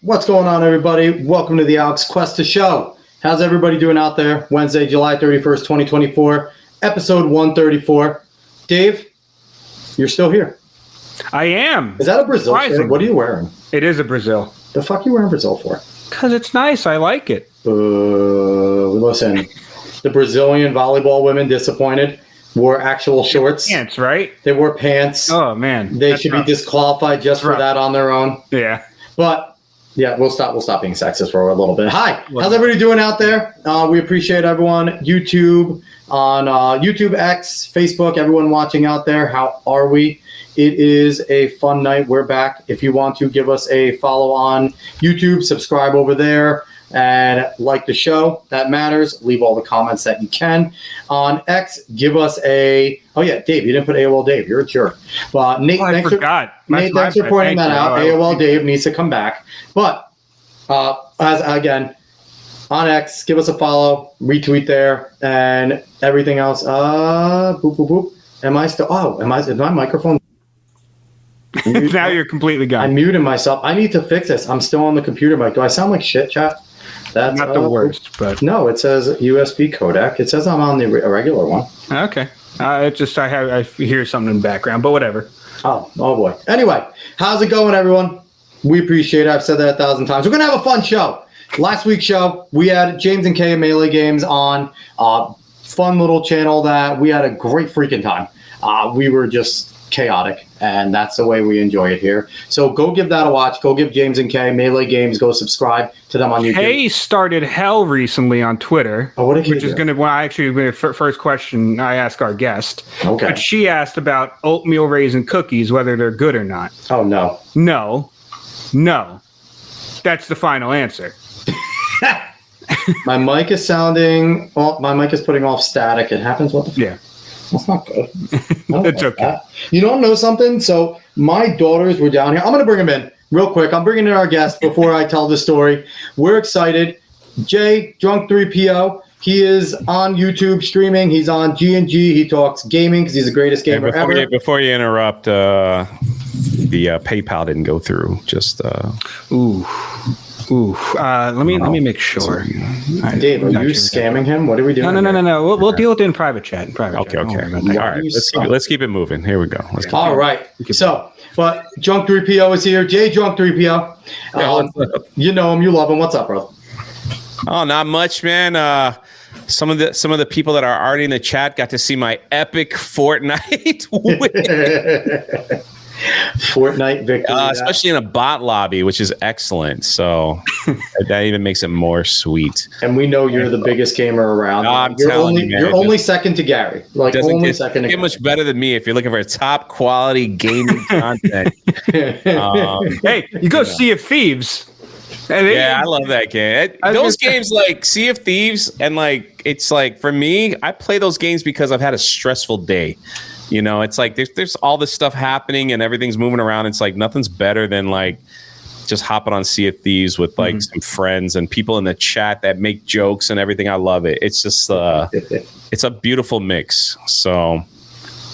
What's going on, everybody? Welcome to the Alex Cuesta Show. How's everybody doing out there? Wednesday, July 31st, 2024, episode 134. Dave, you're still here. I am. Is that a Brazil shirt? What are you wearing? It is a Brazil. The fuck you wearing Brazil for? Because it's nice. I like it. Listen, the Brazilian volleyball women disappointed. Wore actual shorts. Pants, right? They wore pants. Oh, man. They should be disqualified just for that on their own. Yeah. But yeah, we'll stop being sexist for a little bit. Hi, how's everybody doing out there? We appreciate everyone. YouTube, on YouTube, X, Facebook, everyone watching out there. How are we? It is a fun night. We're back. If you want to give us a follow on YouTube, subscribe over there and like the show. That matters. Leave all the comments that you can. On X, give us a... Oh, yeah, Dave, you didn't put AOL Dave. You're a jerk. But Nate, thanks for pointing that out. AOL Dave needs to come back. But, again, on X, give us a follow, retweet there, and everything else. Boop, boop, boop. Am I still... Oh, is my microphone... Now you're completely gone. I'm muting myself. I need to fix this. I'm still on the computer mic. Do I sound like shit, chat? That's not the worst, but no. It says USB codec. It says I'm on the regular one. Okay. I hear something in the background, but whatever. Oh boy. Anyway, how's it going, everyone? We appreciate it. I've said that 1,000 times. We're gonna have a fun show. Last week's show, we had James and Kay of Melee Games on. Fun little channel that we had a great freaking time. We were just chaotic, and that's the way we enjoy it here. So go give that a watch. Go give James and Kay Melee Games. Go subscribe to them on YouTube. Kay started hell recently on Twitter. Oh, what did which is going to the first question I ask our guest. Okay. But she asked about oatmeal raisin cookies, whether they're good or not. Oh no. That's the final answer. My mic is sounding. Well, my mic is putting off static. It happens. What the fuck? Yeah. That's not good. It's okay. That. You don't know something? So my daughters were down here. I'm going to bring them in real quick. I'm bringing in our guest before I tell the story. We're excited. Jay Drunk3PO. He is on YouTube streaming. He's on G&G. He talks gaming because he's the greatest gamer ever. Before you interrupt, the PayPal didn't go through. Just let me make sure. Dave, are you scamming him? What are we doing? No. We'll deal with it in private chat. Okay. All right. Let's keep it moving. Here we go. All right. So, but Drunk3PO is here. Jay Drunk3PO. You know him. You love him. What's up, bro? Oh, not much, man. Some of the people that are already in the chat got to see my epic Fortnite win. Fortnite victory, especially in a bot lobby, which is excellent. So that even makes it more sweet. And we know you're the biggest gamer around. You're only second to Gary. Like only second to Gary. Much better than me if you're looking for top quality gaming content. Hey, you go Sea of Thieves. I love that game. Those games like Sea of Thieves and like it's like for me, I play those games because I've had a stressful day. You know, it's like there's all this stuff happening and everything's moving around. It's like nothing's better than like just hopping on Sea of Thieves with like some friends and people in the chat that make jokes and everything. I love it. It's just it's a beautiful mix. So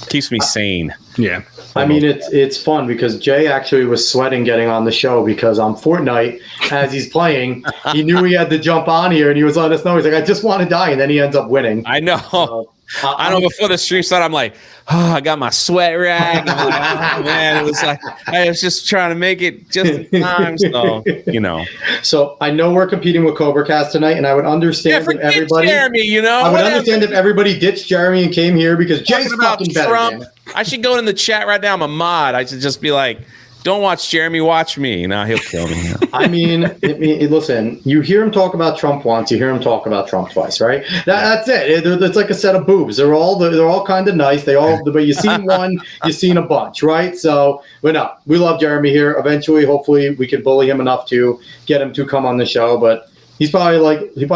keeps me sane. Yeah. I mean, it's fun because Jay actually was sweating getting on the show because on Fortnite, as he's playing, he knew he had to jump on here and he was letting us know. He's like, I just want to die. And then he ends up winning. I know. I know before the stream started, I'm like, I got my sweat rag. I'm like, man, it was like, I was just trying to make it just in time. So, you know. So I know we're competing with CobraCast tonight, and I would understand if everybody. Jeremy, you know. I would understand if everybody ditched Jeremy and came here because Jay's fucking Trump. better. I should go in the chat right now. I'm a mod. I should just be like, don't watch Jeremy, watch me. Now he'll kill me. I mean, listen, you hear him talk about Trump once, you hear him talk about Trump twice, right? That's it. It's like a set of boobs. They're all kind of nice. But you seen one, you seen a bunch, right? So, but no, we love Jeremy here. Eventually, hopefully, we can bully him enough to get him to come on the show. But he probably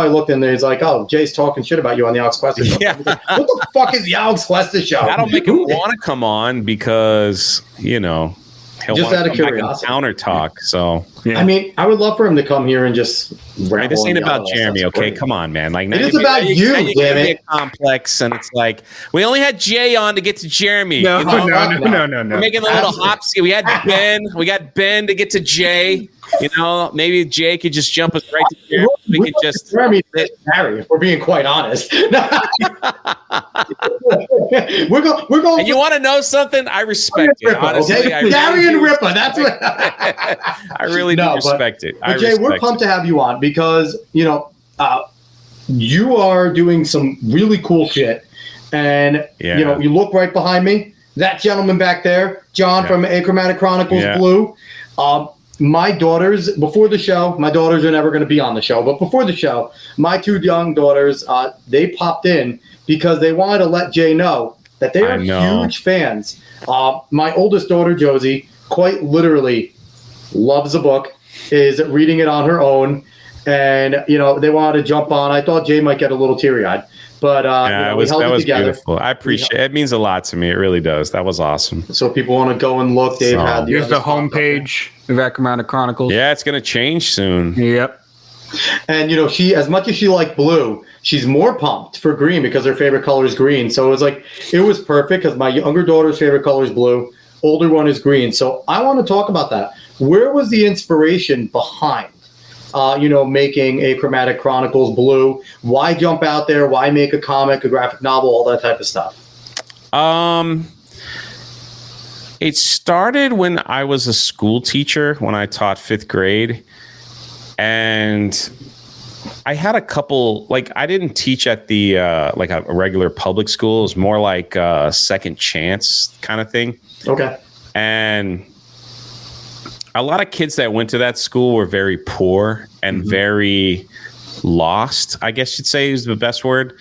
looked in there. He's like, oh, Jay's talking shit about you on the Alex Cuesta show. Yeah. Like, what the fuck is the Alex Cuesta show? I don't make him want to come on because, you know. Just out of curiosity, counter talk. So yeah. I mean, I would love for him to come here and just. This ain't about Jeremy, okay? Come on, man. Like it is about you, damn it. Complex, and it's like we only had Jay on to get to Jeremy. No. We're making a little hop. We had Ben. We got Ben to get to Jay. You know, maybe Jay could just jump us right to there. We could just Jeremy, Harry, if we're being quite honest. we're going. And you want to know something? I respect it. Ripper, Honestly, okay? Gary and Ripper. That's what. I really do respect it. But Jay, we're pumped to have you on because you are doing some really cool shit, and you look right behind me. That gentleman back there, John from Achromatic Chronicles, Blue. My daughters, before the show, my daughters are never going to be on the show, but before the show, my 2 young daughters, they popped in because they wanted to let Jay know that they are huge fans. My oldest daughter, Josie, quite literally loves the book, is reading it on her own, and they wanted to jump on. I thought Jay might get a little teary-eyed. But that was beautiful. I appreciate it. It means a lot to me. It really does. That was awesome. So people want to go and look. They've had here's the homepage of Achromatic Chronicles. Yeah, it's going to change soon. Yep. And she, as much as she liked blue, she's more pumped for green because her favorite color is green. So it was perfect because my younger daughter's favorite color is blue, older one is green. So I want to talk about that. Where was the inspiration behind? Making Achromatic Chronicles blue? Why jump out there? Why make a comic, a graphic novel, all that type of stuff? It started when I was a school teacher, when I taught 5th grade. And I had a couple, I didn't teach at the, a regular public school. It was more like a second chance kind of thing. Okay. And a lot of kids that went to that school were very poor and very lost, I guess you'd say is the best word.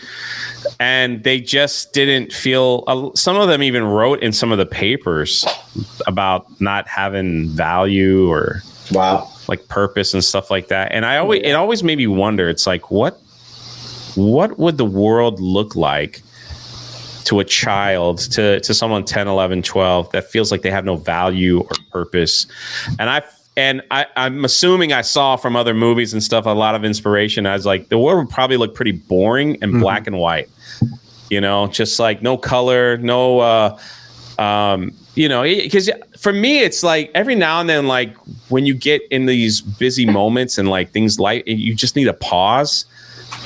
And they just didn't feel, some of them even wrote in some of the papers about not having value or purpose and stuff like that. And it always made me wonder, it's like, what would the world look like to a child, to someone 10, 11, 12 that feels like they have no value or purpose? And I'm assuming I saw from other movies and stuff a lot of inspiration. I was like, the world would probably look pretty boring and black and white, just like no color, no, because for me, it's like every now and then, like when you get in these busy moments and like things you just need a pause.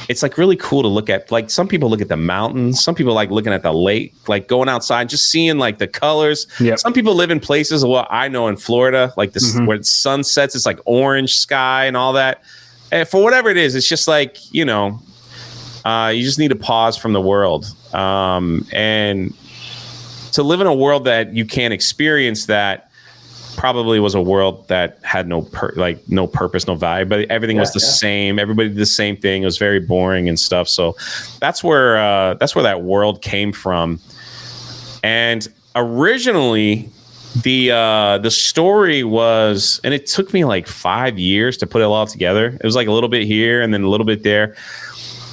It's like really cool to look at. Like some people look at the mountains. Some people like looking at the lake, like going outside, just seeing like the colors. Yep. Some people live in places, I know in Florida, like this where the sun sets, it's like orange sky and all that. And for whatever it is, it's just like, you just need to pause from the world. And to live in a world that you can't experience that probably was a world that had no purpose, no value, but everything was the same. Everybody did the same thing. It was very boring and stuff. So that's where that world came from. And originally the story was, and it took me like 5 years to put it all together. It was like a little bit here and then a little bit there.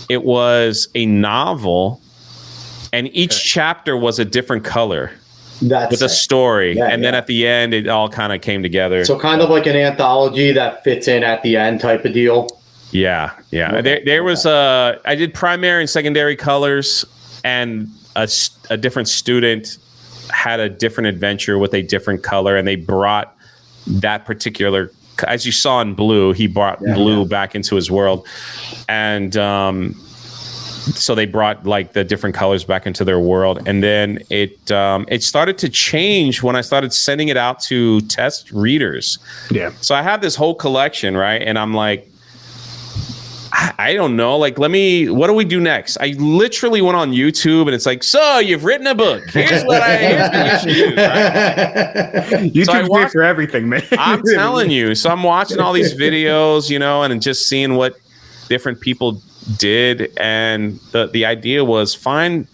It was a novel, and each chapter was a different color. With a story, then at the end it all kind of came together. So kind of like an anthology that fits in at the end type of deal. Yeah. There was I did primary and secondary colors, and a different student had a different adventure with a different color, and they brought that particular, as you saw in blue, he brought blue back into his world, and so they brought like the different colors back into their world. And then it started to change when I started sending it out to test readers. Yeah. So I have this whole collection, right? And I'm like, I don't know. Like, what do we do next? I literally went on YouTube and it's like, so you've written a book. Here's what you should use. Right? YouTube's great for everything, man. I'm telling you. So I'm watching all these videos, and just seeing what different people did, and the idea was find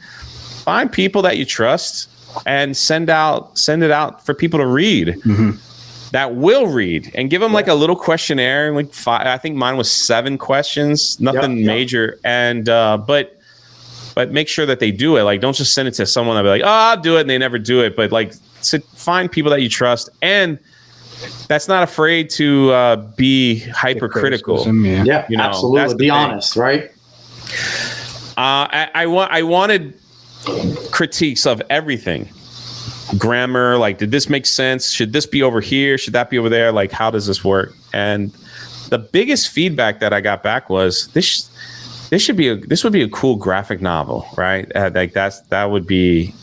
people that you trust and send it out for people to read that will read, and give them like a little questionnaire, like 5, I think mine was 7 questions, nothing major, and but make sure that they do it. Like, don't just send it to someone that'll be like, oh, I'll do it, and they never do it. But like, to find people that you trust and that's not afraid to be hypercritical. Yeah, absolutely. Be honest, right? I wanted critiques of everything. grammar, like, did this make sense? Should this be over here? Should that be over there? Like, how does this work? And the biggest feedback that I got back was this would be a cool graphic novel, right? Like that would be,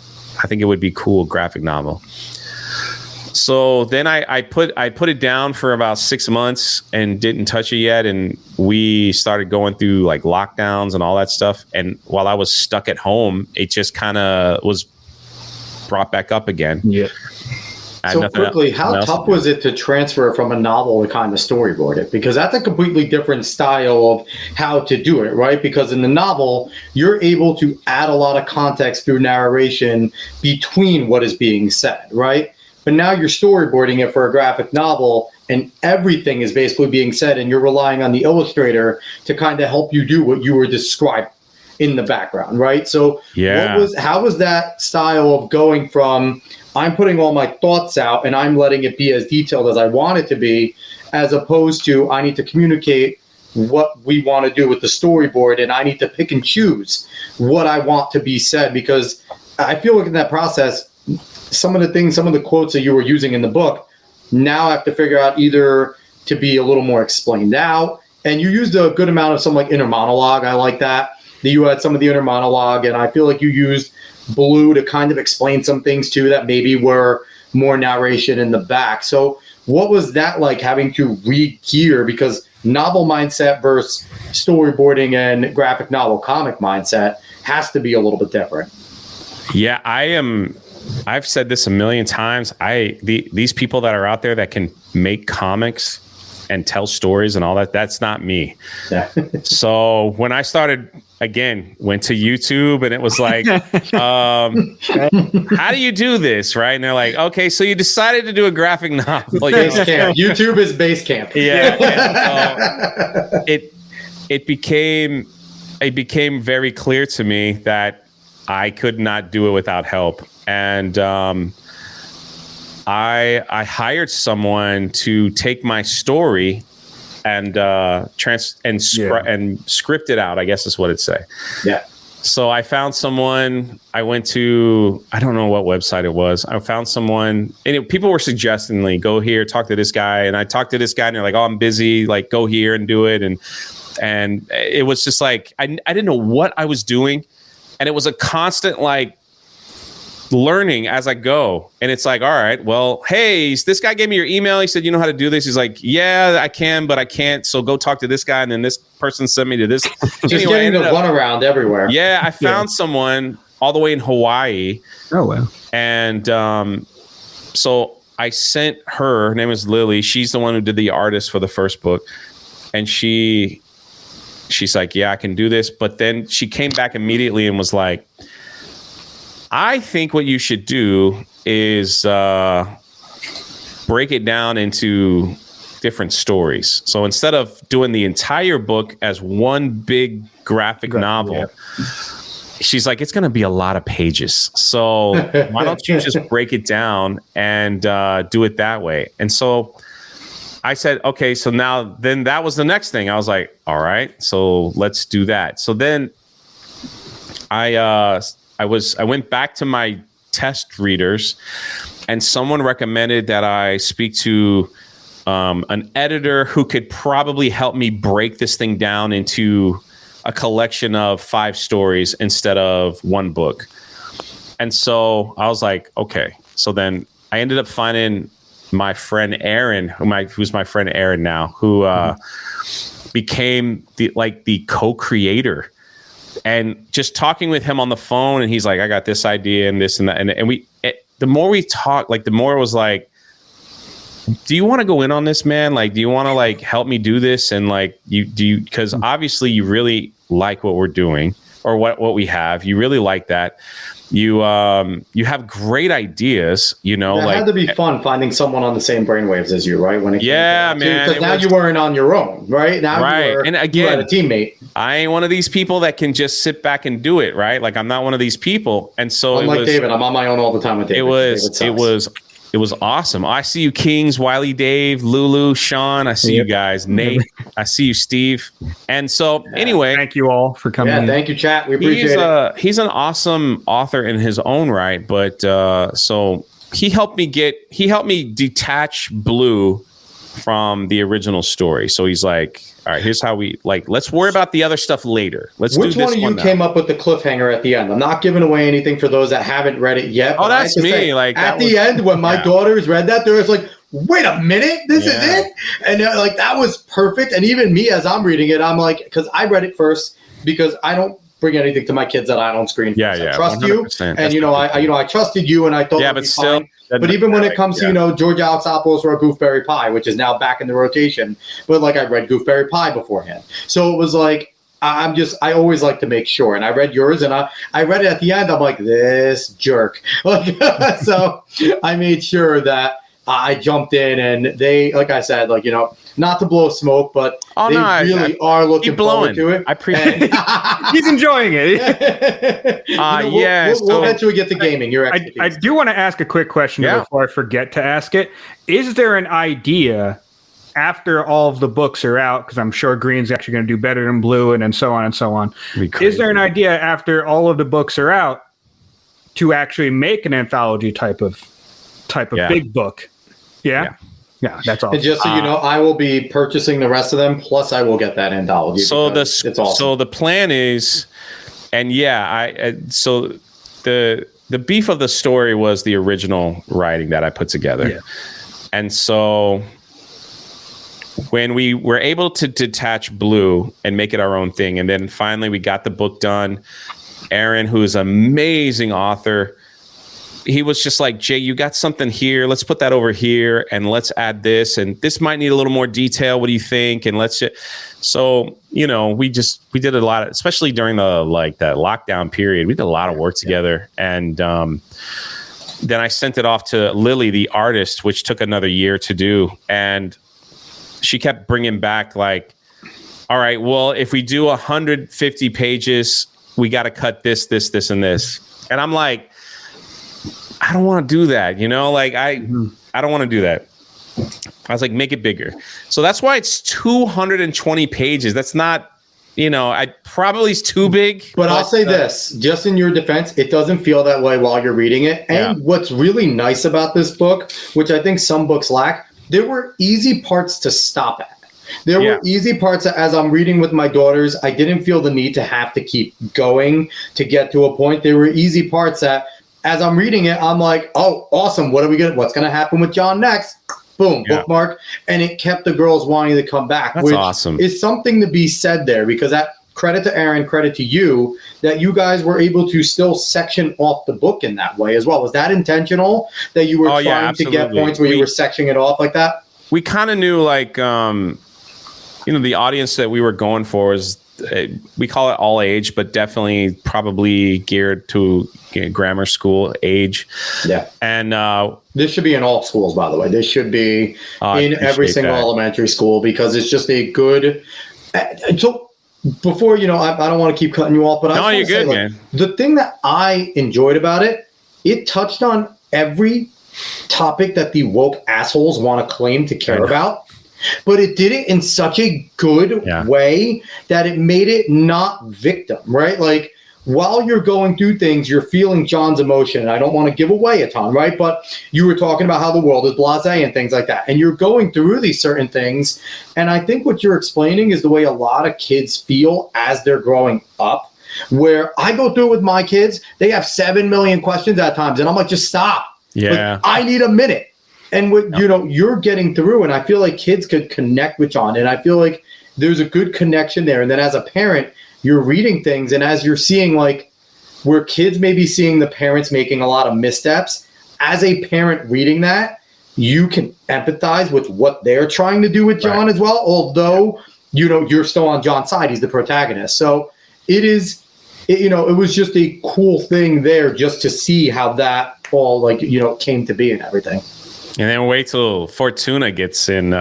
I think it would be cool graphic novel. So then I put it down for about 6 months and didn't touch it yet. And we started going through like lockdowns and all that stuff. And while I was stuck at home, it just kind of was brought back up again. Yeah. So quickly, how tough was it to transfer from a novel to kind of storyboard it? Because that's a completely different style of how to do it, right? Because in the novel, you're able to add a lot of context through narration between what is being said, right? But now you're storyboarding it for a graphic novel and everything is basically being said and you're relying on the illustrator to kind of help you do what you were describing in the background, right? So how was that style of going from I'm putting all my thoughts out and I'm letting it be as detailed as I want it to be, as opposed to I need to communicate what we want to do with the storyboard and I need to pick and choose what I want to be said? Because I feel like in that process, some of the quotes that you were using in the book, now I have to figure out either to be a little more explained out. And you used a good amount of some like inner monologue. I like that you had some of the inner monologue. And I feel like you used Blue to kind of explain some things too that maybe were more narration in the back. So what was that like having to re-gear? Because novel mindset versus storyboarding and graphic novel comic mindset has to be a little bit different. Yeah, I've said this a million times. These people that are out there that can make comics and tell stories and all that, that's not me. Yeah. So when I started, again, went to YouTube and it was like, how do you do this? Right. And they're like, okay, so you decided to do a graphic novel. Base camp. YouTube is base camp. Yeah. So it became very clear to me that I could not do it without help. And I hired someone to take my story and script it out, I guess is what it'd say. Yeah. So I found someone. I went to, I don't know what website it was. I found someone, and people were suggesting, like, go here, talk to this guy. And I talked to this guy, and they're like, oh, I'm busy. Like, go here and do it. And it was just like I didn't know what I was doing, and it was a constant like learning as I go. And it's like, all right, well, hey, this guy gave me your email. He said, you know how to do this? He's like, yeah, I can, but I can't. So go talk to this guy. And then this person sent me to this. Just anyway, getting to run around everywhere. Yeah. I found someone all the way in Hawaii. Oh, wow. And so I sent her name is Lily. She's the one who did the artist for the first book. And she's like, yeah, I can do this. But then she came back immediately and was like, I think what you should do is break it down into different stories. So instead of doing the entire book as one big graphic novel, she's like, it's going to be a lot of pages. So why don't you just break it down and do it that way? And so I said, okay, so now then that was the next thing. I was like, all right, so let's do that. So then I went back to my test readers, and someone recommended that I speak to an editor who could probably help me break this thing down into a collection of 5 stories instead of one book. And so I was like, okay. So then I ended up finding my friend Aaron, who's my friend Aaron now, who became the co-creator. And just talking with him on the phone, and he's like, I got this idea and this and that. And the more we talked, like the more it was like, do you want to go in on this, man? Like, do you want to like help me do this? And like, because obviously you really like what we're doing or what we have. You really like that. You have great ideas, you know. It had to be fun finding someone on the same brainwaves as you, right? When it man, because now you weren't on your own, right? Now and again, you had a teammate. I ain't one of these people that can just sit back and do it, right? Like I'm not one of these people, and so unlike David, I'm on my own all the time with David. It was awesome. I see you, Kings, Wiley, Dave, Lulu, Sean. I see you guys, Nate. I see you, Steve. And so, anyway, thank you all for coming. Yeah, thank you, chat. We appreciate it. He's an awesome author in his own right. But so he helped me detach Blue from the original story. So he's like, all right, here's how we let's worry about the other stuff later. Which one of you came up with the cliffhanger at the end? I'm not giving away anything for those that haven't read it yet. Oh, that's me. Say, at the end, when my daughters read that, they was like, wait a minute, this is it? And that was perfect. And even me, as I'm reading it, I'm like, because I read it first, because I don't bring anything to my kids that I don't screen. I trust 100%. You, and I trusted you, and I thought it would be fine. But even when it comes to, George Alexopoulos wrote Gooseberry Pie, which is now back in the rotation. But I read Gooseberry Pie beforehand. So it was like, I always like to make sure. And I read yours, and I read it at the end. I'm like, this jerk. So I made sure that I jumped in, and they, like I said, not to blow smoke, but they really are looking forward to it. I appreciate it. He's enjoying it. We'll eventually get to gaming. I do want to ask a quick question before I forget to ask it. Is there an idea after all of the books are out, because I'm sure Green's actually going to do better than Blue, and so on and so on. Is there an idea after all of the books are out to actually make an anthology type of big book? Yeah, that's all. And just so you know, I will be purchasing the rest of them. Plus, I will get that anthology. So it's awesome. So the plan is, and so the beef of the story was the original writing that I put together, and so when we were able to detach Blue and make it our own thing, and then finally we got the book done, Aaron, who is an amazing author, he was just like, Jay, you got something here. Let's put that over here, and let's add this, and this might need a little more detail. What do you think? And so, we did a lot, especially during that lockdown period. We did a lot of work together, and then I sent it off to Lily, the artist, which took another year to do, and she kept bringing back all right, well, if we do 150 pages, we got to cut this, and this. And I'm like, I don't want to do that. I don't want to do that. I was like, make it bigger. So that's why it's 220 pages. That's not, I probably is too big. But I'll say this, just in your defense, it doesn't feel that way while you're reading it. And what's really nice about this book, which I think some books lack, there were easy parts to stop at. There were easy parts that, as I'm reading with my daughters, I didn't feel the need to have to keep going to get to a point. There were easy parts that, as I'm reading it, I'm like, oh, awesome. What's going to happen with John next? Boom, bookmark. And it kept the girls wanting to come back. That's awesome. Is something to be said there, because that credit to Aaron, credit to you, that you guys were able to still section off the book in that way as well. Was that intentional, that you were trying to get points where you were sectioning it off like that? We kind of knew the audience that we were going for is, we call it all age, but definitely probably geared to grammar school age. Yeah. And this should be in all schools, by the way. This should be in every single elementary school, because it's just a good. So before, I don't want to keep cutting you off, but no, you're good, man. The thing that I enjoyed about it, it touched on every topic that the woke assholes want to claim to care about. But it did it in such a good way that it made it not victim, right? While you're going through things, you're feeling John's emotion. And I don't want to give away a ton, right? But you were talking about how the world is blasé and things like that. And you're going through these certain things. And I think what you're explaining is the way a lot of kids feel as they're growing up, where I go through it with my kids. They have 7 million questions at times. And I'm like, just stop. Yeah. I need a minute. And what you're getting through, and I feel like kids could connect with John, and I feel like there's a good connection there. And then as a parent, you're reading things, and as you're seeing where kids may be seeing the parents making a lot of missteps, as a parent reading that, you can empathize with what they're trying to do with John as well. Although you're still on John's side, he's the protagonist. So it was just a cool thing there, just to see how that all came to be and everything. And then wait till Fortuna gets in.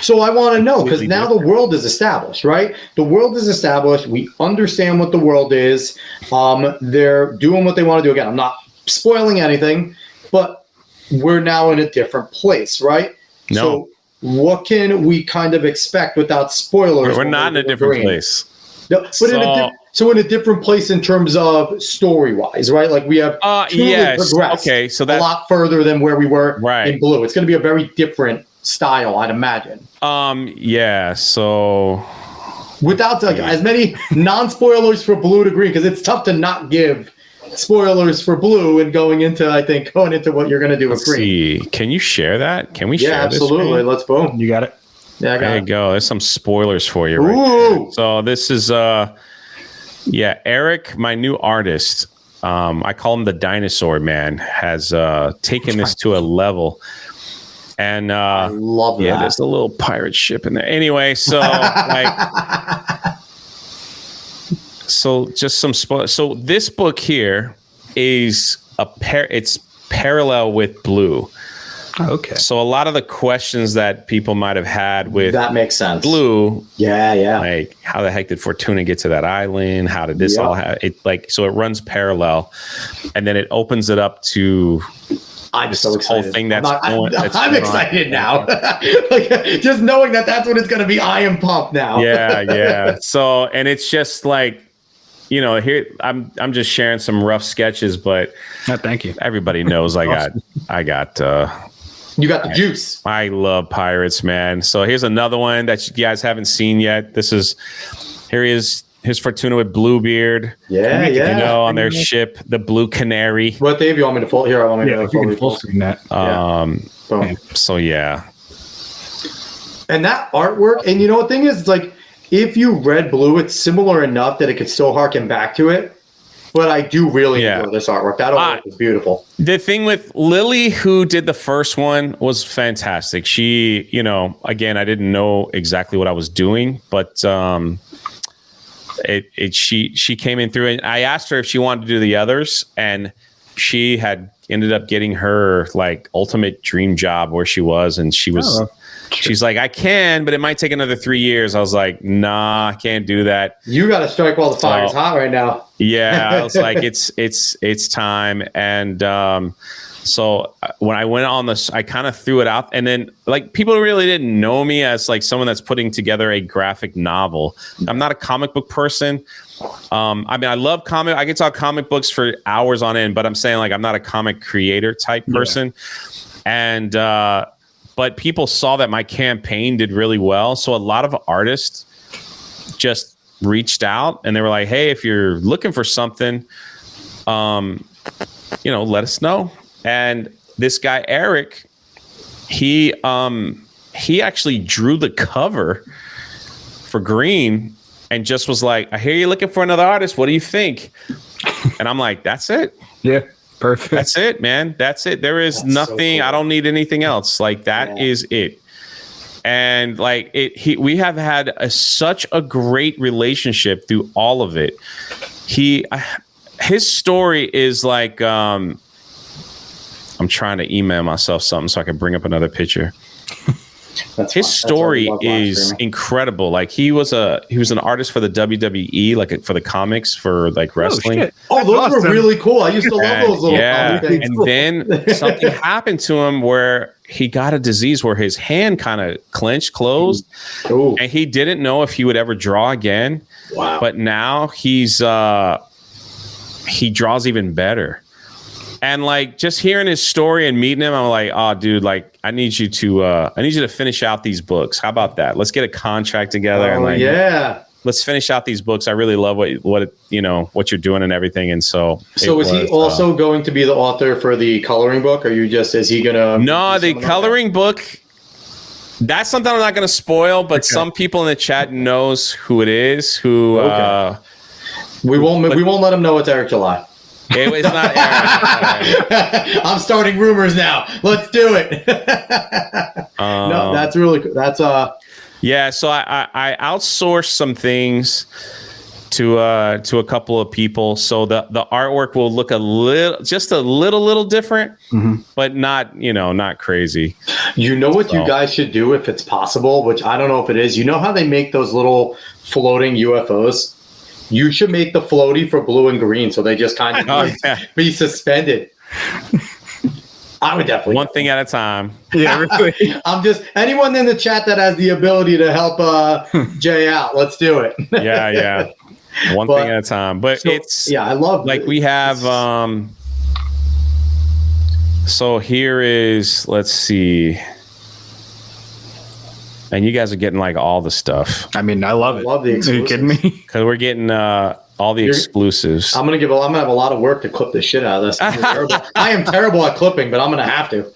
So I want to know, because now the world is established, right? The world is established. We understand what the world is. They're doing what they want to do. Again, I'm not spoiling anything, but we're now in a different place, right? No. So what can we kind of expect without spoilers? We're not in a different place. No, but so in a different place in terms of story-wise, right? Like we have progressed so a lot further than where we were right. in Blue. It's going to be a very different style, I'd imagine. So without as many non-spoilers for Blue to Green, because it's tough to not give spoilers for Blue and going into what you're going to do with Green. Can you share that? Can we share this? Yeah, absolutely. Let's boom. You got it? Yeah, I got it. There you go. There's some spoilers for you. Right. So this is Eric, my new artist. I call him the Dinosaur Man, has taken this to a level. And I love that. Yeah, there's a little pirate ship in there. Anyway, so so just some spoilers. So this book here is it's parallel with Blue. Okay. So a lot of the questions that people might have had with that makes sense. Blue, yeah, like how the heck did Fortuna get to that island? How did this all happen? So it runs parallel, and then it opens it up to. I'm so excited. Whole thing I'm excited now. Like just knowing that's what it's going to be. I am pumped now. Yeah. So and it's just like. Here I'm just sharing some rough sketches, but thank you. Everybody knows I got you got the juice. I love pirates, man. So here's another one that you guys haven't seen yet. Here's Fortuna with Bluebeard. Yeah. On their ship, the Blue Canary. What Dave you want me to full here? I want me to full screen that. So yeah. And that artwork, and the thing is, it's like if you read Blue, it's similar enough that it could still harken back to it. But I do really enjoy this artwork. That artwork is beautiful. The thing with Lily, who did the first one, was fantastic. She, again, I didn't know exactly what I was doing, but she came in through, and I asked her if she wanted to do the others, and she had ended up getting her like ultimate dream job where she was, and she was. She's like, I can, but it might take another 3 years. I was like, nah, I can't do that. You got to strike while the fire's hot right now. Yeah, I was like, it's time. And so when I went on this, I kind of threw it out. And then like people really didn't know me as like someone that's putting together a graphic novel. I'm not a comic book person. I love comic. I can talk comic books for hours on end, but I'm saying like I'm not a comic creator type person. And but people saw that my campaign did really well. So a lot of artists just reached out and they were like, hey, if you're looking for something, let us know. And this guy, Eric, he actually drew the cover for Green and just was like, I hear you're looking for another artist. What do you think? And I'm like, that's it. Yeah. Perfect. That's it, man. That's it. There is nothing. So cool. I don't need anything else. Like that is it. And like we have had such a great relationship through all of it. His story is like, I'm trying to email myself something so I can bring up another picture. His story is incredible. Like he was an artist for the WWE, like for the comics for like wrestling. Oh, those were really cool. I used to love those little things. And then something happened to him where he got a disease where his hand kind of closed. Ooh. And he didn't know if he would ever draw again. Wow. But now he draws even better. And like just hearing his story and meeting him, I'm like, oh, dude, like I need you to finish out these books. How about that? Let's get a contract together. And like, let's finish out these books. I really love what you're doing and everything. And so is he also going to be the author for the coloring book? Or is he gonna? No, the coloring book. That's something I'm not going to spoil, but some people in the chat knows who it is. We won't let him know it's Eric July. It's not Aaron. I'm starting rumors now. Let's do it. No, that's really cool. That's yeah. So I outsourced some things to a couple of people. So the artwork will look a little different, but not crazy. You know what you guys should do if it's possible, which I don't know if it is. You know how they make those little floating UFOs? You should make the floaty for Blue and Green, so they just kind of be suspended. I would definitely one thing at a time. Yeah, really. I'm just anyone in the chat that has the ability to help Jay out. Let's do it. Yeah. One thing at a time. But so, it's I love like we have so here is, let's see. And you guys are getting like all the stuff. I mean, I love it. Love the exclusives. Are you kidding me? Because we're getting all the exclusives. I'm gonna have a lot of work to clip the shit out of this. I am terrible at clipping, but I'm gonna have to.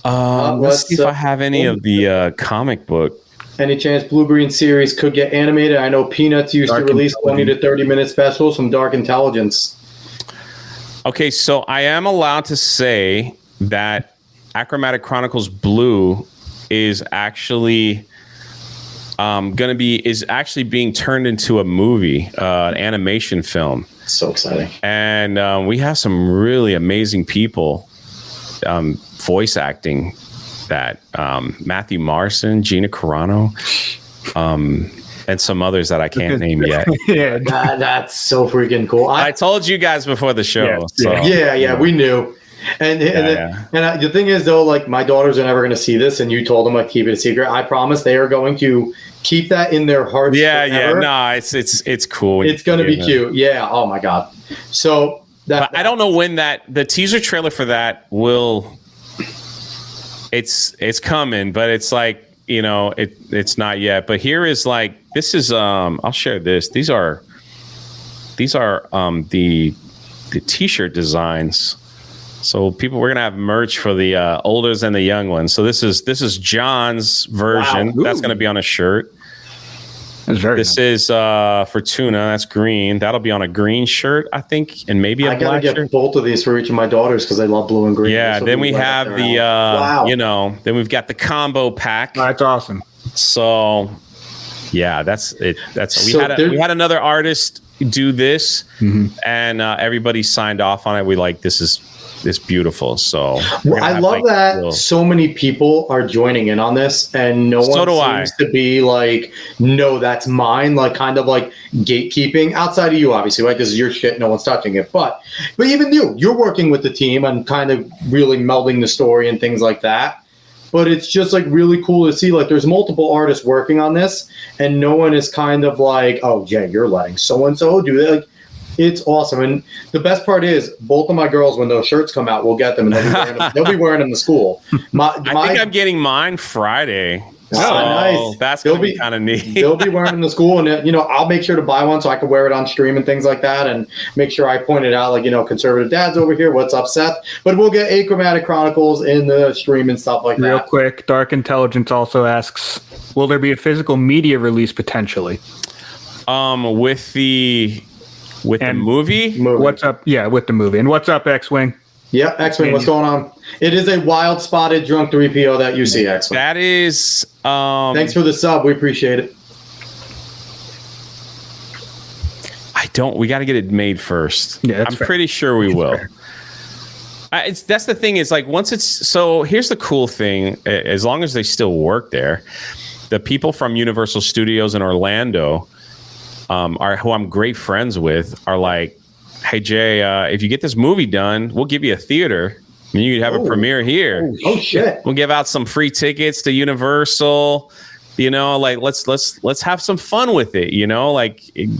Let's see if I have any of the comic book. Any chance Blue Green series could get animated? I know Peanuts used to release 20 to 30 minute specials from Dark Intelligence. Okay, so I am allowed to say that Achromatic Chronicles Blue is actually being turned into a movie, an animation film. So exciting. And we have some really amazing people voice acting that. Matthew Marson, Gina Carano, and some others that I can't name yet. Yeah, that's so freaking cool. I told you guys before the show. We knew. And the thing is, though, like, my daughters are never going to see this, and you told them, like, keep it a secret. I promise they are going to keep that in their hearts. Forever. No, it's cool. It's going to be cute. Yeah. Oh my God. So I don't know when the teaser trailer for that will. It's coming, but it's like, it's not yet. But here is like, this is I'll share this. These are the t-shirt designs. So we're gonna have merch for the olders and the young ones. So this is John's version. Wow. That's gonna be on a shirt. This is Fortuna. That's green. That'll be on a green shirt, I think, and maybe a black shirt. I gotta get both of these for each of my daughters because they love blue and green. Yeah. Then we have the then we've got the combo pack. That's awesome. So yeah, that's it. We had another artist do this, and everybody signed off on it. We like this is. It's beautiful. So I love that so many people are joining in on this, and no one seems to be like, no, that's mine. Like, kind of like gatekeeping outside of you, obviously, right? This is your shit. No one's touching it. But even you're working with the team and kind of really melding the story and things like that. But it's just like really cool to see, like, there's multiple artists working on this, and no one is kind of like, oh, Jay, you're letting so-and-so do that. Like, it's awesome. And the best part is, both of my girls, when those shirts come out, we'll get them, and they'll be wearing them to school. I think I'm getting mine Friday. Oh, so nice. That's going to be kind of neat. They'll be wearing them to school, and I'll make sure to buy one so I can wear it on stream and things like that, and make sure I point it out, like, conservative dads over here, what's up, Seth? But we'll get Achromatic Chronicles in the stream and stuff like that. Real quick, Dark Intelligence also asks, will there be a physical media release potentially? With the movie? What's up? Yeah, with the movie. And what's up, X-Wing? Yeah, X-Wing, what's going on? It is a wild spotted drunk 3PO that you see, X-Wing. That is... Thanks for the sub. We appreciate it. We got to get it made first. Yeah, I'm pretty sure we will. That's the thing is, like, once it's... So here's the cool thing. As long as they still work there, the people from Universal Studios in Orlando... who I'm great friends with, are like, hey, Jay, if you get this movie done, we'll give you a theater. And you could have a premiere here. Oh, shit. We'll give out some free tickets to Universal. Like, let's have some fun with it.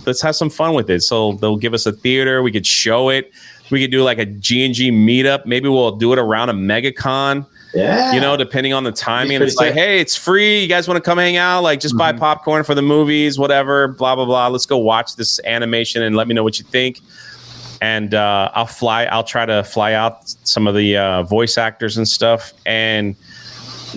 Let's have some fun with it. So they'll give us a theater. We could show it. We could do like a G&G meetup. Maybe we'll do it around a MegaCon. Yeah. Depending on the timing. It's like, hey, it's free. You guys want to come hang out? Like, just buy popcorn for the movies, whatever, blah, blah, blah. Let's go watch this animation and let me know what you think. And I'll try to fly out some of the voice actors and stuff. And,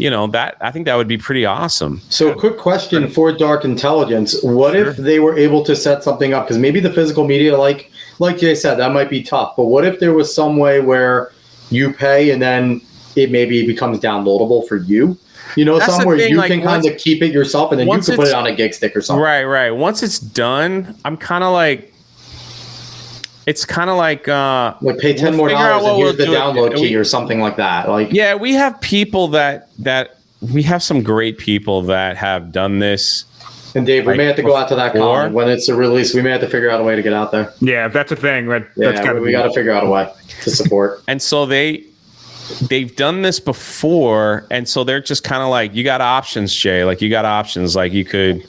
I think that would be pretty awesome. So quick question for Dark Intelligence. What if they were able to set something up? Because maybe the physical media, like Jay said, that might be tough. But what if there was some way where you pay and then it maybe becomes downloadable for you? Somewhere you can kind of keep it yourself, and then you can put it on a gig stick or something. Right. Once it's done, I'm kind of like, it's kind of like pay $10 more and here's the download key or something like that. Like, yeah, we have people that we have some great people that have done this. And Dave, we may have to go out to that con when it's a release. We may have to figure out a way to get out there. Yeah, if that's a thing, we got to figure out a way to support. And so they've done this before, and so they're just kind of like, you got options, Jay. Like, you got options. Like, we could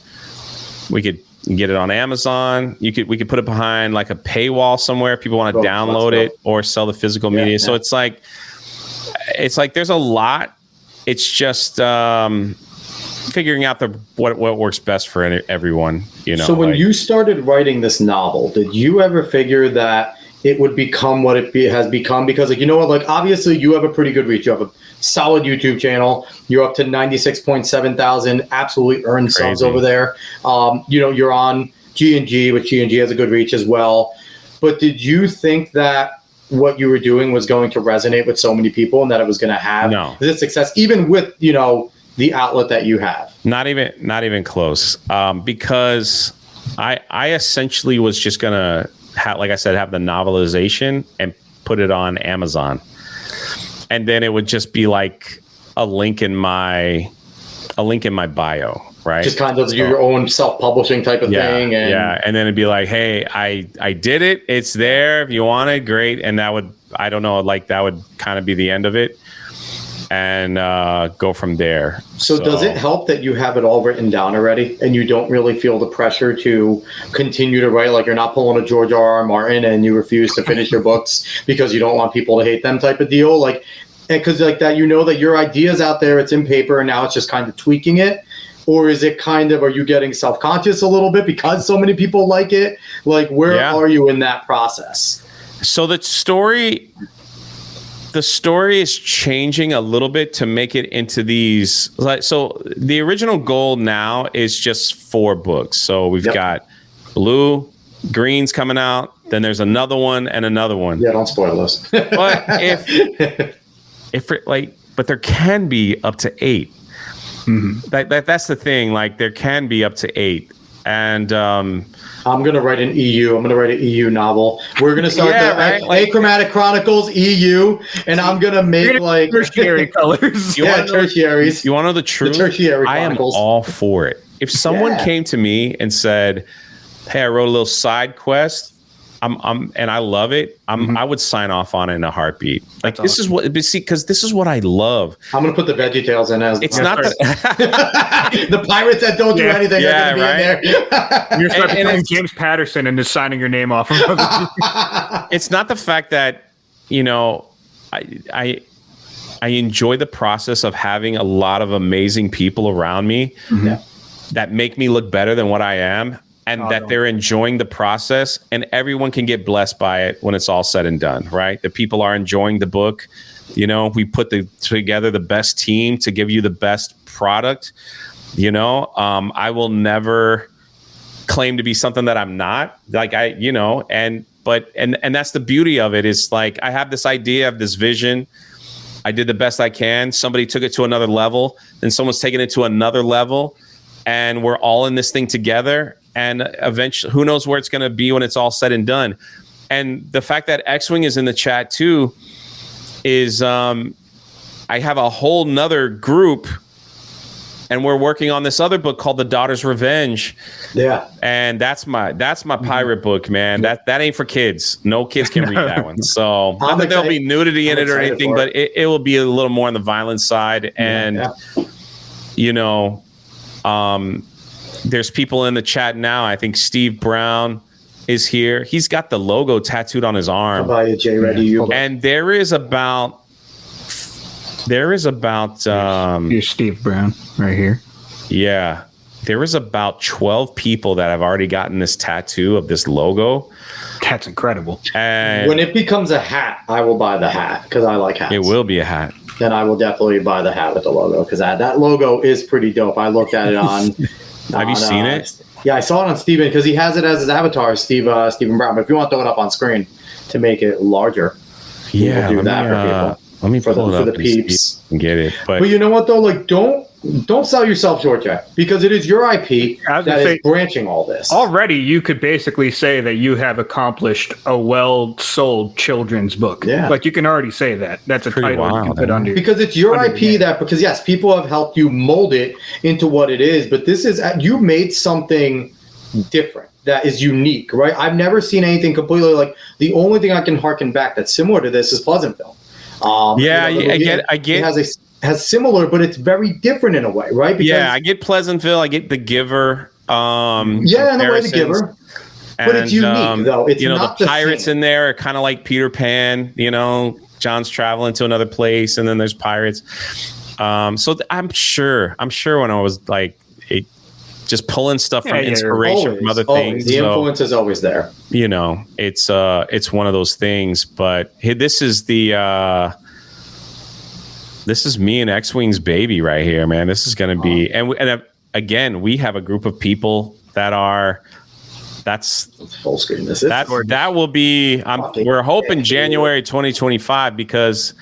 You get it on Amazon. We could put it behind like a paywall somewhere if people want to download it or sell the physical media. So it's like there's a lot. It's just figuring out what works best for everyone. So when you started writing this novel, did you ever figure that it would become what it has become? Because obviously you have a pretty good reach. You have a solid YouTube channel. You're up to 96.7 thousand absolutely earned subs over there. You're on G&G, which G&G has a good reach as well. But did you think that what you were doing was going to resonate with so many people and that it was going to have this success, even with, the outlet that you have? Not even close. Because I essentially was just going to, like I said, have the novelization and put it on Amazon. And then it would just be like a link in my bio, right? Just kind of your own self-publishing type of thing. And then it'd be like, hey, I did it. It's there. If you want it, great. And that would, I don't know, like that would kind of be the end of it. And go from there. So does it help that you have it all written down already and you don't really feel the pressure to continue to write? Like you're not pulling a George R.R. Martin and you refuse to finish your books because you don't want people to hate them type of deal? Like, because like that, that your idea's out there, it's in paper, and now it's just kind of tweaking it? Or is it are you getting self-conscious a little bit because so many people like it? Like, where are you in that process? So the story is changing a little bit to make it into these. So the original goal now is just 4 books. So we've got Blue, Green's coming out. Then there's another one and another one. Yeah, don't spoil those. But but there can be up to 8. Mm-hmm. That's the thing. Like there can be up to 8. And I'm going to write an EU. I'm going to write an EU novel. We're going to start Achromatic Chronicles EU, and I'm going to make like tertiary colors. Tertiaries. You want to know the truth? The tertiary chronicles. I am all for it. If someone came to me and said, "Hey, I wrote a little side quest. And I love it. I would sign off on it in a heartbeat. Like this is what, because this is what I love. I'm gonna put the VeggieTales in as it's not the pirates that don't do anything. Yeah, right. You're becoming James Patterson and just signing your name off. It's not the fact that I enjoy the process of having a lot of amazing people around me that make me look better than what I am. And they're enjoying the process, and everyone can get blessed by it when it's all said and done, right? The people are enjoying the book. We put together the best team to give you the best product. I will never claim to be something that I'm not. Like and that's the beauty of it is like I have this idea, I have this vision. I did the best I can. Somebody took it to another level, then someone's taking it to another level, and we're all in this thing together. And eventually, who knows where it's going to be when it's all said and done. And the fact that X-Wing is in the chat too is I have a whole nother group, and we're working on this other book called The Daughter's Revenge. Yeah. And that's my pirate book, man. That ain't for kids. No kids can read that one. So not that there'll be nudity in it or anything, but it will be a little more on the violent side. And there's people in the chat now. I think Steve Brown is here. He's got the logo tattooed on his arm. I'll buy a J Ready You. And there is about here's Steve Brown right here. Yeah. There is about 12 people that have already gotten this tattoo of this logo. That's incredible. And when it becomes a hat, I will buy the hat because I like hats. It will be a hat. Then I will definitely buy the hat with the logo because that logo is pretty dope. I looked at it on. Have you seen it? Yeah, I saw it on Steven because he has it as his avatar, Stephen Brown. But if you want to throw it up on screen to make it larger, we'll do that for people. Let me pull it up for the peeps and get it. But you know what though? Like don't sell yourself short, Jack, because it is your IP that is branching all this. Already, you could basically say that you have accomplished a well-sold children's book. Yeah. Like you can already say that. That's a title you can put under. Because it's your IP because yes, people have helped you mold it into what it is, but this is you made something different that is unique, right? I've never seen anything completely like the only thing I can harken back that's similar to this is Pleasantville. I get. It has similar, but it's very different in a way, right? Because I get Pleasantville. I get The Giver. Yeah, and the way the giver. But it's unique, though. It's not the pirates in there are kind of like Peter Pan. John's traveling to another place, and then there's pirates. So I'm sure when I was like just pulling stuff from inspiration from other things. The influence is always there. It's one of those things. But hey, this is me and X-Wing's baby right here, man. This is going to be, and again, we have a group of people that are. That's full screen. That will be. We're hoping January 2025 because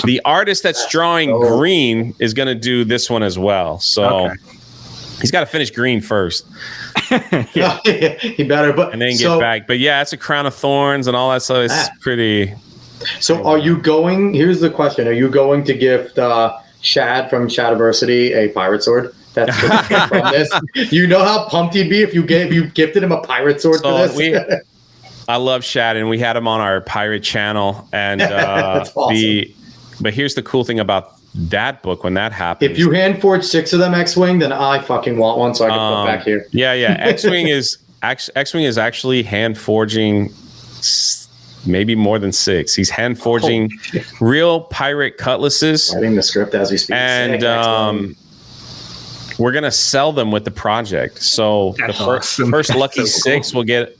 the artist that's drawing green is going to do this one as well. So he's got to finish green first. He better, and then get back. But yeah, it's a crown of thorns and all that stuff. It's pretty. So are you going? Here's the question: are you going to gift Shad from Shadiversity a pirate sword? That's from this. You know how pumped he'd be if you gifted him a pirate sword for this. I love Shad, and we had him on our pirate channel. And that's awesome. But here's the cool thing about that book when that happens. If you hand forge 6 of them X-Wing, then I fucking want one so I can put back here. Yeah. X-Wing is actually hand forging maybe more than 6. He's hand forging real pirate cutlasses. Writing the script as we speak. And we're going to sell them with the project. So the first lucky 6 will get.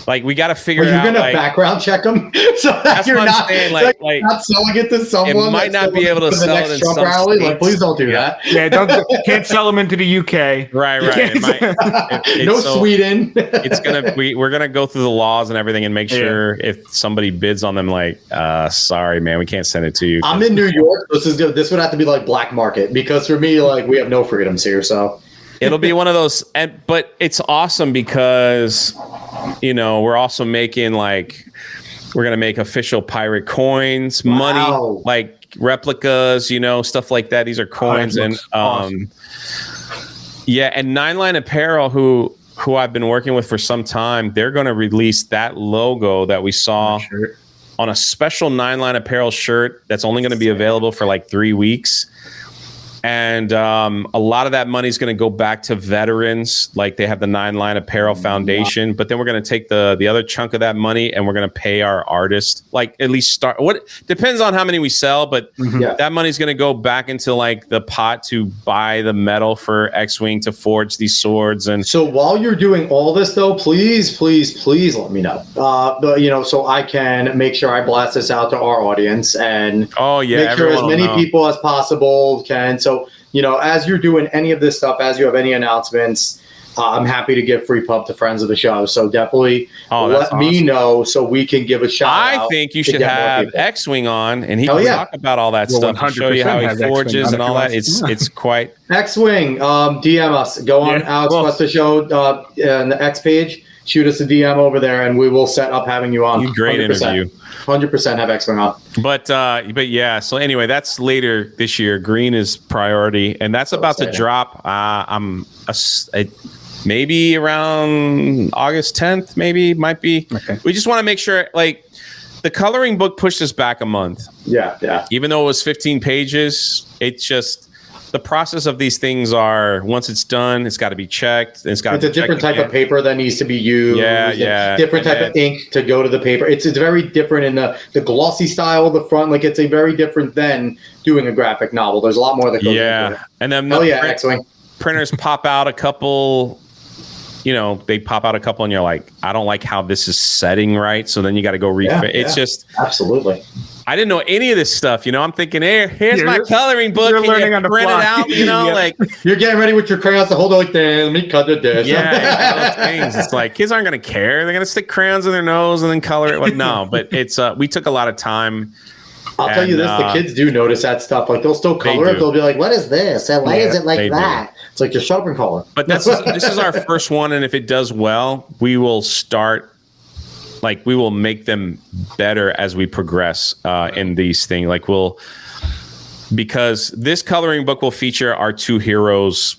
Like, we got to figure it out. You're going to background check them? So that's you're not saying. Like, not selling it to someone. It might not be able to sell it in some rally. Like, please don't do that. Yeah, can't sell them into the UK. Right. No Sweden. We're gonna go through the laws and everything and make sure if somebody bids on them, like, sorry, man, we can't send it to you. I'm in New York. This would have to be like black market because for me, like, we have no freedoms here. So it'll be one of those. But it's awesome because. We're also making we're going to make official pirate coins, money, like replicas, stuff like that. These are coins. And, awesome. And Nine Line Apparel, who I've been working with for some time, they're going to release that logo that we saw on a special Nine Line Apparel shirt that's only going to be available for like 3 weeks. And a lot of that money is going to go back to veterans. Like they have the Nine Line Apparel Foundation, but then we're going to take the other chunk of that money and we're going to pay our artists. Like at least start. What depends on how many we sell, but that money is going to go back into like the pot to buy the metal for X-Wing to forge these swords. And so while you're doing all this, though, please let me know. So I can make sure I blast this out to our audience and make sure as many people as possible can. So, as you're doing any of this stuff, as you have any announcements, I'm happy to give free pub to friends of the show. So definitely let me know so we can give a shout out. I think you should have X-Wing on and he can talk about all that stuff and show you how he forges and all that. It's quite... X-Wing, DM us. Go on Alex Westa Show and the X page. Shoot us a DM over there and we will set up having you on. Great 100%. interview. 100% have X-Wing on. But yeah, so anyway, that's later this year. Green is priority, and that's about to drop. Maybe around August 10th, maybe, might be. Okay. We just want to make sure, like, the coloring book pushed us back a month. Yeah. Even though it was 15 pages, it's just... The process of these things are once it's done, it's got to be checked. It's a different type of paper that needs to be used. Yeah. Different type of ink to go to the paper. It's very different in the glossy style of the front. Like it's a very different than doing a graphic novel. There's a lot more that goes into it. And then X-Wing printers pop out a couple. They pop out a couple, and you're like, I don't like how this is setting right. So then you got to go refit. It's just absolutely. I didn't know any of this stuff. I'm thinking, here's my coloring book. You're learning on the print fly. it out. Like you're getting ready with your crayons to hold it like that. Let me cut it this. Yeah, those things. It's like kids aren't going to care. They're going to stick crayons in their nose and then color it. No, but it's we took a lot of time. I'll tell you this: the kids do notice that stuff. Like they'll still color it. They'll be like, "What is this? And why is it like that?" It's like your sharpen color. But this is our first one, and if it does well, we will start. Like we will make them better as we progress in these things. Like because this coloring book will feature our 2 heroes,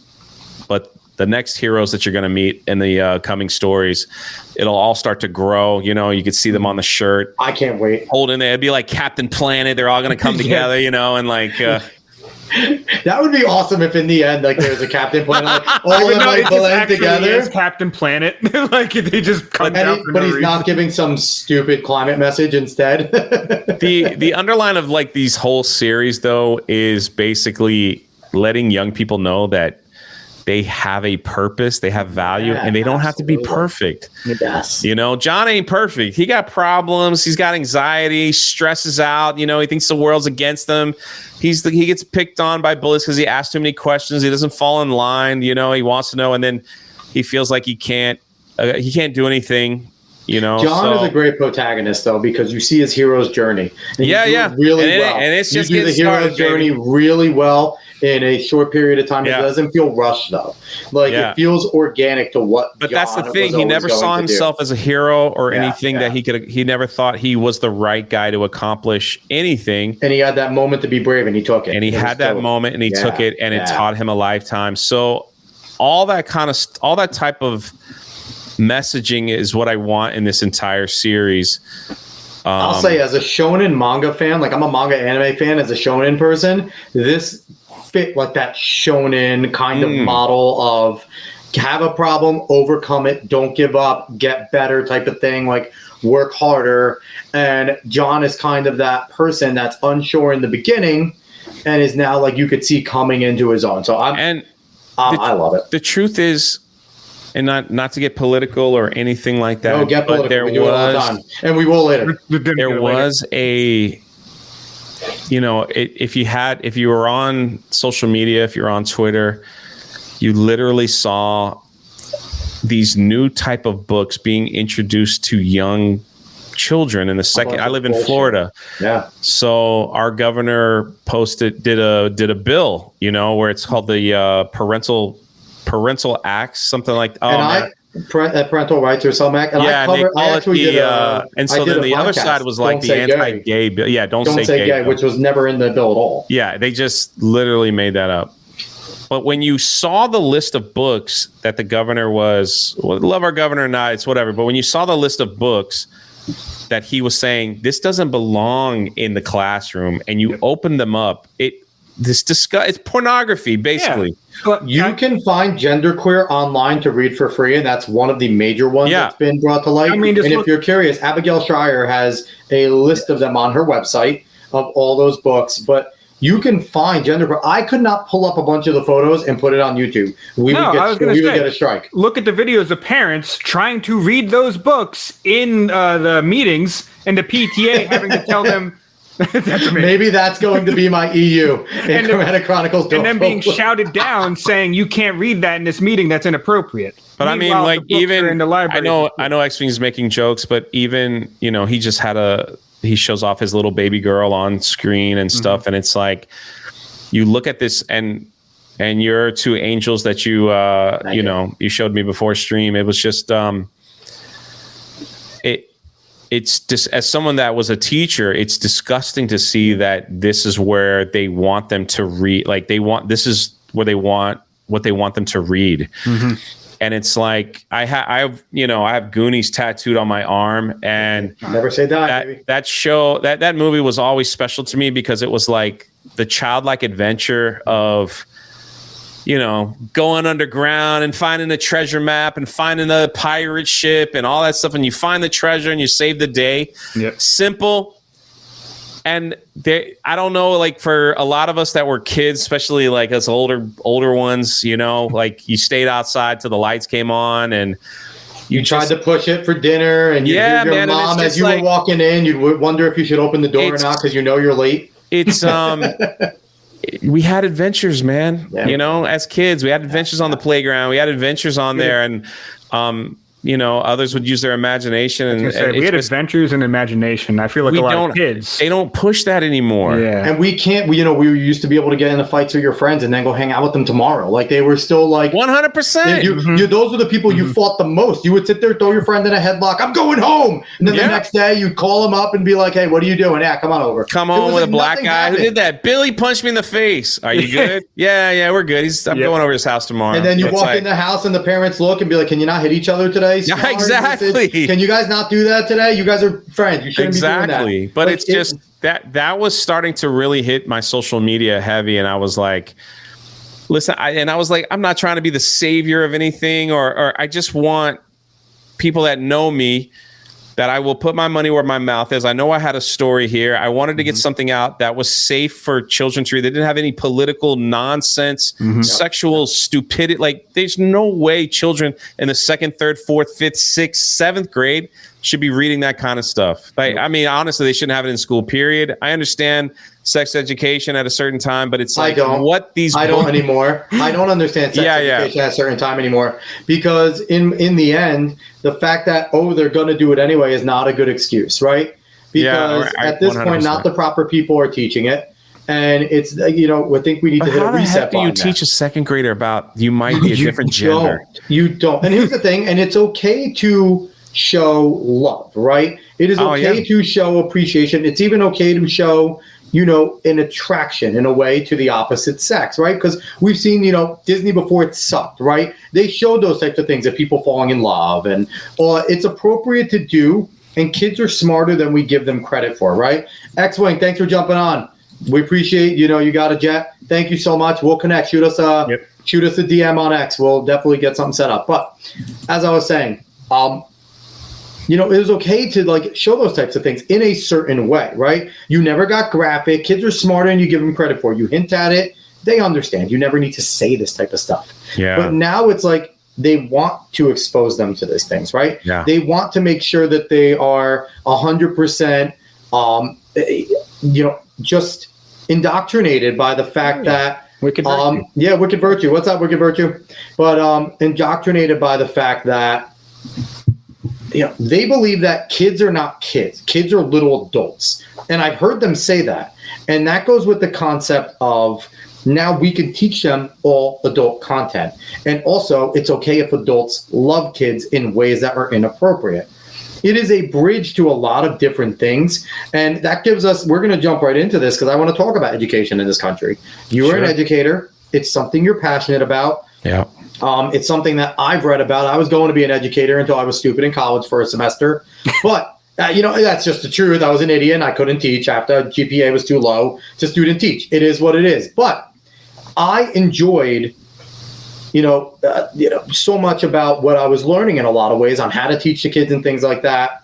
but the next heroes that you're going to meet in the coming stories, it'll all start to grow. You could see them on the shirt. I can't wait. Holding it, it'd be like Captain Planet. They're all going to come together, and like. That would be awesome if in the end, like, there's a Captain Planet, like, all of them like blend together. Captain Planet, like they just come down. But he's not giving some stupid climate message instead. The underline of like these whole series though is basically letting young people know that they have a purpose, they have value, and they don't have to be perfect. Yes. You know, John ain't perfect. He got problems. He's got anxiety, stresses out. You know, he thinks the world's against him. He gets picked on by bullies because he asks too many questions. He doesn't fall in line. You know, he wants to know, and then he feels like he can't do anything. You know, John is a great protagonist though, because you see his hero's journey. Really well. And it's just you do the hero's journey really well in a short period of time. It doesn't feel rushed though. Like it feels organic to what. But that's the thing. He never saw himself as a hero or anything that he never thought he was the right guy to accomplish anything. And he had that moment to be brave, and he took it. And he had that moment, and he took it, and it taught him a lifetime. So all that type of messaging is what I want in this entire series. I'll say, as a shonen manga fan, like I'm a manga anime fan, as a shonen person, this fit like that shonen kind of model of have a problem, overcome it, don't give up, get better type of thing, like work harder. And John is kind of that person that's unsure in the beginning and is now, like, you could see coming into his own. So I love it. The truth is, and not to get political or anything like that. No, get political. We do it all the time. And we will later. There was a, you know, if you were on social media, if you're on Twitter, you literally saw these new type of books being introduced to young children. In the second, I live in Florida. Yeah. So our governor did a bill, you know, where it's called the parental acts, something like parental rights or something. And and so then the other side was like the anti-gay bill. Yeah, don't say gay, which was never in the bill at all. Yeah, they just literally made that up. But when you saw the list of books that the governor love our governor or not, it's whatever. But when you saw the list of books that he was saying, this doesn't belong in the classroom, and you open them up, it's pornography, basically. Yeah. You can find genderqueer online to read for free, and that's one of the major ones that's been brought to light. If you're curious, Abigail Schreier has a list of them on her website of all those books, but you can find genderqueer. I could not pull up a bunch of the photos and put it on YouTube. We would get a strike. Look at the videos of parents trying to read those books in the meetings, and the PTA having to tell them. Maybe that's going to be my EU in Achromatic Chronicles. And then being shouted down saying you can't read that in this meeting, that's inappropriate. But I mean, like, even in the library. I know X-Wing's making jokes, but even, you know, he just he shows off his little baby girl on screen and stuff, and it's like you look at this and your two angels that you showed me before stream. It was just it's just, as someone that was a teacher, it's disgusting to see that this is where they want them to read. Like this is where they want what they want them to read. Mm-hmm. And it's like, I have Goonies tattooed on my arm, and never say that. That movie was always special to me because it was like the childlike adventure of, you know, going underground and finding the treasure map and finding the pirate ship and all that stuff. And you find the treasure and you save the day. Yep. Simple. And I don't know, like, for a lot of us that were kids, especially like us older ones, you know, like you stayed outside till the lights came on, and you tried to push it for dinner, and you hear your mom as you were walking in. You'd wonder if you should open the door or not because you know you're late. It's we had adventures, man. Yeah. You know, as kids, we had adventures on the playground. We had adventures on there, and you know, others would use their imagination. And we had adventures and imagination. I feel like a lot of kids, they don't push that anymore. Yeah. And we can't. We used to be able to get into fights with your friends and then go hang out with them tomorrow. Like, they were still like 100%. Those were the people you fought the most. You would sit there, throw your friend in a headlock. I'm going home. And then the next day you'd call them up and be like, hey, what are you doing? Yeah, come on over. Come on with a black guy. Who did that? Billy punched me in the face. Are you good? Yeah, we're good. I'm going over to his house tomorrow. And then you walk in the house and the parents look and be like, can you not hit each other today? today? Yeah, exactly. Can you guys not do that today? You guys are friends. You shouldn't be doing that. But it's just that was starting to really hit my social media heavy, and I was like, listen, I was like, I'm not trying to be the savior of anything, or I just want people that know me, that I will put my money where my mouth is. I know I had a story here. I wanted to get something out that was safe for children to read. They didn't have any political nonsense, sexual stupidity. Like, there's no way children in the 2nd, 3rd, 4th, 5th, 6th, 7th grade should be reading that kind of stuff. Like, I mean, honestly, they shouldn't have it in school, period. I understand sex education at a certain time, but it's like what these I don't anymore. I don't understand sex education at a certain time anymore, because in the end, the fact that they're going to do it anyway is not a good excuse, right? Because at this 100%. Point, not the proper people are teaching it, and it's I think we need to hit a reset button. How the heck do you teach a 2nd grader about you might be a different gender? You don't. And here's the thing, and it's okay to show love, right? It is okay to show appreciation. It's even okay to show an attraction in a way to the opposite sex, right? Because we've seen, Disney before it sucked, right? They showed those types of things of people falling in love, and it's appropriate to do, and kids are smarter than we give them credit for, right? X-Wing, thanks for jumping on. We appreciate, you got a jet. Thank you so much. We'll connect. Shoot us a DM on X. We'll definitely get something set up. But as I was saying, it was okay to show those types of things in a certain way, right? You never got graphic. Kids are smarter than you give them credit for. You hint at it, they understand. You never need to say this type of stuff. Yeah. But now it's like they want to expose them to these things, right? Yeah. They want to make sure that they are 100%, just indoctrinated by the fact that Wicked Virtue. Wicked Virtue. What's up, Wicked Virtue? But indoctrinated by the fact that they believe that kids are not kids. Kids are little adults. And I've heard them say that. And that goes with the concept of now we can teach them all adult content. And also, it's okay if adults love kids in ways that are inappropriate. It is a bridge to a lot of different things. And that gives us, we're going to jump right into this because I want to talk about education in this country. You are an educator. It's something you're passionate about. Yeah. It's something that I've read about. I was going to be an educator until I was stupid in college for a semester. But, that's just the truth. I was an idiot and I couldn't teach after GPA was too low to student teach. It is what it is. But I enjoyed, so much about what I was learning in a lot of ways on how to teach the kids and things like that.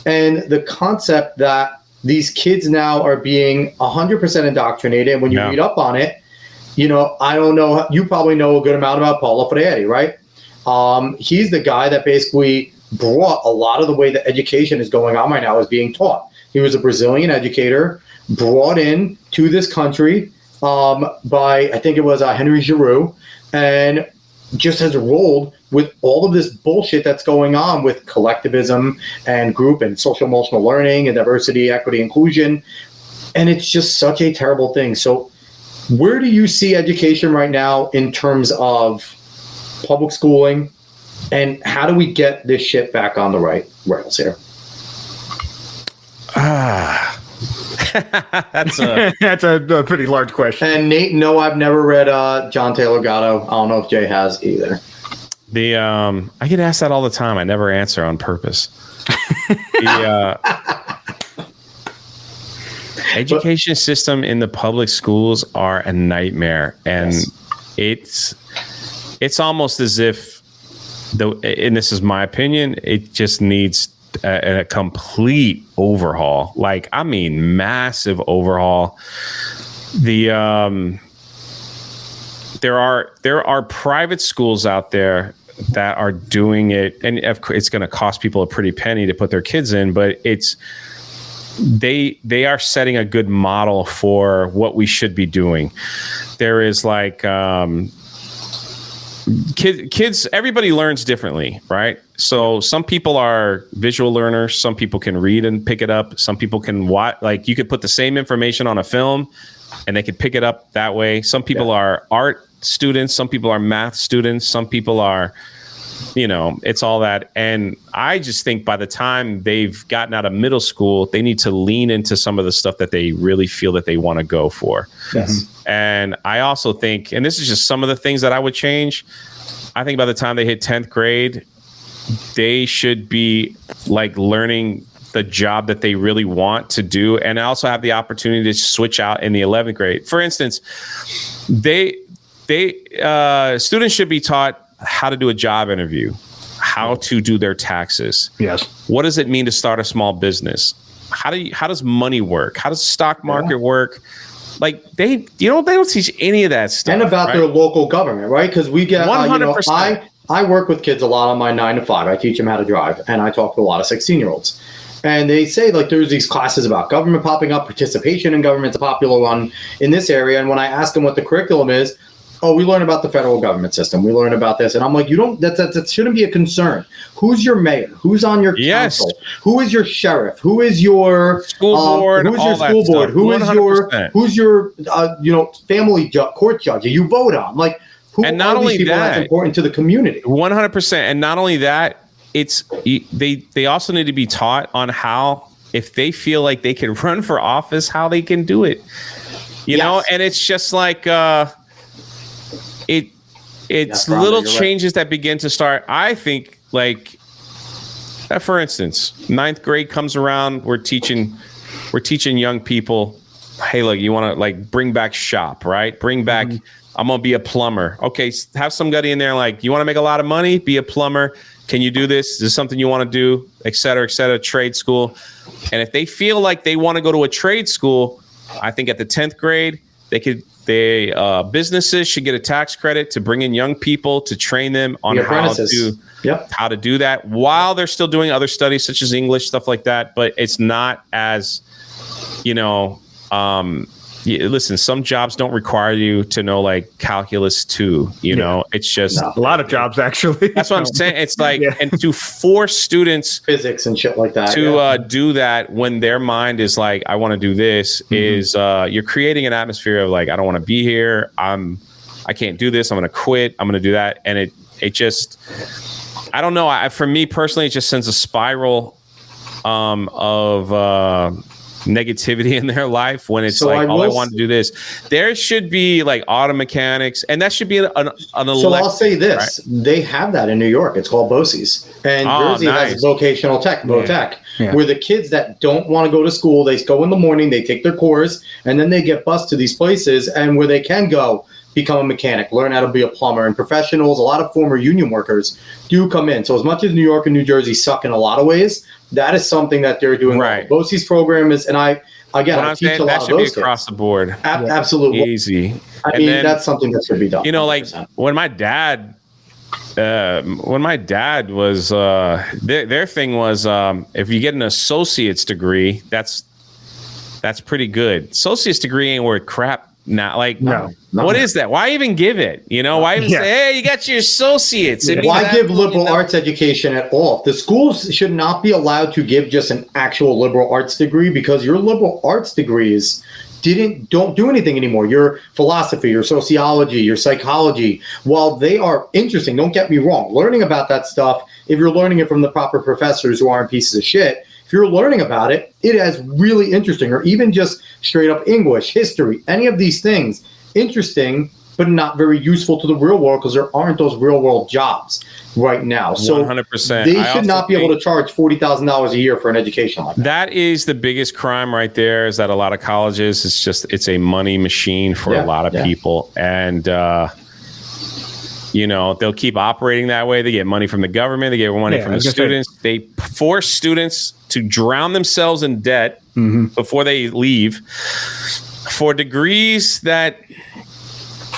And the concept that these kids now are being 100% indoctrinated. And when you read up on it, I don't know, you probably know a good amount about Paulo Freire, right? He's the guy that basically brought a lot of the way that education is going on right now is being taught. He was a Brazilian educator brought in to this country by, I think it was Henry Giroux, and just has rolled with all of this bullshit that's going on with collectivism and group and social emotional learning and diversity, equity, inclusion. And it's just such a terrible thing. So where do you see education right now in terms of public schooling, and how do we get this shit back on the right rails here? That's a pretty large question. And Nate, no, I've never read John Taylor Gatto. I don't know if Jay has either. I get asked that all the time. I never answer on purpose. Education system in the public schools are a nightmare, and it's almost as if and this is my opinion, it just needs a complete overhaul. Like, I mean, massive overhaul. There are private schools out there that are doing it, and it's going to cost people a pretty penny to put their kids in, but they are setting a good model for what we should be doing. There is kids, everybody learns differently, right? So some people are visual learners. Some people can read and pick it up. Some people can watch, you could put the same information on a film and they could pick it up that way. Some people are art students. Some people are math students. Some people are, it's all that. And I just think by the time they've gotten out of middle school, they need to lean into some of the stuff that they really feel that they want to go for. Yes. And I also think, and this is just some of the things that I would change, I think by the time they hit 10th grade, they should be like learning the job that they really want to do, and also have the opportunity to switch out in the 11th grade. For instance, students should be taught how to do a job interview, how to do their taxes. Yes. What does it mean to start a small business? How does money work? How does the stock market work? Like they don't teach any of that stuff. And about their local government, right? Because we get 100%. I work with kids a lot on my 9 to 5. I teach them how to drive, and I talk to a lot of 16-year-olds. And they say, like, there's these classes about government popping up, participation in government's a popular one in this area. And when I ask them what the curriculum is, we learn about the federal government system. We learn about this. And I'm like, that shouldn't be a concern. Who's your mayor? Who's on your council? Who is your sheriff? Who is your school board? Who's your school board? Who's your family court judge you vote on? Like, who and not are only these people that's important to the community? 100%. And not only that, they also need to be taught on how, if they feel like they can run for office, how they can do it. You know, and it's just like it's little changes that begin to start. I think, like, for instance, 9th grade comes around, we're teaching young people, hey, look, you want to like bring back shop, right? Bring back, I'm gonna be a plumber. Okay, have somebody in there like, you want to make a lot of money, be a plumber. Can you do this? Is this something you want to do? Et cetera, trade school. And if they feel like they want to go to a trade school, I think at the 10th grade, businesses should get a tax credit to bring in young people to train them on how to do that while they're still doing other studies such as English, stuff like that. But it's not as, listen, some jobs don't require you to know like calculus 2, it's just a lot of jobs actually. That's what I'm saying. It's like, and to force students physics and shit like that to do that when their mind is like, I want to do this, is you're creating an atmosphere of like, I don't want to be here. I can't do this. I'm going to quit. I'm going to do that. And it just, I don't know. For me personally, it just sends a spiral of negativity in their life when it's I want to do this. There should be like auto mechanics, and that should be an elective. So I'll say this: they have that in New York. It's called BOCES, and Jersey has vocational tech, VOTech, where the kids that don't want to go to school, they go in the morning, they take their course, and then they get bused to these places, and where they can go become a mechanic, learn how to be a plumber, and professionals. A lot of former union workers do come in. So as much as New York and New Jersey suck in a lot of ways, that is something that they're doing. Right. BOCES program is, and I teach a lot of those kids. Across the board. Absolutely. Easy. I mean, that's something that should be done. 100%. Like when my dad was, their thing was, if you get an associate's degree, that's pretty good. Associate's degree ain't worth crap. Not like, what is that? Why even give it? Why even say, hey, you got your associates? Why give liberal arts education at all? The schools should not be allowed to give just an actual liberal arts degree, because your liberal arts degrees don't do anything anymore. Your philosophy, your sociology, your psychology, while they are interesting, don't get me wrong, learning about that stuff, if you're learning it from the proper professors who aren't pieces of shit, if you're learning about it, it is really interesting. Or even just straight up English, history, any of these things, interesting, but not very useful to the real world, because there aren't those real world jobs right now. So 100%. They should not be able to charge $40,000 a year for an education like that. That is the biggest crime right there, is that a lot of colleges, it's a money machine for a lot of people. And, they'll keep operating that way. They get money from the government. They get money from the students. They force students to drown themselves in debt before they leave for degrees that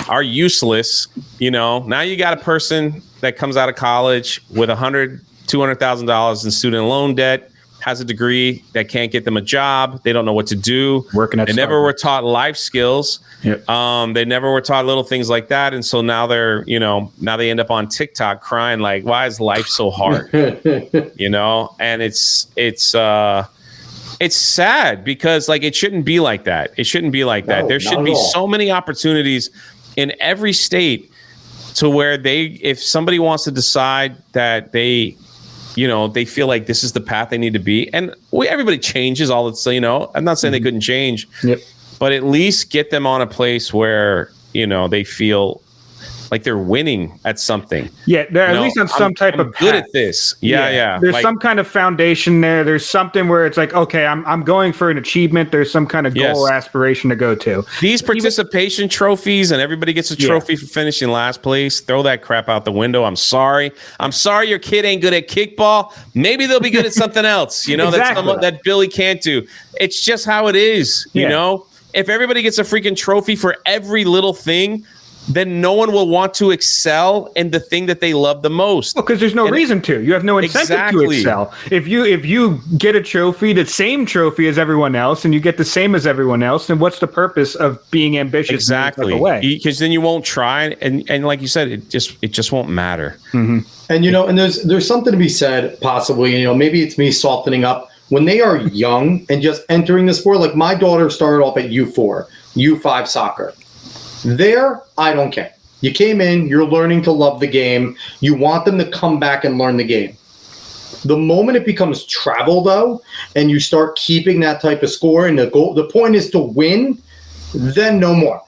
are useless. Now you got a person that comes out of college with $200,000 in student loan debt, has a degree that can't get them a job. They don't know what to do. They never were taught life skills. Yep. They never were taught little things like that. And so now now they end up on TikTok crying like, why is life so hard? And it's sad, because like, it shouldn't be like that. It shouldn't be like that. There should be so many opportunities in every state to where if somebody wants to decide that they feel like this is the path they need to be. And everybody changes all the, I'm not saying they couldn't change, but at least get them on a place where, they feel like they're winning at something. Yeah, they're at least on some type of good path. at this. Yeah. There's some kind of foundation there. There's something where it's like, okay, I'm going for an achievement. There's some kind of goal or aspiration to go to. These participation trophies, and everybody gets a trophy for finishing last place. Throw that crap out the window. I'm sorry your kid ain't good at kickball. Maybe they'll be good at something else. You know, that Billy can't do. It's just how it is. You know, if everybody gets a freaking trophy for every little thing, then no one will want to excel in the thing that they love the most. Well, because there's no reason to. You have no incentive to excel. If you get a trophy, the same trophy as everyone else, and you get the same as everyone else, then what's the purpose of being ambitious? Exactly. Because then you won't try, and like you said, it just won't matter. Mm-hmm. And and there's something to be said, possibly. Maybe it's me softening up when they are young and just entering the sport. Like my daughter started off at U4, U5 soccer. There, I don't care. You came in, you're learning to love the game. You want them to come back and learn the game. The moment it becomes travel, though, and you start keeping that type of score, and the point is to win, then no more.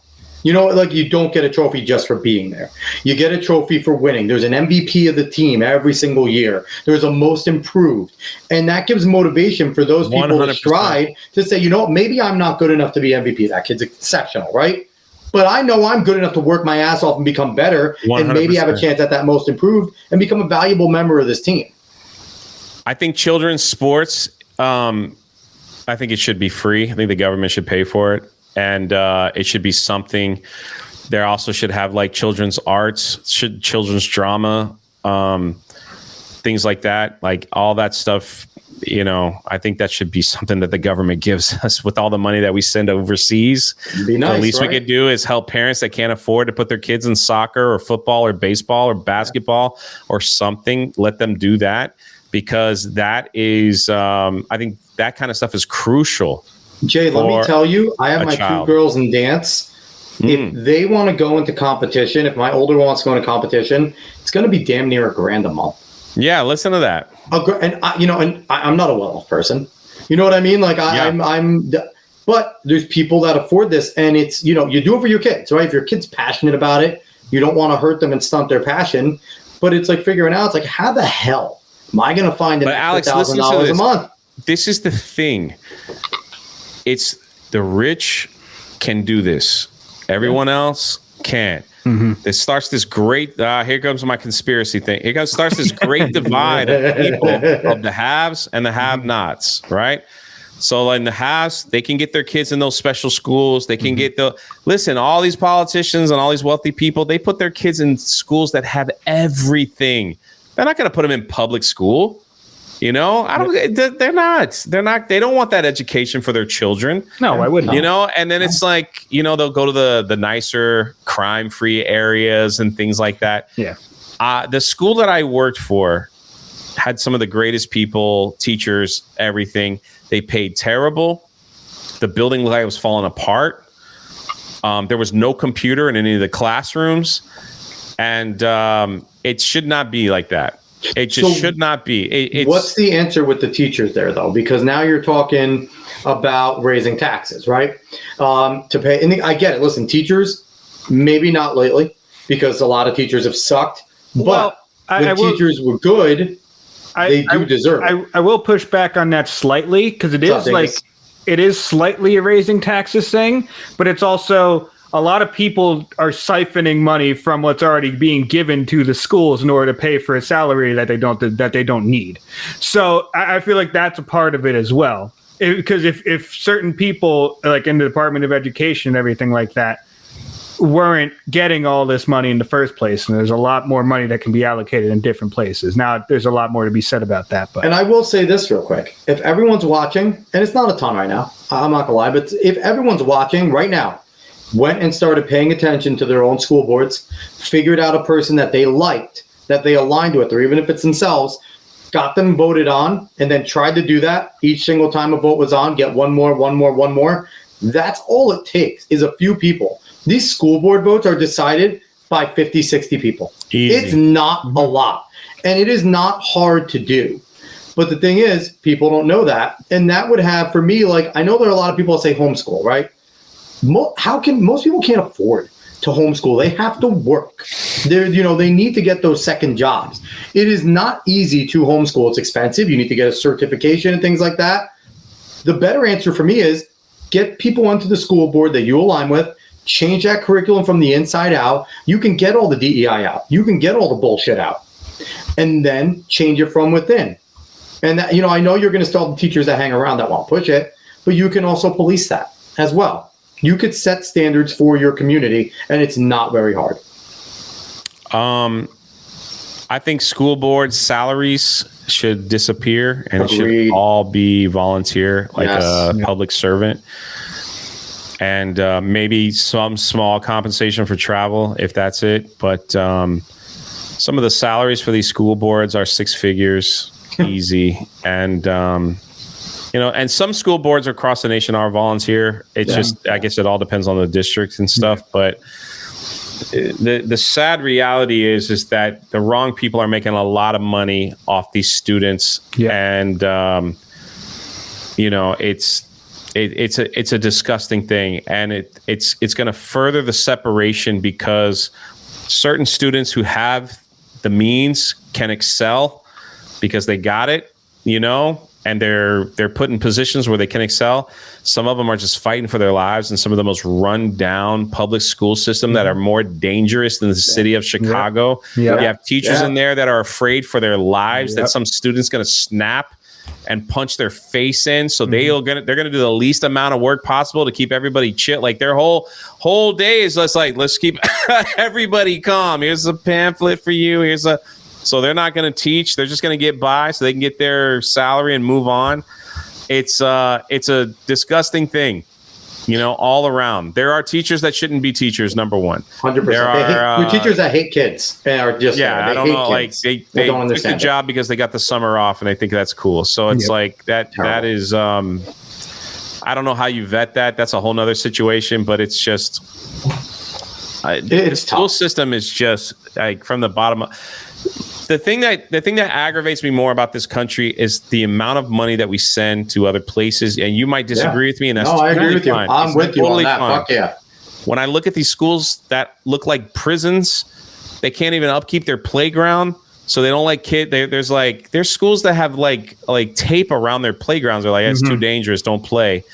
Like you don't get a trophy just for being there. You get a trophy for winning. There's an MVP of the team every single year. There's a most improved. And that gives motivation for those people 100%. To strive to say, maybe I'm not good enough to be MVP. That kid's exceptional, right? But I know I'm good enough to work my ass off and become better 100%. And maybe have a chance at that most improved and become a valuable member of this team. I think children's sports, I think it should be free. I think the government should pay for it. And it should be something. There also should have like children's arts, children's drama, things like that. Like all that stuff, I think that should be something that the government gives us with all the money that we send overseas. Be nice, the least we could do is help parents that can't afford to put their kids in soccer or football or baseball or basketball or something. Let them do that, because that is, I think that kind of stuff is crucial. Jay, let me tell you, I have my two girls in dance. If they want to go into competition, if my older one wants to go into competition, it's going to be damn near $1,000 a month. Yeah, listen to that. And I'm not a well-off person. You know what I mean? Like but there's people that afford this, and it's, you do it for your kids, right? If your kid's passionate about it, you don't want to hurt them and stunt their passion. But it's like figuring out, it's like, how the hell am I going to find an extra $1,000 a month? This is the thing. It's the rich can do this. Everyone else can't. Mm-hmm. It starts this great, here comes my conspiracy thing. Starts this great divide of people, of the haves and the have-nots, right? So in the haves, they can get their kids in those special schools. They can get listen, all these politicians and all these wealthy people, they put their kids in schools that have everything. They're not going to put them in public school. They're not. They don't want that education for their children. No, I wouldn't. And then it's like, they'll go to the nicer crime-free areas and things like that. Yeah. The school that I worked for had some of the greatest people, teachers, everything. They paid terrible. The building looked like it was falling apart. There was no computer in any of the classrooms. And it should not be like that. It just should not be. What's the answer with the teachers there, though? Because now you're talking about raising taxes, right? To pay. And I get it. Listen, teachers, maybe not lately, because a lot of teachers have sucked. But teachers were good, they do deserve it. I will push back on that slightly, because it is slightly a raising taxes thing, but it's also a lot of people are siphoning money from what's already being given to the schools in order to pay for a salary that they don't need. So I feel like that's a part of it as well. Because if certain people, like in the Department of Education and everything like that, weren't getting all this money in the first place, and there's a lot more money that can be allocated in different places. Now, there's a lot more to be said about that. But. And I will say this real quick. If everyone's watching, and it's not a ton right now, I'm not going to lie, but if everyone's watching right now, went and started paying attention to their own school boards, figured out a person that they liked, that they aligned with, or even if it's themselves, got them voted on, and then tried to do that each single time a vote was on, get one more. That's all it takes is a few people. These school board votes are decided by 50, 60 people. Easy. It's not a lot, and it is not hard to do. But the thing is, people don't know that, and that would have, for me, like, I know there are a lot of people that say homeschool, right? Most people can't afford to homeschool. They have to work. They need to get those second jobs. It is not easy to homeschool. It's expensive. You need to get a certification and things like that. The better answer for me is get people onto the school board that you align with, change that curriculum from the inside out. You can get all the DEI out. You can get all the bullshit out, and then change it from within. And that, I know you're going to still have the teachers that hang around that won't push it, but you can also police that as well. You could set standards for your community, and it's not very hard. I think school board salaries should disappear, and Agreed. it should all be volunteer, like a public servant. And maybe some small compensation for travel, if that's it. But some of the salaries for these school boards are six figures, easy. And and some school boards across the nation are volunteer. It's just, I guess it all depends on the district and stuff. But the sad reality is that the wrong people are making a lot of money off these students. Yeah. And, it's a disgusting thing. And it's going to further the separation because certain students who have the means can excel because they got it, and they're put in positions where they can excel. Some of them are just fighting for their lives, and some of the most run down public school system that are more dangerous than the city of Chicago. You have teachers in there that are afraid for their lives that some student's going to snap and punch their face in. So they're going to do the least amount of work possible to keep everybody chill. Like their whole day is just like, let's keep everybody calm. Here's a pamphlet for you. So they're not going to teach. They're just going to get by so they can get their salary and move on. It's a disgusting thing, all around. There are teachers that shouldn't be teachers, number one. 100%. There are teachers that hate kids. They are just I don't know. Like they don't took the job because they got the summer off and they think that's cool. So it's like that. Terrible. That is. I don't know how you vet that. That's a whole nother situation. But it's just. The school system is just like from the bottom up. The thing that aggravates me more about this country is the amount of money that we send to other places. And you might disagree with me, and that's I agree with fine. you. I'm with you on that. Fuck yeah. When I look at these schools that look like prisons, they can't even upkeep their playground, so they don't like kids. There's schools that have like tape around their playgrounds. They're like, it's too dangerous, don't play.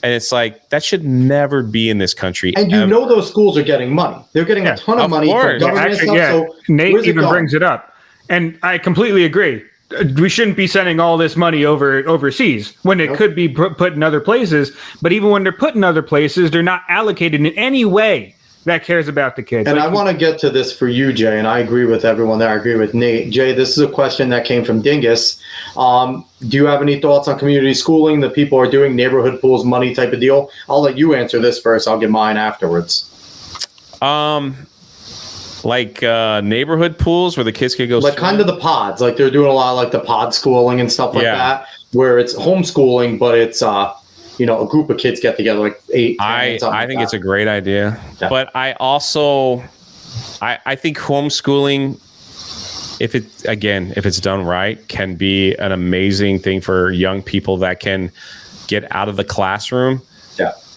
And it's like, that should never be in this country. And those schools are getting money. They're getting a ton of money from government and stuff. So Nate even brings it up. And I completely agree. We shouldn't be sending all this money overseas when it could be put in other places. But even when they're put in other places, they're not allocated in any way that cares about the kids. And I want to get to this for you, Jay, and I agree with everyone there. I agree with Nate. Jay, this is a question that came from Dingus. Do you have any thoughts on community schooling that people are doing, neighborhood pools, money type of deal? I'll let you answer this first. I'll give mine afterwards. Neighborhood pools where the kids could go like kind of the pods. Like they're doing a lot of like the pod schooling and stuff like that, where it's homeschooling, but it's a group of kids get together, like 8. I think it's a great idea, but I also, I think homeschooling, if it's done right, can be an amazing thing for young people that can get out of the classroom,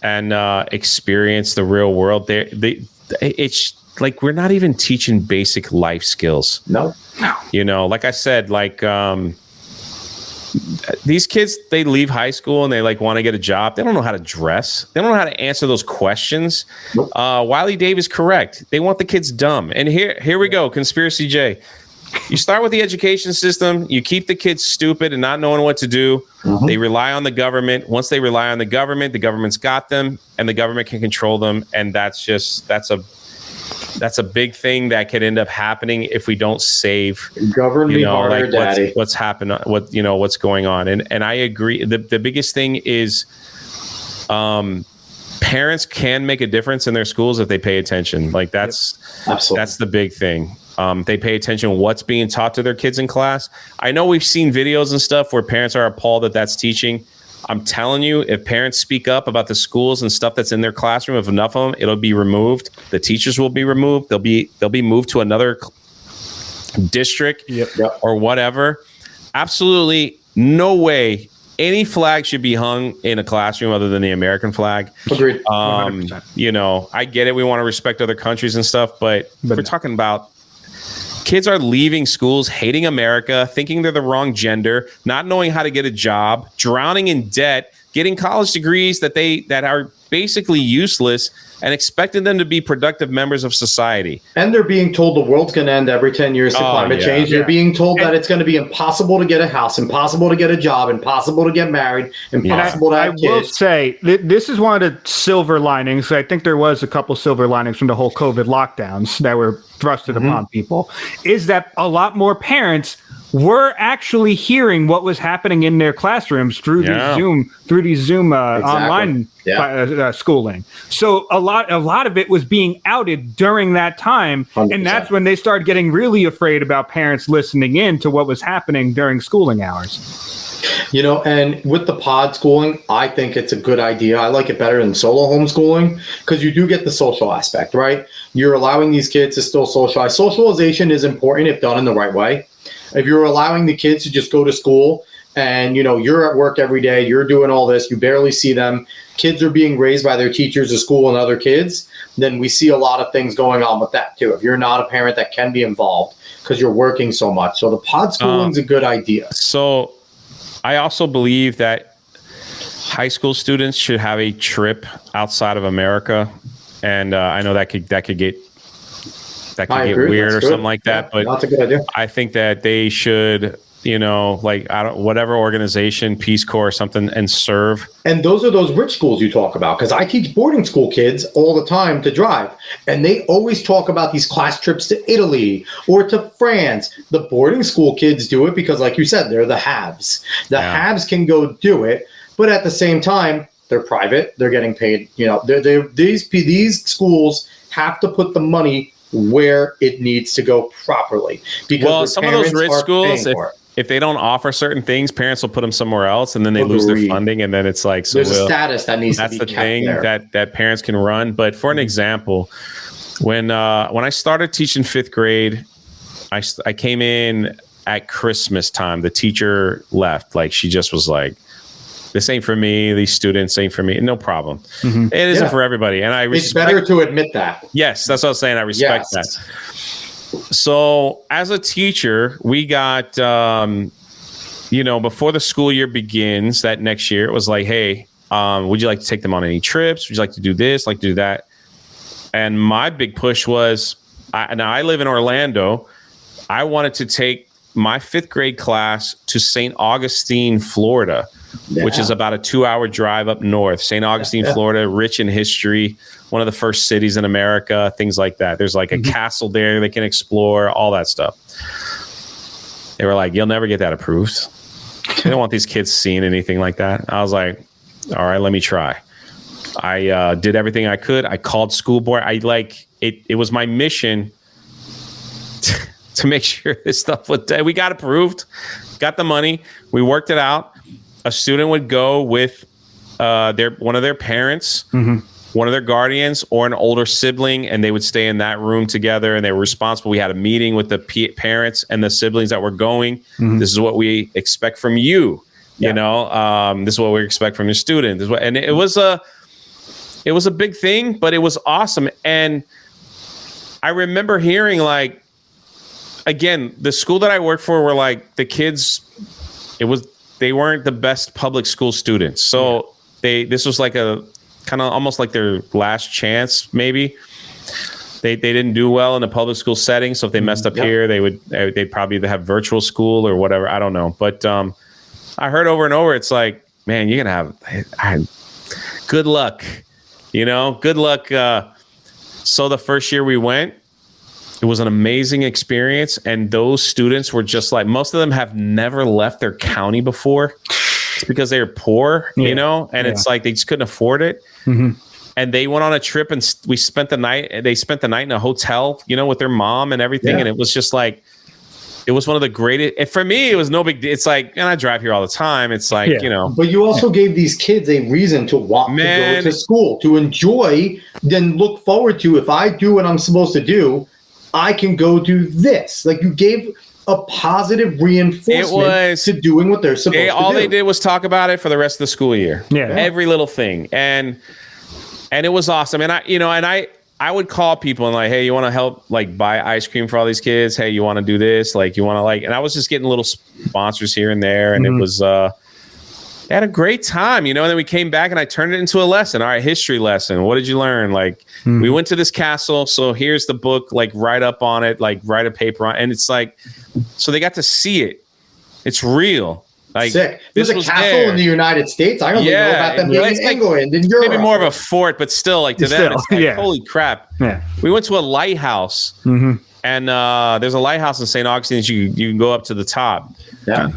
and experience the real world. It's like we're not even teaching basic life skills. No. Like I said, these kids, they leave high school and they want to get a job. They don't know how to dress. They don't know how to answer those questions. Nope. Wiley Dave is correct. They want the kids dumb. And here we go. Conspiracy J. You start with the education system. You keep the kids stupid and not knowing what to do. They rely on the government. Once they rely on the government's got them, and the government can control them. And that's a big thing that could end up happening if we don't save. Govern me harder, Daddy. What's happened? What's going on? And I agree. The biggest thing is, parents can make a difference in their schools if they pay attention. That's the big thing. They pay attention to what's being taught to their kids in class. I know we've seen videos and stuff where parents are appalled that that's teaching. I'm telling you, if parents speak up about the schools and stuff that's in their classroom, if enough of them, it'll be removed. The teachers will be removed. They'll be moved to another district or whatever. Absolutely no way any flag should be hung in a classroom other than the American flag. Agreed. You know, I get it. We want to respect other countries and stuff, but we're talking about kids are leaving schools, hating America, thinking they're the wrong gender, not knowing how to get a job, drowning in debt, getting college degrees that are basically useless, and expecting them to be productive members of society. And they're being told the world's going to end every 10 years to climate change. They're being told that it's going to be impossible to get a house, impossible to get a job, impossible to get married, impossible to have kids. I will say, this is one of the silver linings. I think there was a couple silver linings from the whole COVID lockdowns that were thrusted upon people, is that a lot more parents were actually hearing what was happening in their classrooms through these Zoom online schooling. So a lot of it was being outed during that time, 100%. And that's when they started getting really afraid about parents listening in to what was happening during schooling hours. You know, and with the pod schooling, I think it's a good idea. I like it better than solo homeschooling because you do get the social aspect, right? You're allowing these kids to still socialize. Socialization is important if done in the right way. If you're allowing the kids to just go to school and, you know, you're at work every day, you're doing all this, you barely see them, kids are being raised by their teachers at school and other kids, then we see a lot of things going on with that too. If you're not a parent that can be involved because you're working so much. So the pod schooling is a good idea. So I also believe that high school students should have a trip outside of America. And I know that could get weird or something like that, but that's a good idea. I think that they should, you know, like whatever organization, Peace Corps or something, and serve. And those are those rich schools you talk about, because I teach boarding school kids all the time to drive, and they always talk about these class trips to Italy or to France. The boarding school kids do it because, like you said, they're the haves. The haves can go do it, but at the same time, they're private. They're getting paid. You know, these schools have to put the money where it needs to go properly. Because some of those rich schools, if they don't offer certain things, parents will put them somewhere else, and then they lose their funding, and then it's like, so there's a status that needs to be kept. That's the thing there. that parents can run. But for an example, when I started teaching 5th grade, I came in at Christmas time. The teacher left. Like, she just was like, this ain't for me. These students ain't for me. No problem. Mm-hmm. It isn't for everybody. And it's better to admit that. Yes, that's what I was saying. I respect that. So as a teacher, we got, before the school year begins that next year, it was like, hey, would you like to take them on any trips? Would you like to do this? Like to do that? And my big push was, now I live in Orlando. I wanted to take my 5th grade class to St. Augustine, Florida, which is about a 2-hour drive up north. St. Augustine, Florida, rich in history, one of the first cities in America, things like that. There's like a castle there they can explore, all that stuff. They were like, you'll never get that approved. They don't want these kids seeing anything like that. I was like, all right, let me try. I did everything I could. I called school board. It was my mission to make sure this stuff we got approved, got the money. We worked it out. A student would go with one of their parents, one of their guardians, or an older sibling, and they would stay in that room together, and they were responsible. We had a meeting with the parents and the siblings that were going. This is what we expect from you. You know, this is what we expect from your student. And it was a big thing, but it was awesome. And I remember hearing, like, again, the school that I worked for were like the kids. They weren't the best public school students. So this was like a kind of almost like their last chance, maybe. They didn't do well in a public school setting. So if they messed up here, they'd probably have virtual school or whatever. I don't know. But I heard over and over, it's like, man, you're going to have good luck, good luck. So the first year we went, it was an amazing experience, and those students were just like, most of them have never left their county before. It's because they were poor, and it's like they just couldn't afford it. And they went on a trip, and we spent the night. They spent the night in a hotel, with their mom and everything. And it was just like, it was one of the greatest. And for me, it was no big deal. It's like, and I drive here all the time. It's like, But you also gave these kids a reason to want to go to school, to enjoy, then look forward to, if I do what I'm supposed to do, I can go do this. Like, you gave a positive reinforcement to doing what they're supposed to do. All they did was talk about it for the rest of the school year. Yeah. Every little thing. And it was awesome. And I would call people and like, hey, you want to help like buy ice cream for all these kids? Hey, you want to do this? Like, you want to like, and I was just getting little sponsors here and there. And it was, they had a great time, and then we came back and I turned it into a lesson. All right, history lesson. What did you learn? Like, we went to this castle. So here's the book, like write up on it, like write a paper on it. And it's like, so they got to see it. It's real. Like, sick. There's a castle in the United States. I don't know about them being in England and Europe. Maybe more of a fort, but still, like to them, it's like, holy crap. Yeah. We went to a lighthouse, and there's a lighthouse in St. Augustine. You can go up to the top. Yeah,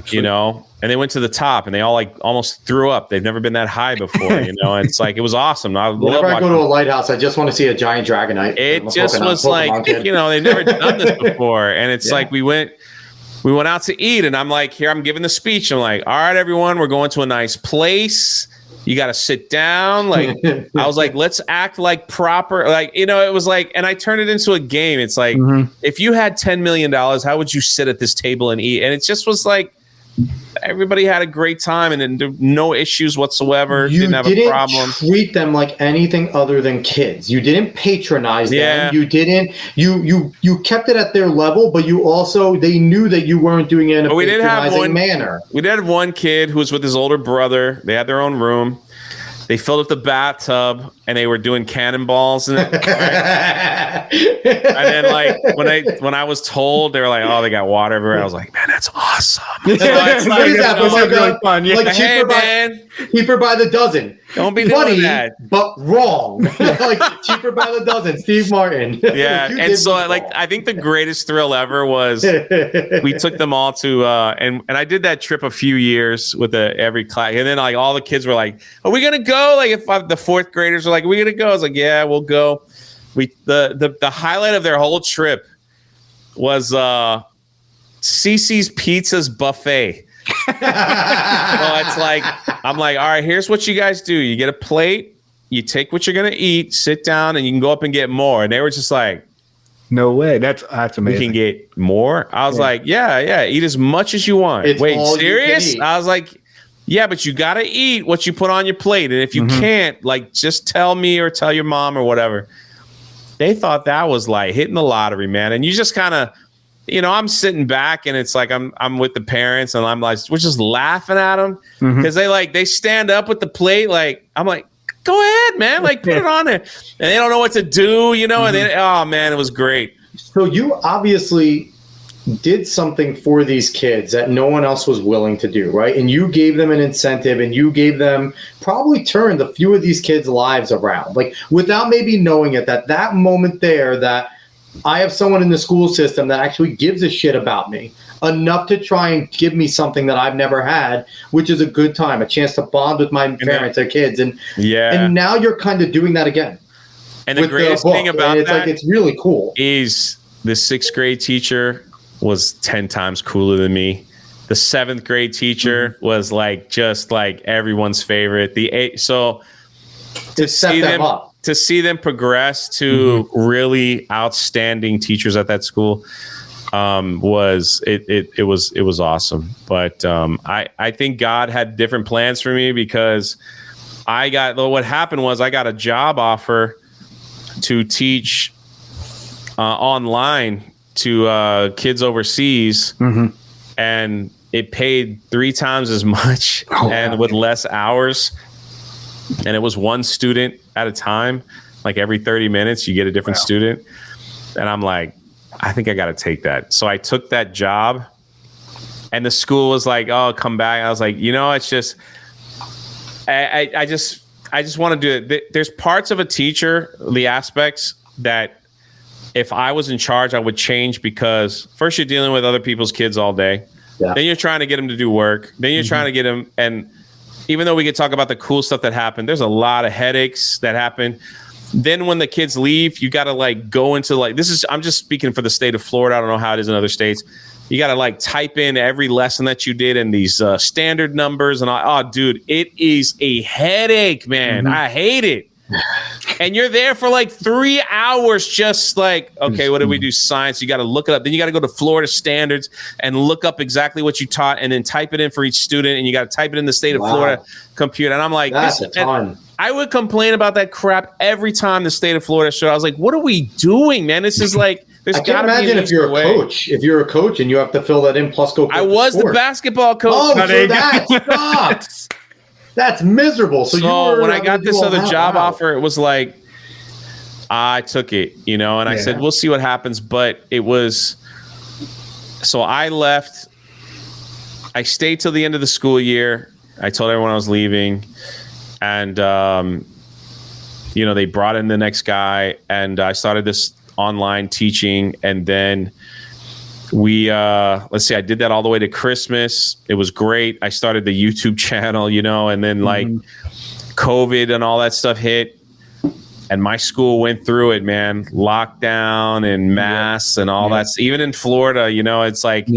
and they went to the top, and they all like almost threw up. They've never been that high before, and it's like it was awesome. Whenever I go to a lighthouse, I just want to see a giant dragonite. It just was like they've never done this before, and it's like we went out to eat, and I'm like, here, I'm giving the speech. I'm like, all right, everyone, we're going to a nice place. You got to sit down. Like, I was like, let's act like proper. Like, it was like, and I turned it into a game. It's like, if you had $10 million, how would you sit at this table and eat? And it just was like, everybody had a great time and no issues whatsoever. You didn't have a problem. Treat them like anything other than kids. You didn't patronize them. You didn't. You kept it at their level, but you also they knew that you weren't doing it in a patronizing manner. We did have one kid who was with his older brother. They had their own room. They filled up the bathtub and they were doing cannonballs and then like when I was told, they were like, oh, they got water everywhere. I was like, man, that's awesome. So it's like, really fun. Yeah. Like cheaper by the dozen. Don't be funny, doing that. But wrong. Like cheaper by the dozen. Steve Martin. Yeah. And so I think the greatest thrill ever was we took them all to and I did that trip a few years with every class. And then like all the kids were like, are we gonna go? Like if the fourth graders were like, are we gonna go? I was like, yeah, we'll go. The highlight of their whole trip was Cece's Pizza's buffet. So it's like, I'm like, all right, here's what you guys do. You get a plate, you take what you're gonna eat, sit down, and you can go up and get more. And they were just like, no way. That's amazing. You can get more. I was like, yeah, eat as much as you want. Wait, serious? I was like, yeah, but you got to eat what you put on your plate. And if you can't, like, just tell me or tell your mom or whatever. They thought that was like hitting the lottery, man. And you just kind of, I'm sitting back and it's like I'm with the parents and I'm like, we're just laughing at them because they stand up with the plate. Like, I'm like, go ahead, man. Like, put it on there. And they don't know what to do, and then, oh, man, it was great. So you obviously did something for these kids that no one else was willing to do, right? And you gave them an incentive and you gave them probably turned a few of these kids' lives around, like without maybe knowing it, that moment there that I have someone in the school system that actually gives a shit about me enough to try and give me something that I've never had, which is a good time, a chance to bond with my parents or kids. And now you're kind of doing that again. And the greatest thing about that it's really cool is the 6th grade teacher was 10 times cooler than me. The 7th grade teacher was like just like everyone's favorite. The 8th, so to see them progress to really outstanding teachers at that school was awesome. But I think God had different plans for me because what happened was I got a job offer to teach online to kids overseas, and it paid 3 times as much with less hours, and it was one student at a time. Like every 30 minutes you get a different student, and I'm like, I think I got to take that. So I took that job, and the school was like, oh, come back. I was like, it's just I just want to do it. There's parts of a teacher, the aspects that if I was in charge, I would change, because first you're dealing with other people's kids all day. Yeah. Then you're trying to get them to do work. Then you're trying to get them. And even though we could talk about the cool stuff that happened, there's a lot of headaches that happen. Then when the kids leave, you got to like go into like, I'm just speaking for the state of Florida. I don't know how it is in other states. You got to like type in every lesson that you did and these standard numbers. And dude, it is a headache, man. I hate it. And you're there for like 3 hours, just like, okay, what did we do? Science. You got to look it up. Then you got to go to Florida standards and look up exactly what you taught and then type it in for each student. And you got to type it in the state of Florida computer. And I'm like, that's a ton. I would complain about that crap every time the state of Florida showed. I was like, what are we doing, man? This is like, there's got to be imagine if you're a coach. If you're a coach and you have to fill that in plus go. I was the basketball coach. Oh, so that sucks. That's miserable. So when I got this other job offer, it was like, I took it, you know, and I said, we'll see what happens. But it was, so I left. I stayed till the end of the school year. I told everyone I was leaving. And, you know, they brought in the next guy and I started this online teaching. And then let's see, I did that all the way to Christmas. It was great. I started the YouTube channel, you know, and then like COVID and all that stuff hit. And my school went through it, man. Lockdown and masks and all that. Even in Florida, you know, it's like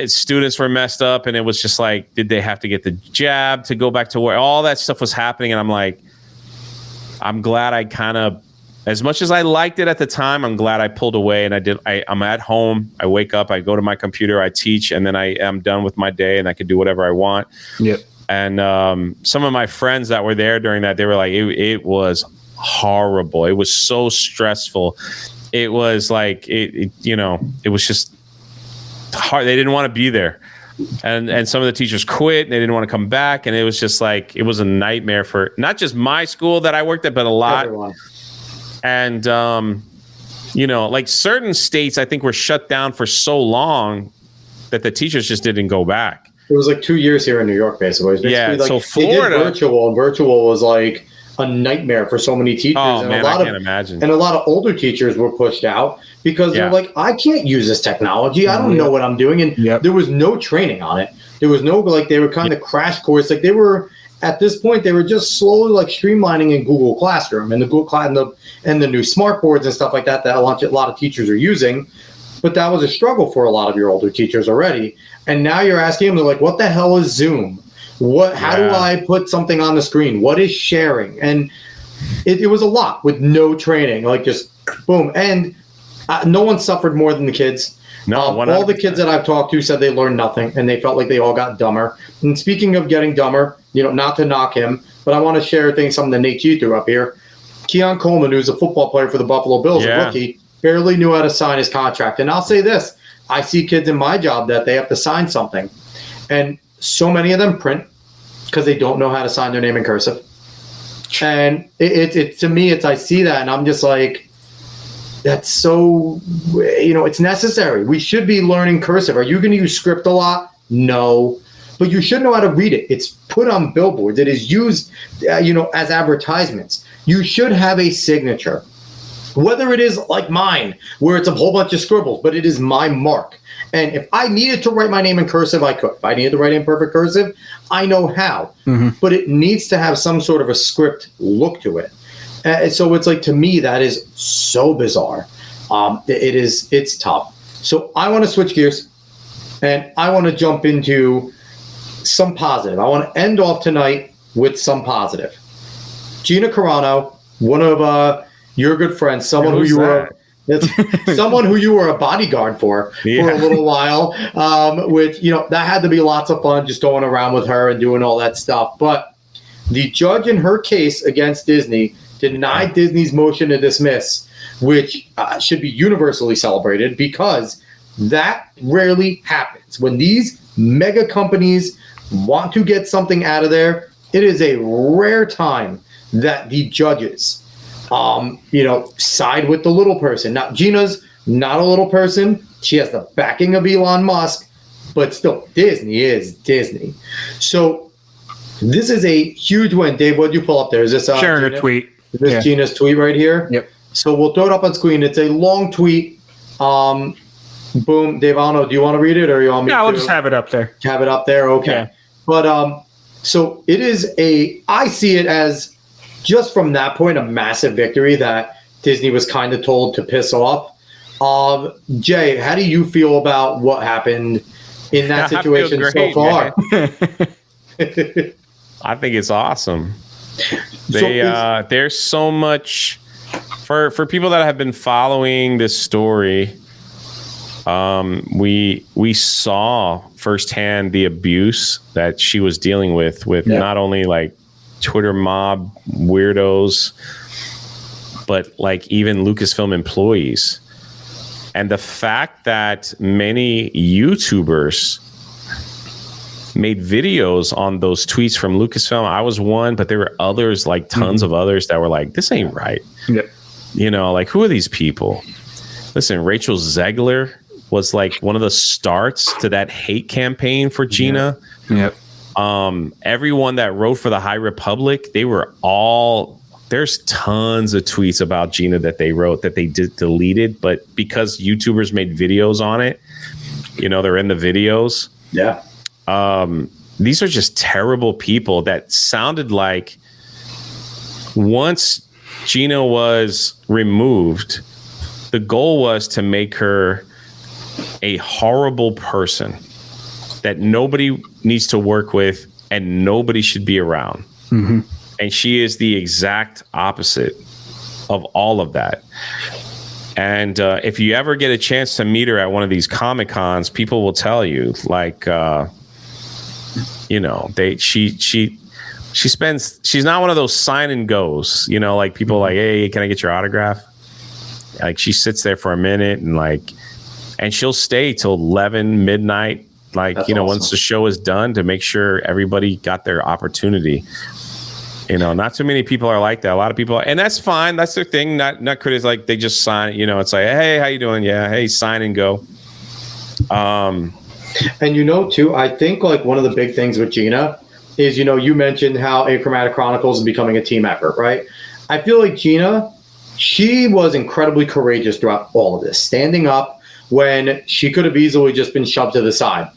students were messed up. And it was just like, did they have to get the jab to go back to work? All that stuff was happening. And I'm like, I'm glad I kind of, as much as I liked it at the time, I'm glad I pulled away and I'm at home. I wake up, I go to my computer, I teach, and then I am done with my day and I can do whatever I want. Yep. And some of my friends that were there during that, they were like, it was horrible. It was so stressful. It was like, you know, it was just hard. They didn't want to be there. And some of the teachers quit and they didn't want to come back. And it was just like, it was a nightmare for not just my school that I worked at, but a lot. Everyone. And, you know, like certain states, I think were shut down for so long that the teachers just didn't go back. It was like 2 years here in New York, basically. Yeah, like, so Florida. They did virtual, and virtual was like a nightmare for so many teachers. Oh, and man, I can't imagine. And a lot of older teachers were pushed out because they're like, I can't use this technology. I don't know what I'm doing. And there was no training on it. There was no, like, they were kind of crash course. Like, they were, at this point, they were just slowly, like, streamlining in Google Classroom and the Google Class and the new smart boards and stuff like that a lot of teachers are using. But that was a struggle for a lot of your older teachers already. And now you're asking them, they're like, what the hell is Zoom? How do I put something on the screen? What is sharing? And it was a lot with no training, like just boom. And no one suffered more than the kids. No, all the kids that I've talked to said they learned nothing and they felt like they all got dumber. And speaking of getting dumber, you know, not to knock him, but I want to share something that Nate G threw up here. Keon Coleman, who's a football player for the Buffalo Bills, a rookie, barely knew how to sign his contract. And I'll say this, I see kids in my job that they have to sign something. And so many of them print because they don't know how to sign their name in cursive. And it to me, I see that and I'm just like, that's so, you know, it's necessary. We should be learning cursive. Are you going to use script a lot? No. But you should know how to read it. It's put on billboards. It is used, you know, as advertisements. You should have a signature. Whether it is like mine, where it's a whole bunch of scribbles, but it is my mark. And if I needed to write my name in cursive, I could. If I needed to write in perfect cursive, I know how. But it needs to have some sort of a script look to it. So it's like, to me, that is so bizarre. It's tough. So I want to switch gears and I want to jump into some positive. I want to end off tonight with some positive. Gina Carano, one of your good friends, someone who you were a bodyguard for a little while, which, you know, that had to be lots of fun just going around with her and doing all that stuff. But the judge in her case against Disney denied Disney's motion to dismiss, which should be universally celebrated because that rarely happens. When these mega companies want to get something out of there, it is a rare time that the judges, you know, side with the little person. Now, Gina's not a little person. She has the backing of Elon Musk, but still, Disney is Disney. So this is a huge win. Dave, what did you pull up there? Is this sharing a tweet? Is this Gina's tweet right here? Yep. So we'll throw it up on screen. It's a long tweet. Boom. Dave, I don't know. Do you want to read it or you want me to? No, we'll just have it up there. Have it up there? Okay. Yeah. But so it is I see it as, just from that point, a massive victory that Disney was kind of told to piss off. Jay, how do you feel about what happened in that situation so far? I think it's awesome. There's so much for people that have been following this story. We saw firsthand the abuse that she was dealing with not only like Twitter mob weirdos, but like even Lucasfilm employees. And the fact that many YouTubers made videos on those tweets from Lucasfilm. I was one, but there were others, like tons of others that were like, this ain't right. Yep. You know, like, who are these people? Listen, Rachel Zegler was like one of the starts to that hate campaign for Gina. Yep. Everyone that wrote for the High Republic, they were all, there's tons of tweets about Gina that they wrote that they deleted, but because YouTubers made videos on it, you know, they're in the videos. Yeah. These are just terrible people that sounded like once Gina was removed, the goal was to make her a horrible person that nobody needs to work with and nobody should be around. Mm-hmm. And she is the exact opposite of all of that. And if you ever get a chance to meet her at one of these Comic-Cons, people will tell you, like, you know, she's not one of those sign and goes, you know, like people like, hey, can I get your autograph? Like, she sits there for a minute and she'll stay till 11 midnight. Like, that's, you know, awesome. Once the show is done, to make sure everybody got their opportunity. You know, not too many people are like that. A lot of people and that's fine. That's their thing. Not critics, like they just sign, you know, it's like, hey, how you doing? Yeah. Hey, sign and go. And, you know, too, I think like one of the big things with Gina is, you know, you mentioned how Achromatic Chronicles is becoming a team effort, right? I feel like Gina, she was incredibly courageous throughout all of this, standing up when she could have easily just been shoved to the side.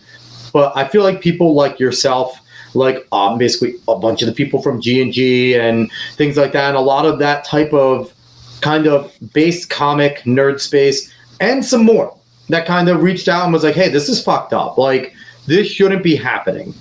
But I feel like people like yourself, like basically a bunch of the people from G&G and things like that, and a lot of that type of kind of base comic nerd space and some more that kind of reached out and was like, hey, this is fucked up. Like, this shouldn't be happening.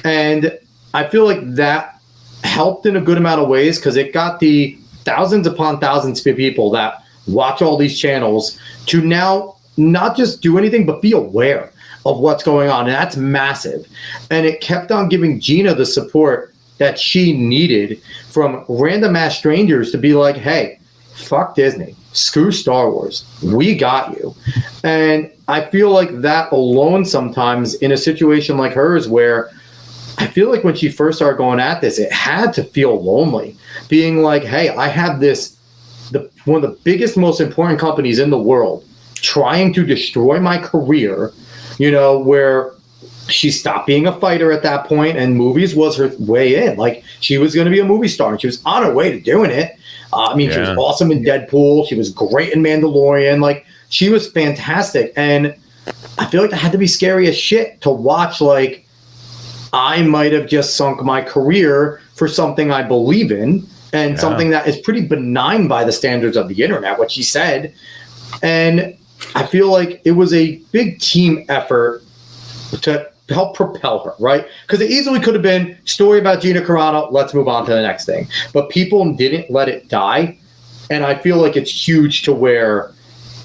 And I feel like that helped in a good amount of ways because it got the thousands upon thousands of people that watch all these channels to now not just do anything, but be aware of what's going on. And that's massive. And it kept on giving Gina the support that she needed from random ass strangers to be like, hey, fuck Disney, screw Star Wars, we got you. And I feel like that alone sometimes in a situation like hers where I feel like when she first started going at this, it had to feel lonely, being like, hey, I have this, one of the biggest, most important companies in the world trying to destroy my career, you know, where she stopped being a fighter at that point and movies was her way in. Like, she was going to be a movie star and she was on her way to doing it. She was awesome in Deadpool. She was great in Mandalorian. Like, she was fantastic. And I feel like that had to be scary as shit to watch. Like, I might have just sunk my career for something I believe in and something that is pretty benign by the standards of the internet, what she said. And I feel like it was a big team effort to help propel her, right? Because it easily could have been story about Gina Carano, let's move on to the next thing. But people didn't let it die. And I feel like it's huge to where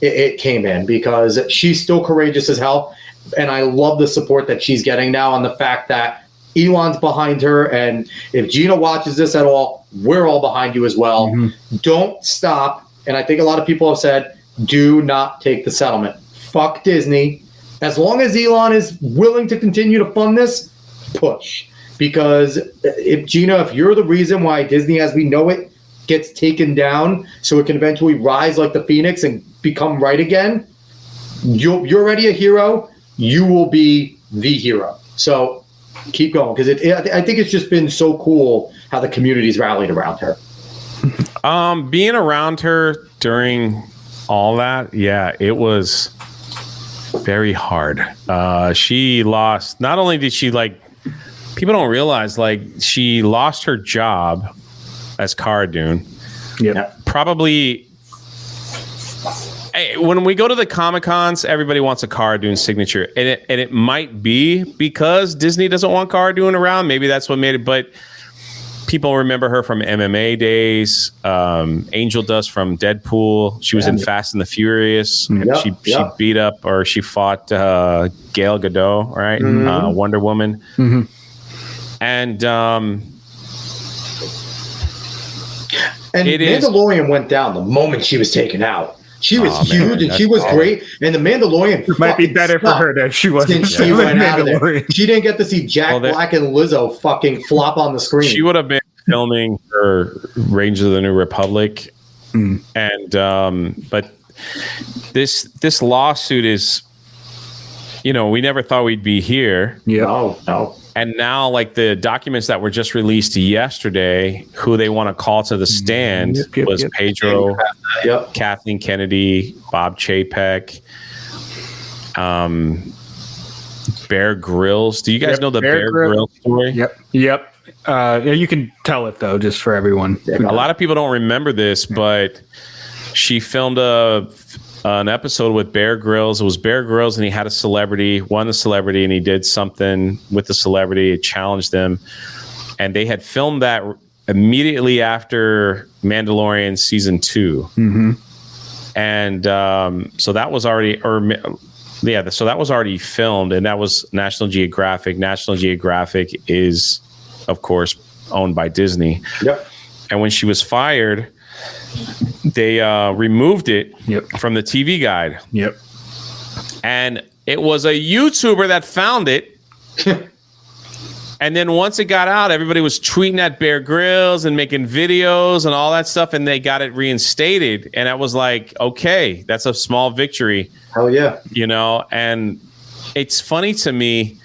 it came in because she's still courageous as hell. And I love the support that she's getting now on the fact that Elon's behind her. And if Gina watches this at all, we're all behind you as well. Mm-hmm. Don't stop. And I think a lot of people have said, do not take the settlement. Fuck Disney. As long as Elon is willing to continue to fund this, push. Because if Gina, if you're the reason why Disney as we know it gets taken down so it can eventually rise like the Phoenix and become right again, you're already a hero. You will be the hero. So keep going. Because I think it's just been so cool how the community's rallied around her. Being around her during all that, it was very hard. She lost, not only did she, like, people don't realize, like, she lost her job as Cara Dune. Yeah. Probably, when we go to the Comic-Cons, everybody wants a Cara Dune signature. And it might be because Disney doesn't want Cara Dune around. Maybe that's what made it. But People remember her from MMA days. Angel Dust from Deadpool. She was in Fast and the Furious. She beat up, or she fought Gal Gadot, right? Wonder Woman. And Mandalorian went down the moment she was taken out. She was huge and she was great. And the Mandalorian might be better for her that she wasn't. She went out of there. She didn't get to see Jack Black and Lizzo fucking flop on the screen. She would have been filming her Rangers of the New Republic, and but this lawsuit is, we never thought we'd be here. Yeah. No. And now, like, the documents that were just released yesterday, who they want to call to the stand was Pedro, Kathleen Kennedy, Bob Chapek, Bear Grylls. Do you guys know the Bear Grylls story? Yep. You can tell it, though, just for everyone. A lot of people don't remember this, but she filmed an episode with Bear Grylls. It was Bear Grylls, and he had a celebrity, won the celebrity, and he did something with the celebrity. It challenged them, and they had filmed that immediately after Mandalorian season 2. And so that was already, so that was already filmed, and that was National Geographic. National Geographic is, of course, owned by Disney. And when she was fired, they removed it from the TV guide. And it was a YouTuber that found it. And then once it got out, everybody was tweeting at Bear Grylls and making videos and all that stuff, and they got it reinstated. And I was like, okay, that's a small victory. Hell yeah. And it's funny to me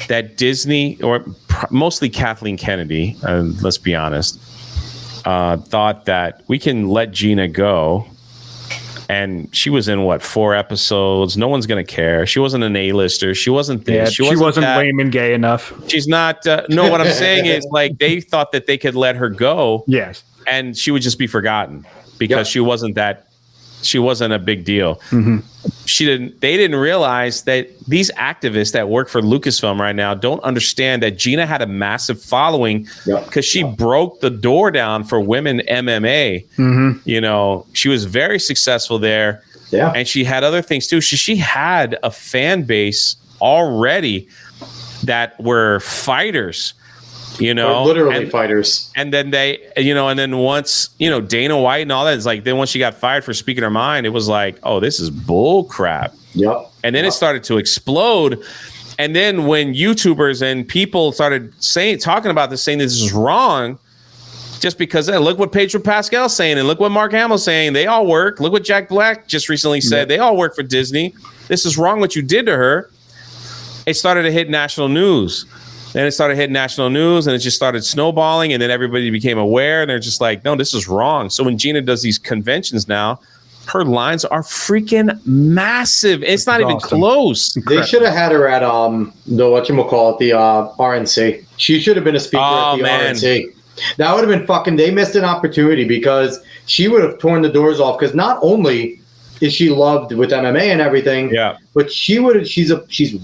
that Disney, or mostly Kathleen Kennedy, let's be honest, thought that we can let Gina go. And she was in 4 episodes. No one's going to care. She wasn't an A-lister. She wasn't this. She wasn't lame and gay enough. She's not. No, what I'm saying is, like, they thought that they could let her go. Yes. And she would just be forgotten because she wasn't a big deal. They didn't realize that these activists that work for Lucasfilm right now don't understand that Gina had a massive following because she broke the door down for women MMA. She was very successful there. And she had other things too. She had a fan base already that were fighters. Literally fighters. And then and then once, Dana White and all that, it's like, then once she got fired for speaking her mind, it was like, oh, this is bull crap. And then it started to explode. And then when YouTubers and people started talking about this, saying this is wrong, just because look what Pedro Pascal's saying, and look what Mark Hamill's saying, they all work. Look what Jack Black just recently said, they all work for Disney. This is wrong what you did to her. It started to hit national news. Then it started hitting national news, and it just started snowballing, and then everybody became aware, and they're just like, no, this is wrong. So when Gina does these conventions now, her lines are freaking massive. It's not even close. They should have had her at the RNC. She should have been a speaker at the RNC. That would have been fucking. They missed an opportunity because she would have torn the doors off. Because not only is she loved with MMA and everything, but she's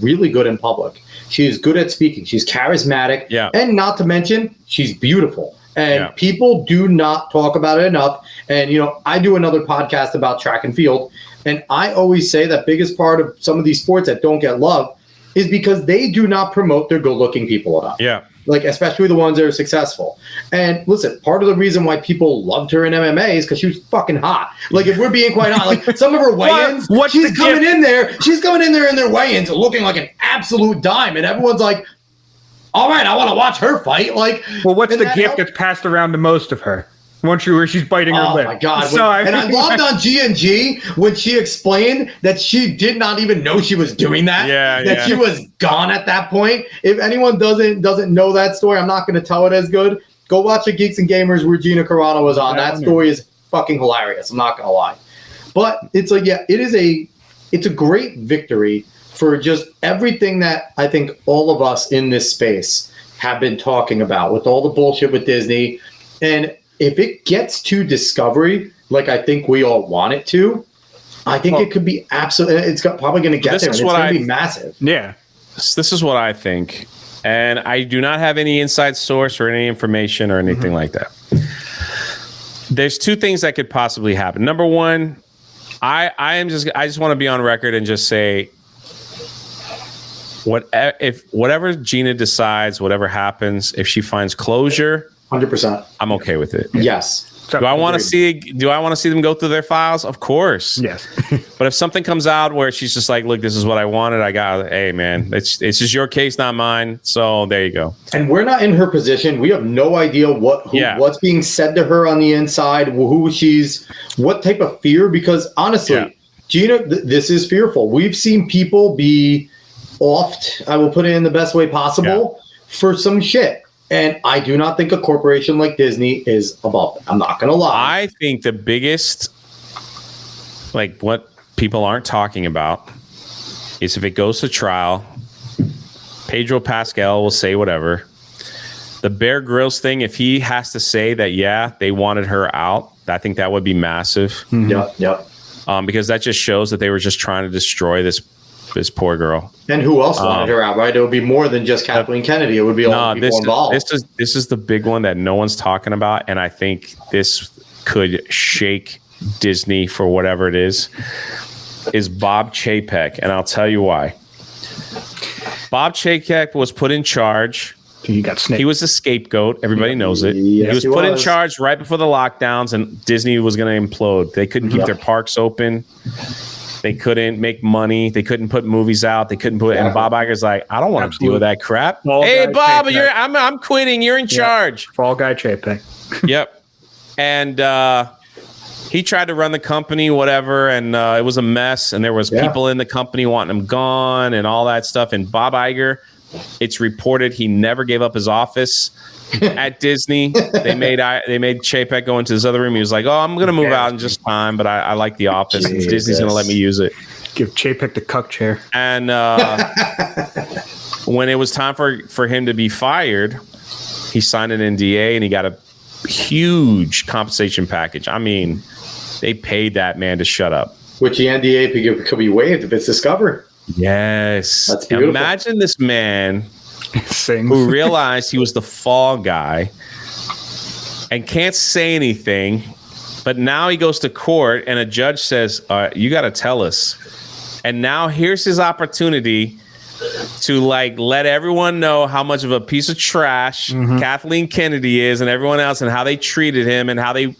really good in public. She's good at speaking. She's charismatic. And not to mention, she's beautiful. And people do not talk about it enough. And, I do another podcast about track and field. And I always say that biggest part of some of these sports that don't get love is because they do not promote their good-looking people enough. Like, especially the ones that are successful. And listen, part of the reason why people loved her in MMA is because she was fucking hot. Like, if we're being quite honest, like some of her weigh-ins, she's coming in there in their weigh-ins looking like an absolute dime. And everyone's like, all right, I want to watch her fight. Like, well, what's the gift that's passed around to most of her? Where she's biting her lip. Oh my God! I loved on G&G when she explained that she did not even know she was doing that. She was gone at that point. If anyone doesn't know that story, I'm not going to tell it as good. Go watch the Geeks and Gamers where Gina Carano was on. That story is fucking hilarious. I'm not going to lie. But it's like, it's a great victory for just everything that I think all of us in this space have been talking about with all the bullshit with Disney. And if it gets to Discovery, like I think we all want it to, I think it could be absolutely. It's probably going to get there. And it's going to be massive. Yeah, this is what I think. And I do not have any inside source or any information or anything like that. There's two things that could possibly happen. Number one, I just want to be on record and just say, whatever Gina decides, whatever happens, if she finds closure, 100%, I'm okay with it. Yes. Do I want to see them go through their files? Of course. Yes. But if something comes out where she's just like, look, this is what I wanted, hey man, it's just your case, not mine. So there you go. And we're not in her position. We have no idea what's being said to her on the inside, what type of fear, because honestly, Gina, this is fearful. We've seen people be offed, I will put it in the best way possible, for some shit. And I do not think a corporation like Disney is above it. I'm not going to lie. I think the biggest, like what people aren't talking about, is if it goes to trial, Pedro Pascal will say whatever. The Bear Grylls thing, if he has to say that, they wanted her out, I think that would be massive. Mm-hmm. Yep. Because that just shows that they were just trying to destroy this poor girl. And who else wanted her out, right? It would be more than just Kathleen Kennedy. It would be a lot of people involved. This is the big one that no one's talking about, and I think this could shake Disney for whatever it is Bob Chapek, and I'll tell you why. Bob Chapek was put in charge. He got snaked. He was the scapegoat. Everybody knows it. Yes, he was put in charge right before the lockdowns, and Disney was going to implode. They couldn't keep their parks open. They couldn't make money. They couldn't put movies out. They couldn't put. And Bob Iger's like, I don't want to deal with that crap. Hey, Bob, I'm quitting. You're in charge. Fall guy Chapek. Yep. And he tried to run the company, whatever, and it was a mess. And there was people in the company wanting him gone and all that stuff. And Bob Iger, it's reported he never gave up his office at Disney. They made Chapek go into his other room. He was like, "Oh, I'm gonna move out in just time, but I like the office. And Disney's gonna let me use it." Give Chapek the cuck chair. And when it was time for him to be fired, he signed an NDA and he got a huge compensation package. I mean, they paid that man to shut up. Which the NDA could be waived if it's discovered. Yes. That's beautiful. Imagine this man Sings. who realized he was the fall guy and can't say anything, but now he goes to court and a judge says, you got to tell us. And now here's his opportunity to let everyone know how much of a piece of trash Kathleen Kennedy is and everyone else, and how they treated him and how they,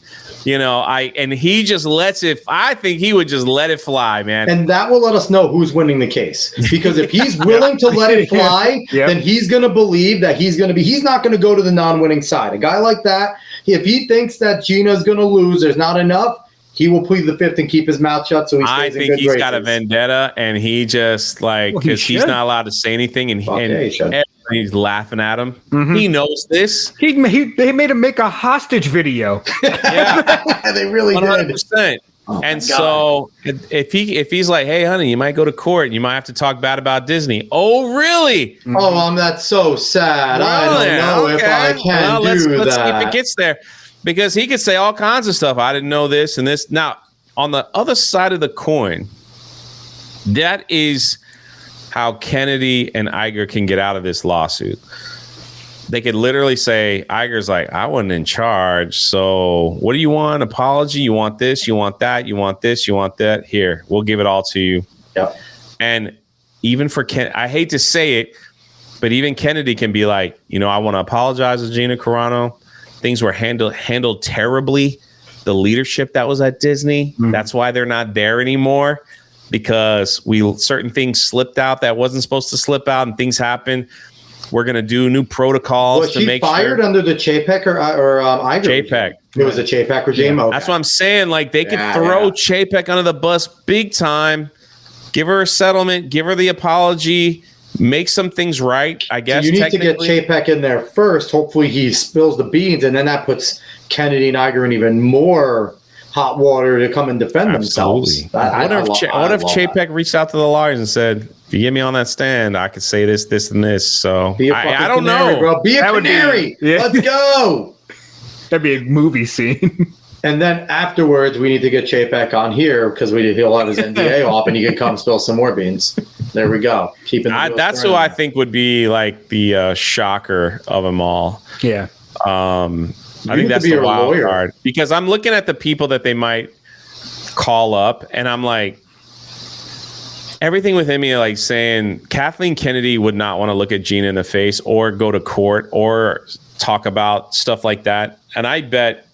and he just lets it. I think he would just let it fly, man. And that will let us know who's winning the case, because if he's willing to let it fly, then he's going to believe that he's not going to go to the non-winning side. A guy like that, if he thinks that Gina's going to lose, there's not enough, he will plead the fifth and keep his mouth shut. So he stays in good graces. I think he's got a vendetta, and he just because he's not allowed to say anything, and everybody's laughing at him. Mm-hmm. He knows this. They made him make a hostage video. Yeah, they really 100%. Did. And so if he's like, hey, honey, you might go to court and you might have to talk bad about Disney. Oh, really? Oh, that's so sad. Well, I don't know if I can do that. Let's see if it gets there. Because he could say all kinds of stuff. I didn't know this and this. Now, on the other side of the coin, that is how Kennedy and Iger can get out of this lawsuit. They could literally say, Iger's like, I wasn't in charge. So what do you want? Apology? You want this? You want that? You want this? You want that? Here, we'll give it all to you. Yep. And even for I hate to say it, but even Kennedy can be like, I want to apologize to Gina Carano. Things were handled terribly. The leadership that was at Disney, that's why they're not there anymore, because certain things slipped out that wasn't supposed to slip out, and things happened. We're going to do new protocols to make sure. Was she fired under the Chapek or Iger? Chapek. It was a Chapek regime. Yeah. Okay. That's what I'm saying. They could throw Chapek under the bus big time, give her a settlement, give her the apology, make some things right, I guess. So you need to get Chapek in there first. Hopefully he spills the beans, and then that puts Kennedy and Iger in even more hot water to come and defend themselves. What if Chapek reached out to the lawyers and said, if you get me on that stand, I could say this, this, and this. So I don't know. Bro. Be a canary. Let's go. That'd be a movie scene. And then afterwards, we need to get Chapek on here because he'll have his NDA off, and he can come spill some more beans. There we go. That's who I think would be like the shocker of them all. Yeah. I think that's the wild card, because I'm looking at the people that they might call up, and I'm like, everything within me like saying Kathleen Kennedy would not want to look at Gina in the face or go to court or talk about stuff like that. And I bet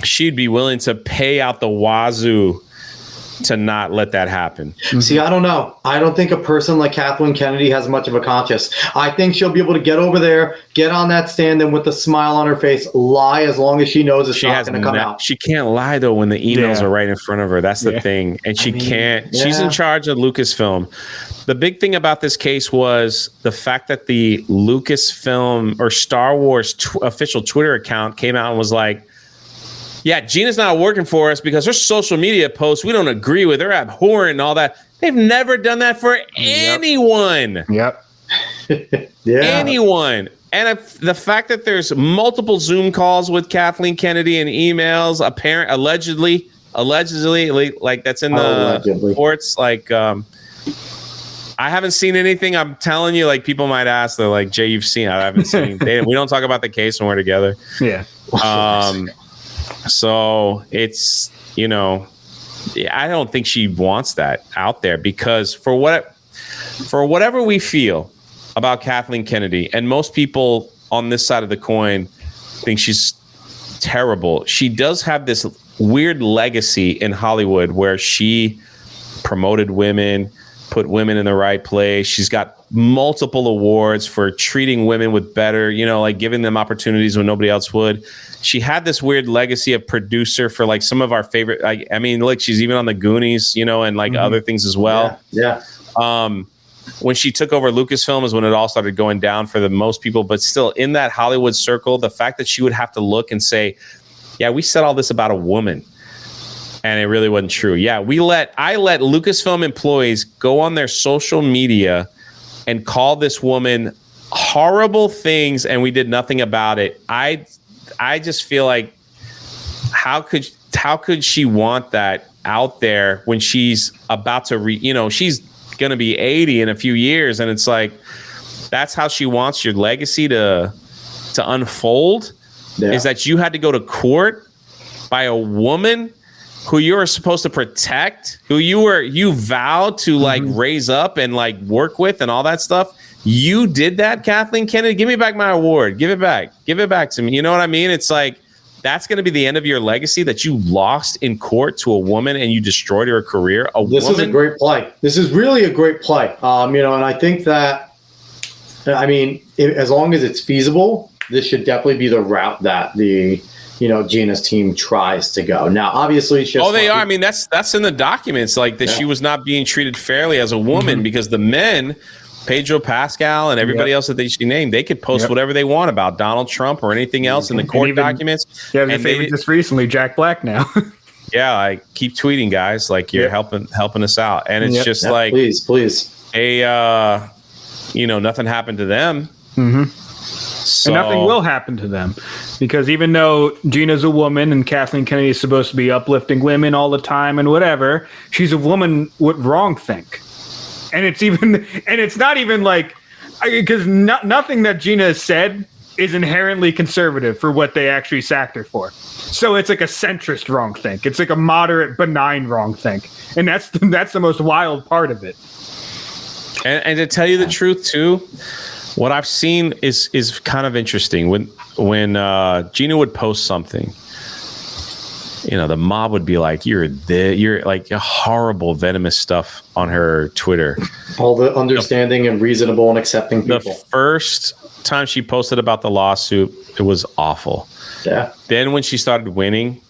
she'd be willing to pay out the wazoo to not let that happen. See, I don't know. I don't think a person like Kathleen Kennedy has much of a conscience. I think she'll be able to get over there, get on that stand, and with a smile on her face, lie as long as she knows it's not going to come out. She can't lie, though, when the emails are right in front of her. That's the thing. And she can't. She's in charge of Lucasfilm. The big thing about this case was the fact that the Lucasfilm or Star Wars official Twitter account came out and was like, yeah, Gina's not working for us because her social media posts we don't agree with. They're abhorrent and all that. They've never done that for anyone. Yep. Anyone. And the fact that there's multiple Zoom calls with Kathleen Kennedy and emails, allegedly, like that's in the reports. Like, I haven't seen anything. I'm telling you, like people might ask, they're like, Jay, you've seen. I haven't seen. We don't talk about the case when we're together. Yeah. So it's, I don't think she wants that out there, because for whatever we feel about Kathleen Kennedy, and most people on this side of the coin think she's terrible, she does have this weird legacy in Hollywood where she promoted women, put women in the right place. She's got multiple awards for treating women with better, like giving them opportunities when nobody else would. She had this weird legacy of producer for like some of our favorite, look, she's even on the Goonies, and like other things as well. Yeah. When she took over Lucasfilm is when it all started going down for the most people, but still in that Hollywood circle, the fact that she would have to look and say, yeah, we said all this about a woman, and it really wasn't true. Yeah, I let Lucasfilm employees go on their social media and call this woman horrible things, and we did nothing about it. I just feel like how could she want that out there when she's about to she's going to be 80 in a few years, and it's like that's how she wants your legacy to unfold, is that you had to go to court by a woman who you're supposed to protect, who you vowed to like raise up and like work with and all that stuff. You did that, Kathleen Kennedy. Give me back my award. Give it back to me. You know what I mean? It's like that's going to be the end of your legacy, that you lost in court to a woman and you destroyed her career. This is a great play. This is really a great play. And I think that, as long as it's feasible, this should definitely be the route that Gina's team tries to go. Now, obviously, they are. That's in the documents, like that she was not being treated fairly as a woman because the men, Pedro Pascal and everybody else that she named, they could post whatever they want about Donald Trump or anything else in the court documents. Yeah, and they just recently Jack Black now. Yeah, I keep tweeting, guys, like you're helping us out, and it's just like please. Nothing happened to them. So, and nothing will happen to them, because even though Gina's a woman and Kathleen Kennedy is supposed to be uplifting women all the time and whatever, she's a woman with wrongthink. And it's not even like, because nothing that Gina has said is inherently conservative for what they actually sacked her for. So it's like a centrist wrongthink. It's like a moderate, benign wrthink. And that's the most wild part of it. And to tell you the truth too, what I've seen is kind of interesting. When Gina would post something, the mob would be like, you're like a horrible, venomous stuff on her Twitter. All the understanding and reasonable and accepting people. The first time she posted about the lawsuit, it was awful. Yeah. Then when she started winning,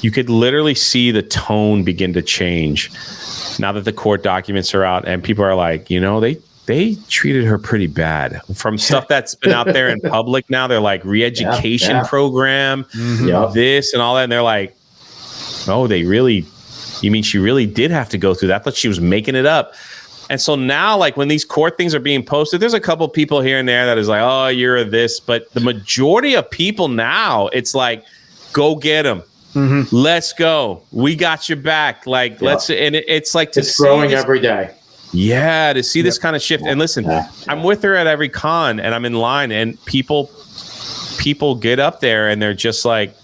you could literally see the tone begin to change. Now that the court documents are out and people are like, they treated her pretty bad. From stuff that's been out there in public now, they're like re-education program, this and all that. And they're like, oh, you mean she really did have to go through that? I thought she was making it up. And so now, like when these court things are being posted, there's a couple people here and there that is like, oh, you're this. But the majority of people now, it's like, go get them. Let's go. We got your back. Like, let's, and it's like it's growing every day. Yeah, to see this kind of shift. And listen, I'm with her at every con, and I'm in line, and people get up there, and they're just like,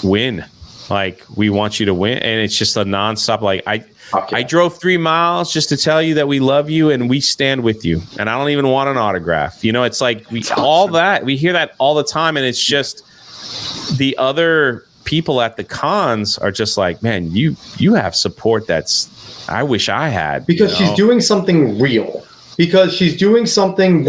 win. Like, we want you to win. And it's just a nonstop. Like, I drove 3 miles just to tell you that we love you and we stand with you. And I don't even want an autograph. You know, it's like we hear that all the time. And it's just the other people at the cons are just like, man, you have support I wish I had. Because she's doing something real. She's doing something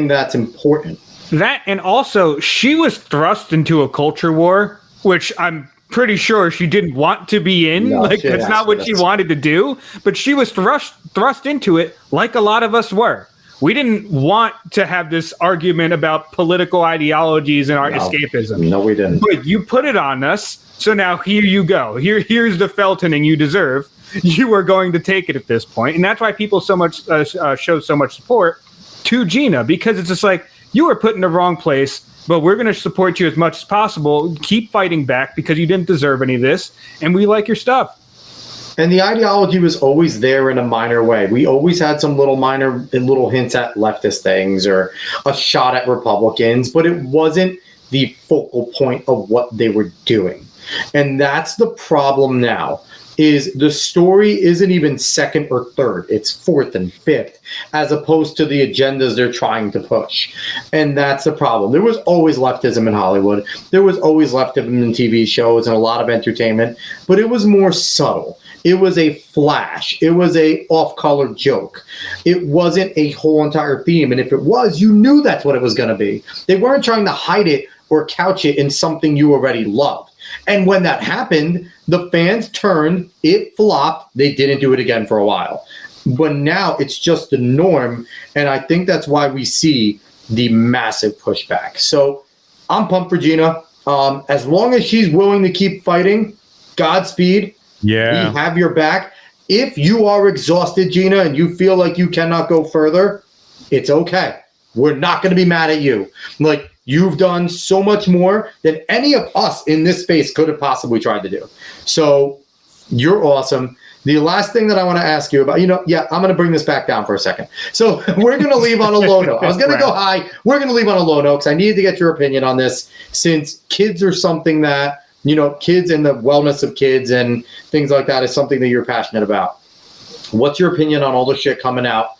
that's important. That, and also she was thrust into a culture war, which I'm pretty sure she didn't want to be in. That's not what she wanted to do, but she was thrust into it like a lot of us were. We didn't want to have this argument about political ideologies and our escapism. No, we didn't. But you put it on us, so now here you go. Here's the Feltoning you deserve. You are going to take it at this point. And that's why people so much show so much support to Gina, because it's just like, you were put in the wrong place, but we're going to support you as much as possible. Keep fighting back because you didn't deserve any of this, and we like your stuff. And the ideology was always there in a minor way. We always had some little hints at leftist things or a shot at Republicans, but it wasn't the focal point of what they were doing. And that's the problem now. Is the story isn't even second or third, it's fourth and fifth, as opposed to the agendas they're trying to push. And that's the problem. There was always leftism in Hollywood. There was always leftism in TV shows and a lot of entertainment, but it was more subtle. It was a flash. It was a off-color joke. It wasn't a whole entire theme. And if it was, you knew that's what it was going to be. They weren't trying to hide it or couch it in something you already loved. And when that happened, the fans turned, it flopped, they didn't do it again for a while. But now it's just the norm, and I think that's why we see the massive pushback. So I'm pumped for Gina. As long as she's willing to keep fighting, Godspeed. Yeah. We have your back. If you are exhausted, Gina, and you feel like you cannot go further, it's okay. We're not going to be mad at you. Like, you've done so much more than any of us in this space could have possibly tried to do. So you're awesome. The last thing that I want to ask you about, I'm going to bring this back down for a second. So we're going to leave on a low note. I was going to go high. We're going to leave on a low note because I needed to get your opinion on this, since kids are something that, kids and the wellness of kids and things like that is something that you're passionate about. What's your opinion on all the shit coming out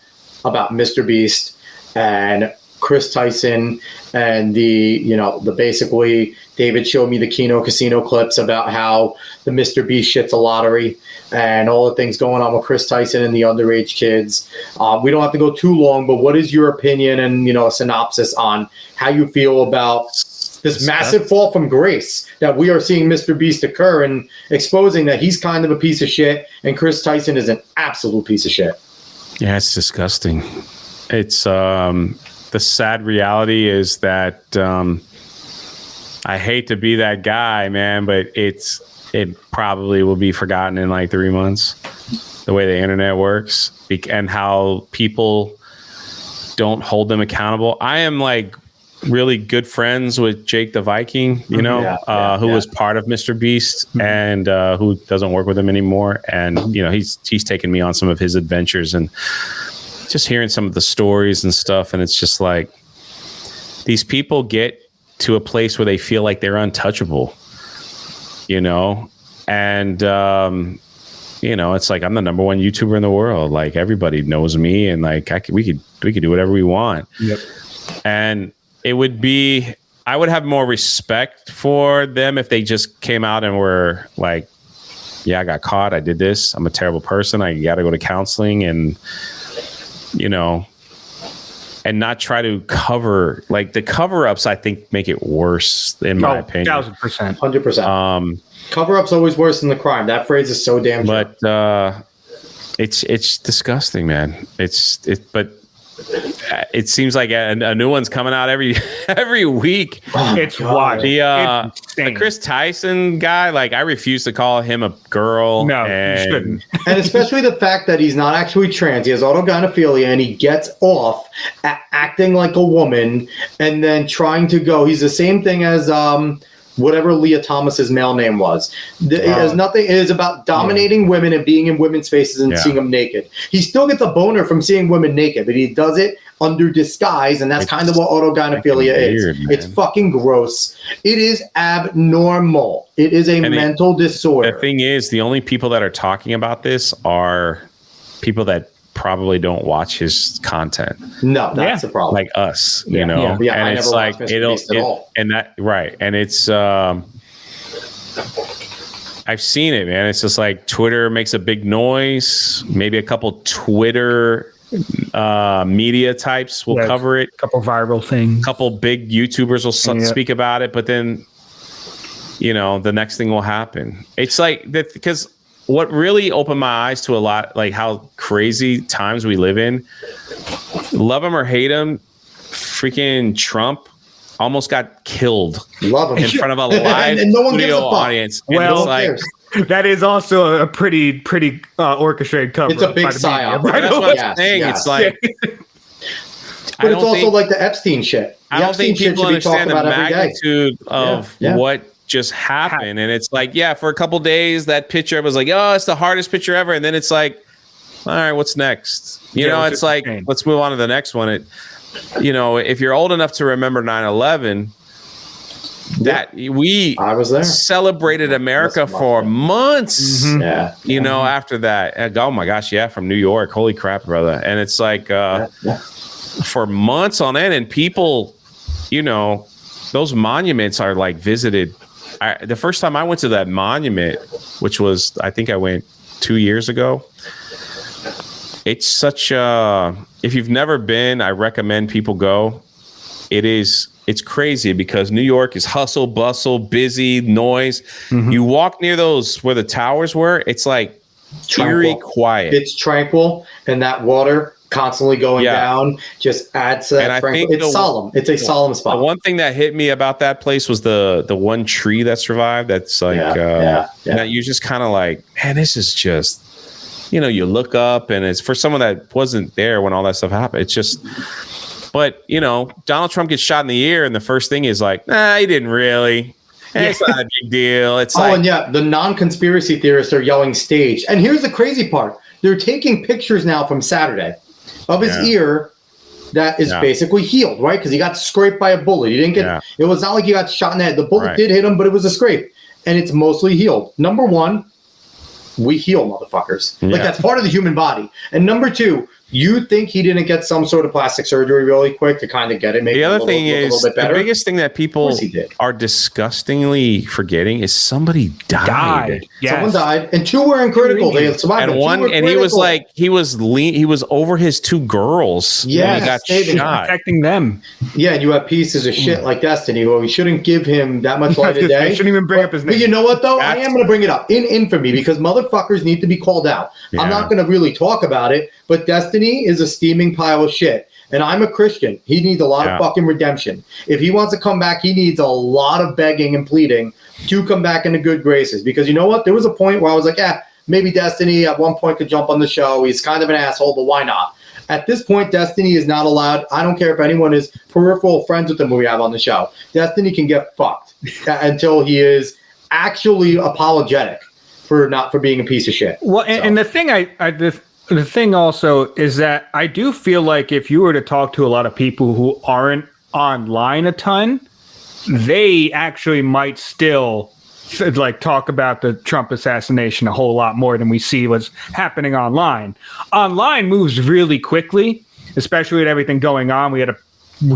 about Mr. Beast and Chris Tyson and the basically David showed me the Keno Casino clips about how the Mr. Beast shit's a lottery and all the things going on with Chris Tyson and the underage kids. We don't have to go too long, but what is your opinion and, a synopsis on how you feel about this massive fall from grace that we are seeing Mr. Beast occur and exposing that he's kind of a piece of shit and Chris Tyson is an absolute piece of shit? Yeah, it's disgusting. It's the sad reality is that I hate to be that guy, man, but it probably will be forgotten in like 3 months, the way the internet works and how people don't hold them accountable. I am like really good friends with Jake the Viking, who was part of Mr. Beast and who doesn't work with him anymore. And, he's taken me on some of his adventures and just hearing some of the stories and stuff. And it's just like, these people get to a place where they feel like they're untouchable, and, it's like, I'm the number one YouTuber in the world. Like, everybody knows me and like, we could do whatever we want. Yep. And I would have more respect for them if they just came out and were like, yeah, I got caught. I did this. I'm a terrible person. I got to go to counseling and, and not try to cover, like, the cover-ups, I think, make it worse, in my opinion. 1,000%. 100%. Cover-up's always worse than the crime. That phrase is so damn true. But it's disgusting, man. But it seems like a new one's coming out every week. It's wild. The Chris Tyson guy, like, I refuse to call him a girl. No, you shouldn't. And especially the fact that he's not actually trans. He has autogynephilia, and he gets off at acting like a woman and then trying to go. He's the same thing as whatever Leah Thomas's male name was. It has nothing. It is about dominating women and being in women's faces and seeing them naked. He still gets a boner from seeing women naked, but he does it under disguise, and that's kind of what autogynephilia is. Weird, it's fucking gross. It is abnormal. It is a mental disorder. The thing is, the only people that are talking about this are people that probably don't watch his content. No, that's the problem. Like us, you know. Yeah, and I it's never like watched Mr. Beast at all. And that right, and it's I've seen it, man. It's just like Twitter makes a big noise. Maybe a couple Twitter media types will cover it. A couple viral things. A couple big YouTubers will speak about it, but then you know the next thing will happen. It's like that because. What really opened my eyes to a lot, like how crazy times we live in. Love him or hate him, freaking Trump almost got killed. Love him in front of a live and no one gives a fuck. audience. Well, that is also a pretty orchestrated cover. It's a big psyop. That's what I'm saying. It's like, but it's also like the Epstein shit. I don't think people understand the magnitude of what just happened. And it's like, for a couple days that picture was like, oh, it's the hardest picture ever. And then it's like, all right, what's next? You know, it's like, let's move on to the next one. You know, if you're old enough to remember 9/11, that I was there, celebrated America for months. Mm-hmm. You know, after that, oh my gosh, from New York, holy crap, brother. And it's like for months on end, and people, you know, those monuments are like visited. The first time I went to that monument, which was, I think I went 2 years ago. It's such if you've never been, I recommend people go. It's crazy because New York is hustle, bustle, busy, noise. Mm-hmm. You walk near those where the towers were, it's like eerie quiet. It's tranquil, and that water constantly going down just adds to that. It's solemn. It's a solemn spot. The one thing that hit me about that place was the one tree that survived. That's like that you just kind of like, man, this is just, you know, you look up and it's for someone that wasn't there when all that stuff happened. It's just, but you know, Donald Trump gets shot in the ear and the first thing is like, nah, he didn't really. It's not a big deal. It's and the non-conspiracy theorists are yelling staged. And here's the crazy part. They're taking pictures now from Saturday of his ear that is basically healed, right? Because he got scraped by a bullet. He didn't get it was not like he got shot in the head. The bullet did hit him, but it was a scrape. And it's mostly healed. Number one, we heal motherfuckers. Like that's part of the human body. And number two, you think he didn't get some sort of plastic surgery really quick to kind of get it? Maybe the other thing is the biggest thing that people are disgustingly forgetting is somebody died. Yes. Someone died, and two were in critical. They survived, and he was like he was over his two girls. Yeah, he got shot, protecting them. Yeah, and you have pieces of shit like Destiny. Well, we shouldn't give him that much light of day. I shouldn't even bring up his name. But you know what though? I am going to bring it up in infamy because motherfuckers need to be called out. Yeah. I'm not going to really talk about it, but Destiny is a steaming pile of shit. And I'm a Christian. He needs a lot of fucking redemption. If he wants to come back, he needs a lot of begging and pleading to come back into good graces. Because you know what? There was a point where I was like, maybe Destiny at one point could jump on the show. He's kind of an asshole, but why not? At this point, Destiny is not allowed. I don't care if anyone is peripheral friends with him we have on the show. Destiny can get fucked until he is actually apologetic for being a piece of shit. Well, and the thing the thing also is that I do feel like if you were to talk to a lot of people who aren't online a ton, they actually might still like talk about the Trump assassination a whole lot more than we see what's happening online. Online moves really quickly, especially with everything going on. We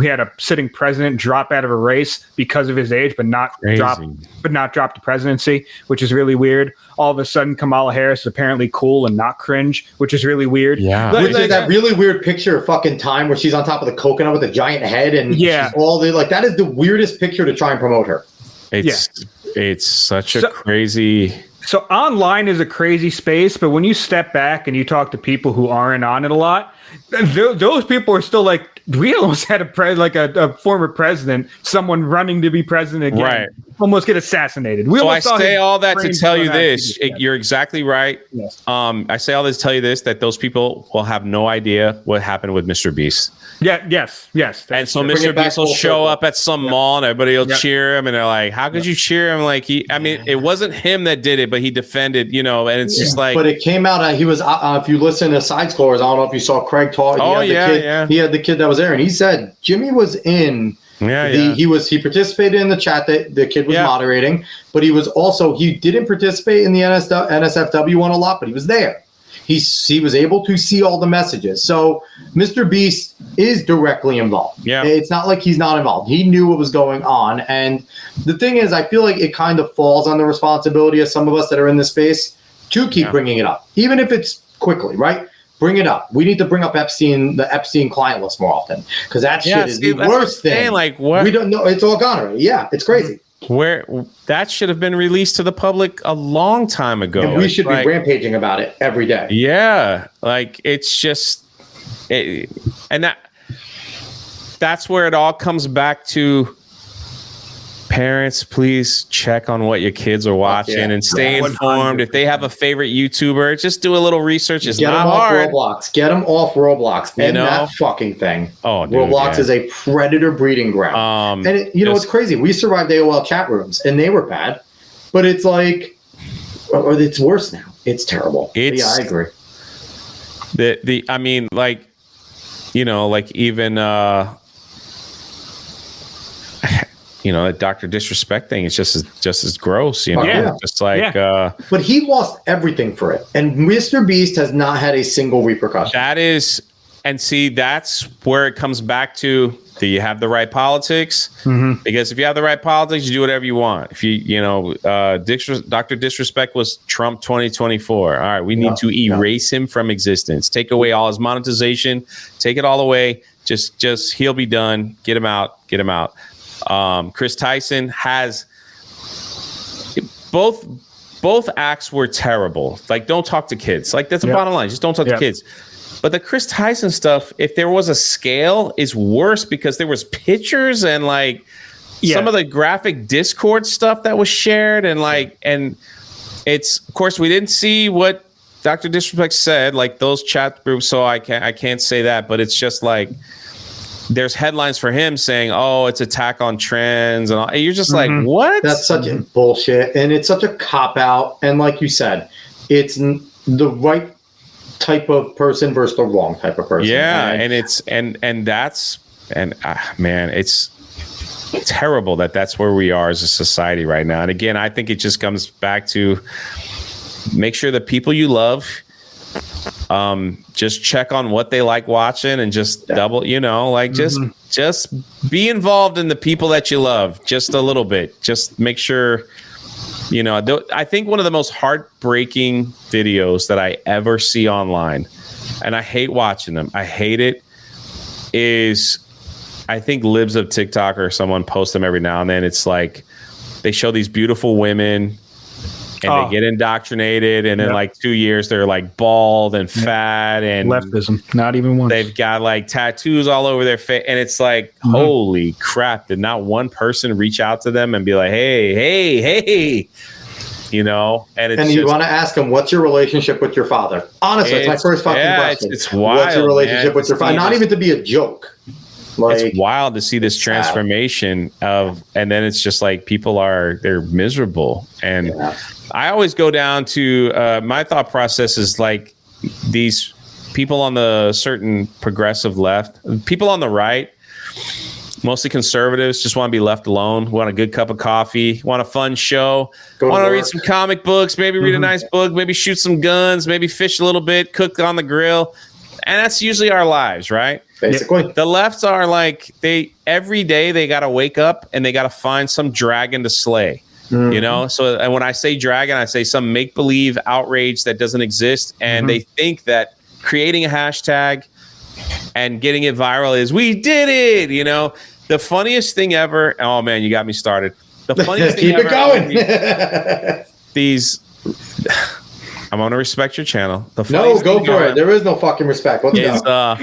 had a sitting president drop out of a race because of his age, but not drop the presidency, which is really weird. All of a sudden, Kamala Harris is apparently cool and not cringe, which is really weird. Yeah, which is that really weird picture of fucking Time where she's on top of the coconut with a giant head, and she's that is the weirdest picture to try and promote her. It's such a crazy. So online is a crazy space, but when you step back and you talk to people who aren't on it a lot, those people are still like, we almost had a former president, someone running to be president again. almost get assassinated. So I say all that to tell you this. You're exactly right. Yes. I say all this to tell you this, that those people will have no idea what happened with Mr. Beast. Yeah. Yes. And so Mr. Beast will show up at some mall and everybody will cheer him. And they're like, how could you cheer him? Like it wasn't him that did it, but he defended, and it's just like. But it came out, he was, if you listen to Side Scrollers, I don't know if you saw Craig talk. He had the kid that was there, and he said Jimmy was in. He participated in the chat that the kid was moderating, but he didn't participate in the NSFW one a lot, but he was there. He was able to see all the messages. So Mr. Beast is directly involved. Yeah. It's not like he's not involved. He knew what was going on. And the thing is, I feel like it kind of falls on the responsibility of some of us that are in this space to keep bringing it up, even if it's quickly, right? Bring it up. We need to bring up the Epstein client list more often, because that shit is the worst thing. Like, what? We don't know. It's all gone already. Yeah, it's crazy. Where that should have been released to the public a long time ago. And we should be rampaging about it every day. Yeah, like it's just, and that's where it all comes back to. Parents, please check on what your kids are watching and stay informed. If they have a favorite YouTuber, just do a little research. It's not hard. Get them off Roblox. End that fucking thing. Oh, dude, Roblox is a predator breeding ground. And it's crazy. We survived AOL chat rooms, and they were bad. But it's like, it's worse now. It's terrible. Yeah, I agree. The Dr. Disrespect thing is just as gross, But he lost everything for it. And Mr. Beast has not had a single repercussion. That's where it comes back to, do you have the right politics? Mm-hmm. Because if you have the right politics, you do whatever you want. If Dr. Disrespect was Trump 2024. All right, we need to erase him from existence. Take away all his monetization. Take it all away. Just he'll be done. Get him out. Chris Tyson has both acts were terrible. Like, don't talk to kids. Like, that's the bottom line. Just don't talk to kids. But the Chris Tyson stuff, if there was a scale, is worse because there was pictures and some of the graphic Discord stuff that was shared and it's, of course, we didn't see what Dr. Disrespect said, like those chat groups, so I can't say that, but it's just like there's headlines for him saying, "Oh, it's attack on trans," and all. You're just like, "What?" That's such a bullshit, and it's such a cop out. And like you said, it's the right type of person versus the wrong type of person. Yeah, and it's terrible that's where we are as a society right now. And again, I think it just comes back to make sure the people you love. Just check on what they like watching and just just be involved in the people that you love just a little bit. Just make sure, I think one of the most heartbreaking videos that I ever see online, and I hate watching them, I hate it, is I think Libs of TikTok or someone posts them every now and then. It's like they show these beautiful women and they get indoctrinated, and in 2 years they're bald and fat and leftism. Not even one. They've got tattoos all over their face, and it's holy crap! Did not one person reach out to them and be like, "Hey," And you want to ask them, "What's your relationship with your father?" Honestly, it's my first fucking question. It's wild. What's your relationship with your father? Not even to be a joke. It's wild to see this transformation and then it's just people they're miserable. And I always go down to my thought process is these people on the certain progressive left, people on the right, mostly conservatives, just want to be left alone, want a good cup of coffee, want a fun show, want to read some comic books, maybe read a nice book, maybe shoot some guns, maybe fish a little bit, cook on the grill. And that's usually our lives, right? Basically. The lefts are every day they got to wake up and they got to find some dragon to slay, So and when I say dragon, I say some make-believe outrage that doesn't exist. And they think that creating a hashtag and getting it viral is, we did it, The funniest thing ever. Oh, man, you got me started. The funniest thing ever. Keep it going. I'm going to respect your channel. No, go for it. There is no fucking respect. Let's go.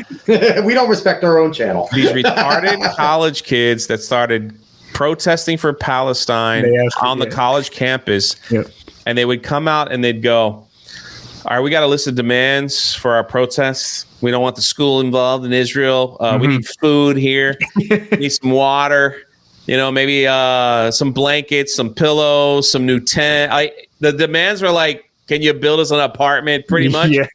We don't respect our own channel. These retarded college kids that started protesting for Palestine on the college campus. Yep. And they would come out and they'd go, all right, we got a list of demands for our protests. We don't want the school involved in Israel. We need food here. We need some water. Maybe some blankets, some pillows, some new tent. The demands were like, can you build us an apartment, pretty much? Yeah.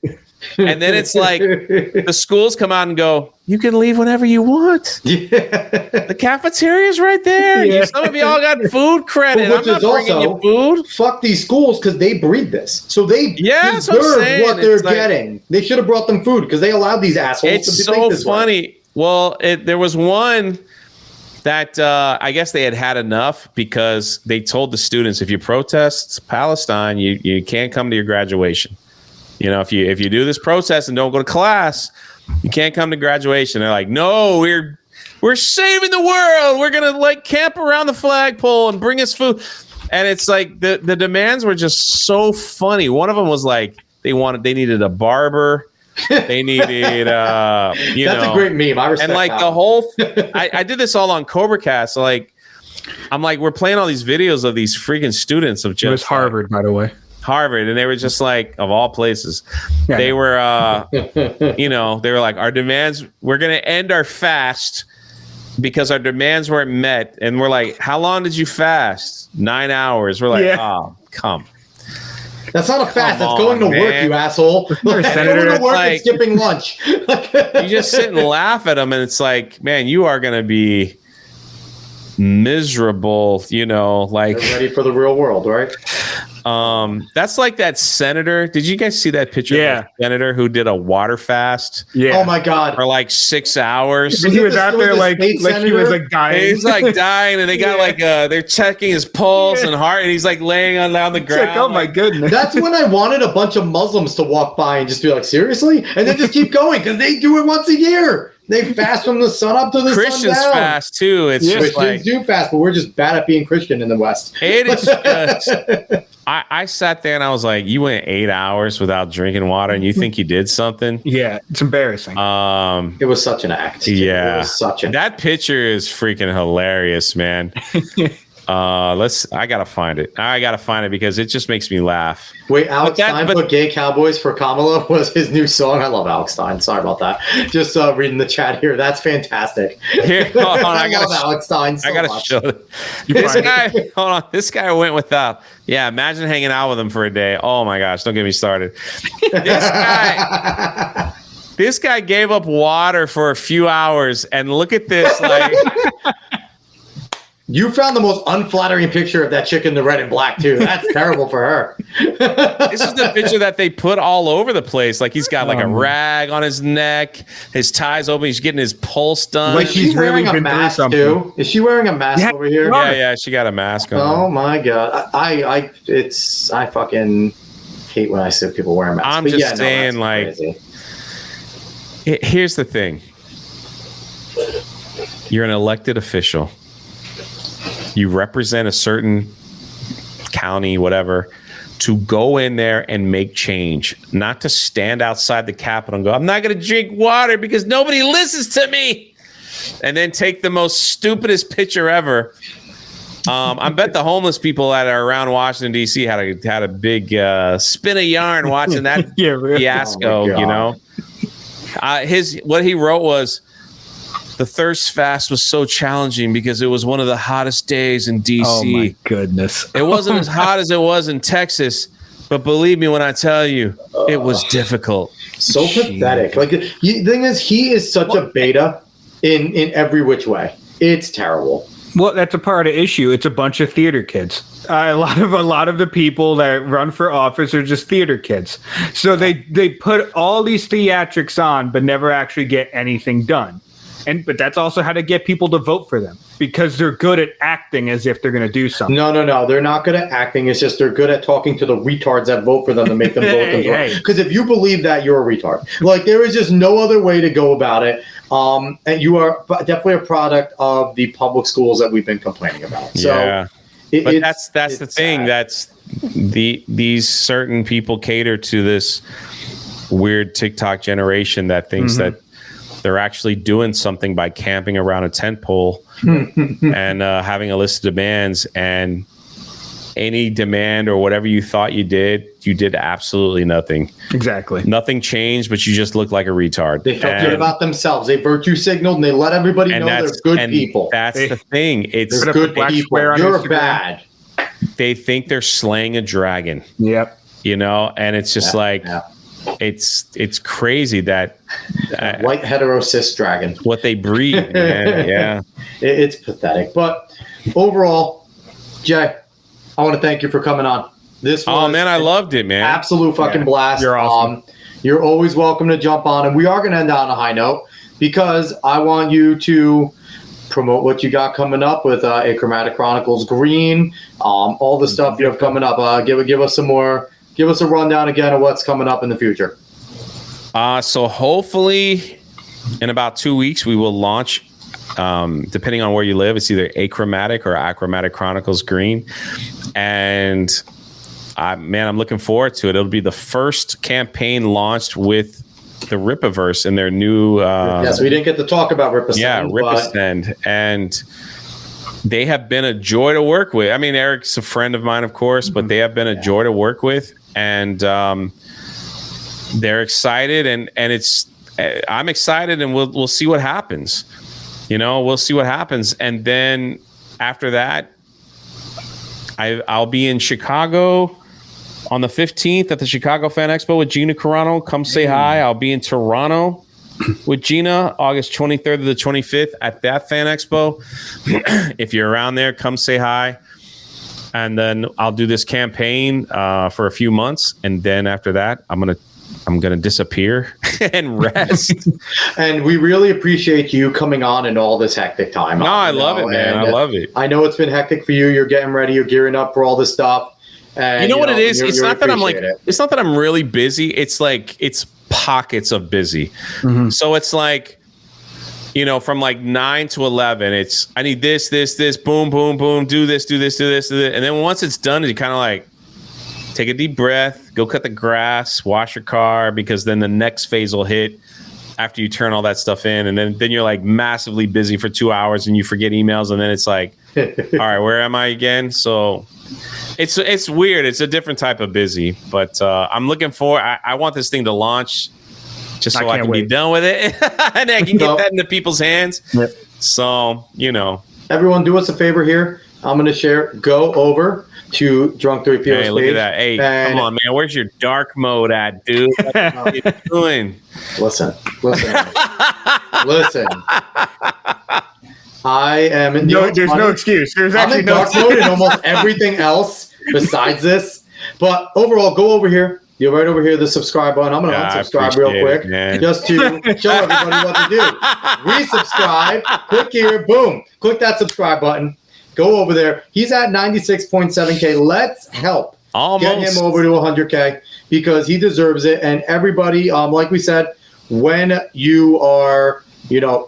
And then it's like the schools come out and go, you can leave whenever you want. Yeah. The cafeteria's right there. Yeah. Some of y'all got food credit. I'm not bringing you food. Fuck these schools because they breed this. So they deserve what they're getting. They should have brought them food because they allowed these assholes to think this funny. Way. Well, there was one that I guess they had enough because they told the students, if you protest Palestine, you can't come to your graduation. If you do this protest and don't go to class, you can't come to graduation. They're like, no, we're saving the world. We're gonna camp around the flagpole and bring us food. And it's like the demands were just so funny. One of them was like they needed a barber. They needed that's a great meme. I respect and the whole I did this all on CobraCast. So I'm like, we're playing all these videos of these freaking students of just. It was Harvard, by the way. Harvard, and they were just like, of all places, they were they were like, our demands, we're gonna end our fast because our demands weren't met. And we're like, how long did you fast? 9 hours. We're like, oh, come. That's not a fast. That's going to work, you asshole. Going to work and skipping lunch. You just sit and laugh at them, and it's like, man, you are gonna be miserable, They're ready for the real world, right? That's like that senator. Did you guys see that picture of the senator who did a water fast? Yeah. Oh my God. For 6 hours. He was out there like he was dying. He's dying, and they got they're checking his pulse and heart, and he's laying on the ground. Oh my goodness. That's when I wanted a bunch of Muslims to walk by and just be like, seriously? And then just keep going because they do it once a year. They fast from the sun up to the Christians sundown. Fast too. It's Christians do fast, but we're just bad at being Christian in the West. It is just. I sat there and I was like, you went 8 hours without drinking water, and you think you did something? Yeah, it's embarrassing. It was such an act. Yeah, it was such an. That picture is freaking hilarious, man. I gotta find it. I gotta find it because it just makes me laugh. Wait, Alex Stein put "Gay Cowboys for Kamala" was his new song. I love Alex Stein. Sorry about that. Just reading the chat here. That's fantastic. Here, hold on, I love Alex Stein. I gotta show it. This guy. Hold on. This guy went without. Yeah, imagine hanging out with him for a day. Oh my gosh, don't get me started. This guy gave up water for a few hours, and look at this. You found the most unflattering picture of that chick in the red and black, too. That's terrible for her. This is the picture that they put all over the place. He's got a rag on his neck. His tie's open. He's getting his pulse done. She's really wearing a mask, too. Is she wearing a mask over here? Yeah, she got a mask on. Oh, my God. I fucking hate when I see people wearing masks. I'm just saying, here's the thing. You're an elected official. You represent a certain county, whatever, to go in there and make change, not to stand outside the Capitol and go, I'm not going to drink water because nobody listens to me. And then take the most stupidest picture ever. I bet the homeless people that are around Washington, D.C. had a big spin of yarn watching that fiasco, what he wrote was, the thirst fast was so challenging because it was one of the hottest days in D.C. Oh, my goodness. It wasn't as hot as it was in Texas, but believe me when I tell you, it was difficult. So pathetic. The thing is, he is such a beta in every which way. It's terrible. Well, that's a part of the issue. It's a bunch of theater kids. A lot of the people that run for office are just theater kids. So they put all these theatrics on, but never actually get anything done. But that's also how to get people to vote for them because they're good at acting as if they're going to do something. No. They're not good at acting. It's just they're good at talking to the retards that vote for them to make them vote. Because if you believe that, you're a retard. There is just no other way to go about it. And you are definitely a product of the public schools that we've been complaining about. So yeah. But that's the thing. That's these certain people cater to this weird TikTok generation that thinks that they're actually doing something by camping around a tent pole and having a list of demands, and any demand or whatever you thought you did absolutely nothing. Exactly. Nothing changed, but you just looked like a retard. They felt good about themselves. They virtue signaled and they let everybody know they're good people. That's the thing. It's they're good people. You're bad. They think they're slaying a dragon. Yep. You know, and it's just it's crazy that white hetero cis dragon. What they breed, man. Yeah. It's pathetic. But overall, Jay, I want to thank you for coming on. This was I loved it, man. Absolute fucking blast. You're awesome. You're always welcome to jump on, and we are going to end on a high note because I want you to promote what you got coming up with Achromatic Chronicles Green, all the stuff you have coming up. Give us some more. Give us a rundown again of what's coming up in the future. So hopefully, in about 2 weeks, we will launch. Depending on where you live, it's either Achromatic or Achromatic Chronicles Green. And I'm looking forward to it. It'll be the first campaign launched with the Ripaverse and their new. Yes, we didn't get to talk about Ripasend. Yeah, Ripasend. And they have been a joy to work with. I mean, Eric's a friend of mine, of course, but they have been a joy to work with. And they're excited. And I'm excited, and we'll see what happens. You know, we'll see what happens. And then after that, I'll be in Chicago on the 15th at the Chicago Fan Expo with Gina Carano. Come say hi. I'll be in Toronto with Gina August 23rd to the 25th at that Fan Expo. If you're around there, come say hi. And then I'll do this campaign for a few months. And then after that, I'm gonna disappear and rest. And we really appreciate you coming on in all this hectic time. No, I love it, man. I love it. I know it's been hectic for you. You're getting ready. You're gearing up for all this stuff. And, you know what it is? It's not that I'm it's not that I'm really busy. It's like it's pockets of busy. Mm-hmm. So it's like, you know, from like 9 to 11, it's I need this, boom, boom, boom, do this. And then once it's done, you kind of like take a deep breath, go cut the grass, wash your car, because then the next phase will hit after you turn all that stuff in. And then you're like massively busy for 2 hours and you forget emails. And then it's like, all right, where am I again? So it's weird. It's a different type of busy, but I'm looking for, I want this thing to launch just so I can be done with it and I can get that into people's hands. Yep. So, you know, everyone do us a favor here. I'm going to share, go over to Drunk3PO's page. Hey, look at that. Hey, come on, man. Where's your dark mode at, dude? What are you doing? Listen. I am in there's no excuse. There's actually I'm in dark mode in almost everything else besides this. But overall, go over here. You're right over here, the subscribe button. I'm going to unsubscribe real quick just to show everybody what to do. Resubscribe. Click here. Boom. Click that subscribe button. Go over there. He's at 96.7K. Let's help get him over to 100K because he deserves it. And everybody, like we said, when you are,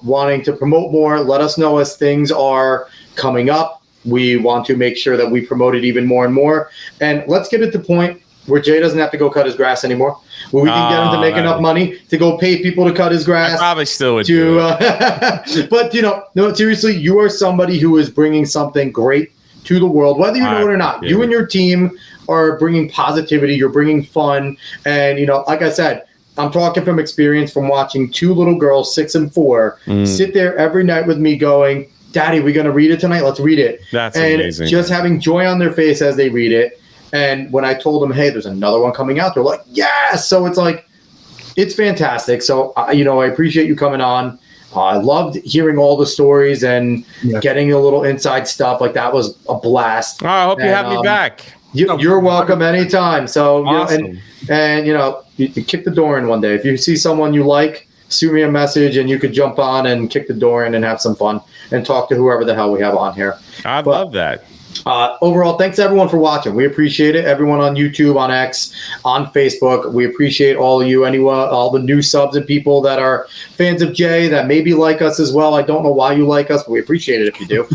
wanting to promote more, let us know as things are coming up. We want to make sure that we promote it even more and more. And let's get it to the point where Jay doesn't have to go cut his grass anymore, where we can get him to make enough money to go pay people to cut his grass. I probably still would do it. But, no, seriously, you are somebody who is bringing something great to the world, whether you know it or not. You and your team are bringing positivity. You're bringing fun. And, like I said, I'm talking from experience from watching two little girls, 6 and 4, sit there every night with me going, Daddy, we going to read it tonight? Let's read it. That's and amazing. Just having joy on their face as they read it. And when I told them, hey, there's another one coming out, they're like, yes. So it's like, it's fantastic. So, I appreciate you coming on. I loved hearing all the stories and getting a little inside stuff. Like that was a blast. Oh, I hope you have me back. You're welcome anytime. So, awesome. You kick the door in one day. If you see someone you like, shoot me a message and you could jump on and kick the door in and have some fun and talk to whoever the hell we have on here. I'd love that. Overall, thanks everyone for watching. We appreciate it. Everyone on YouTube, on X, on Facebook. We appreciate all of you. Anyone, all the new subs and people that are fans of Jay that maybe like us as well. I don't know why you like us, but we appreciate it if you do.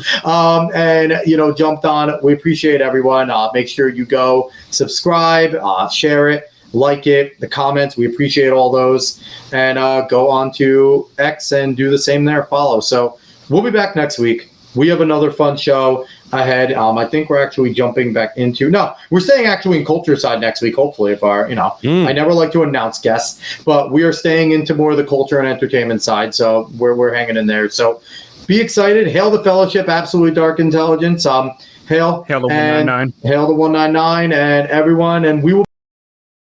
Jumped on. We appreciate everyone. Make sure you go subscribe, share it. like it, the comments. We appreciate all those. And go on to X and do the same there, follow. So we'll be back next week. We have another fun show ahead. I think we're actually jumping back into, no, we're staying actually in culture side next week, hopefully, if our, I never like to announce guests, but we are staying into more of the culture and entertainment side. So we're hanging in there. So be excited. Hail the Fellowship, Absolutely Dark Intelligence. Hail the 199. Hail the 199 and everyone. And we will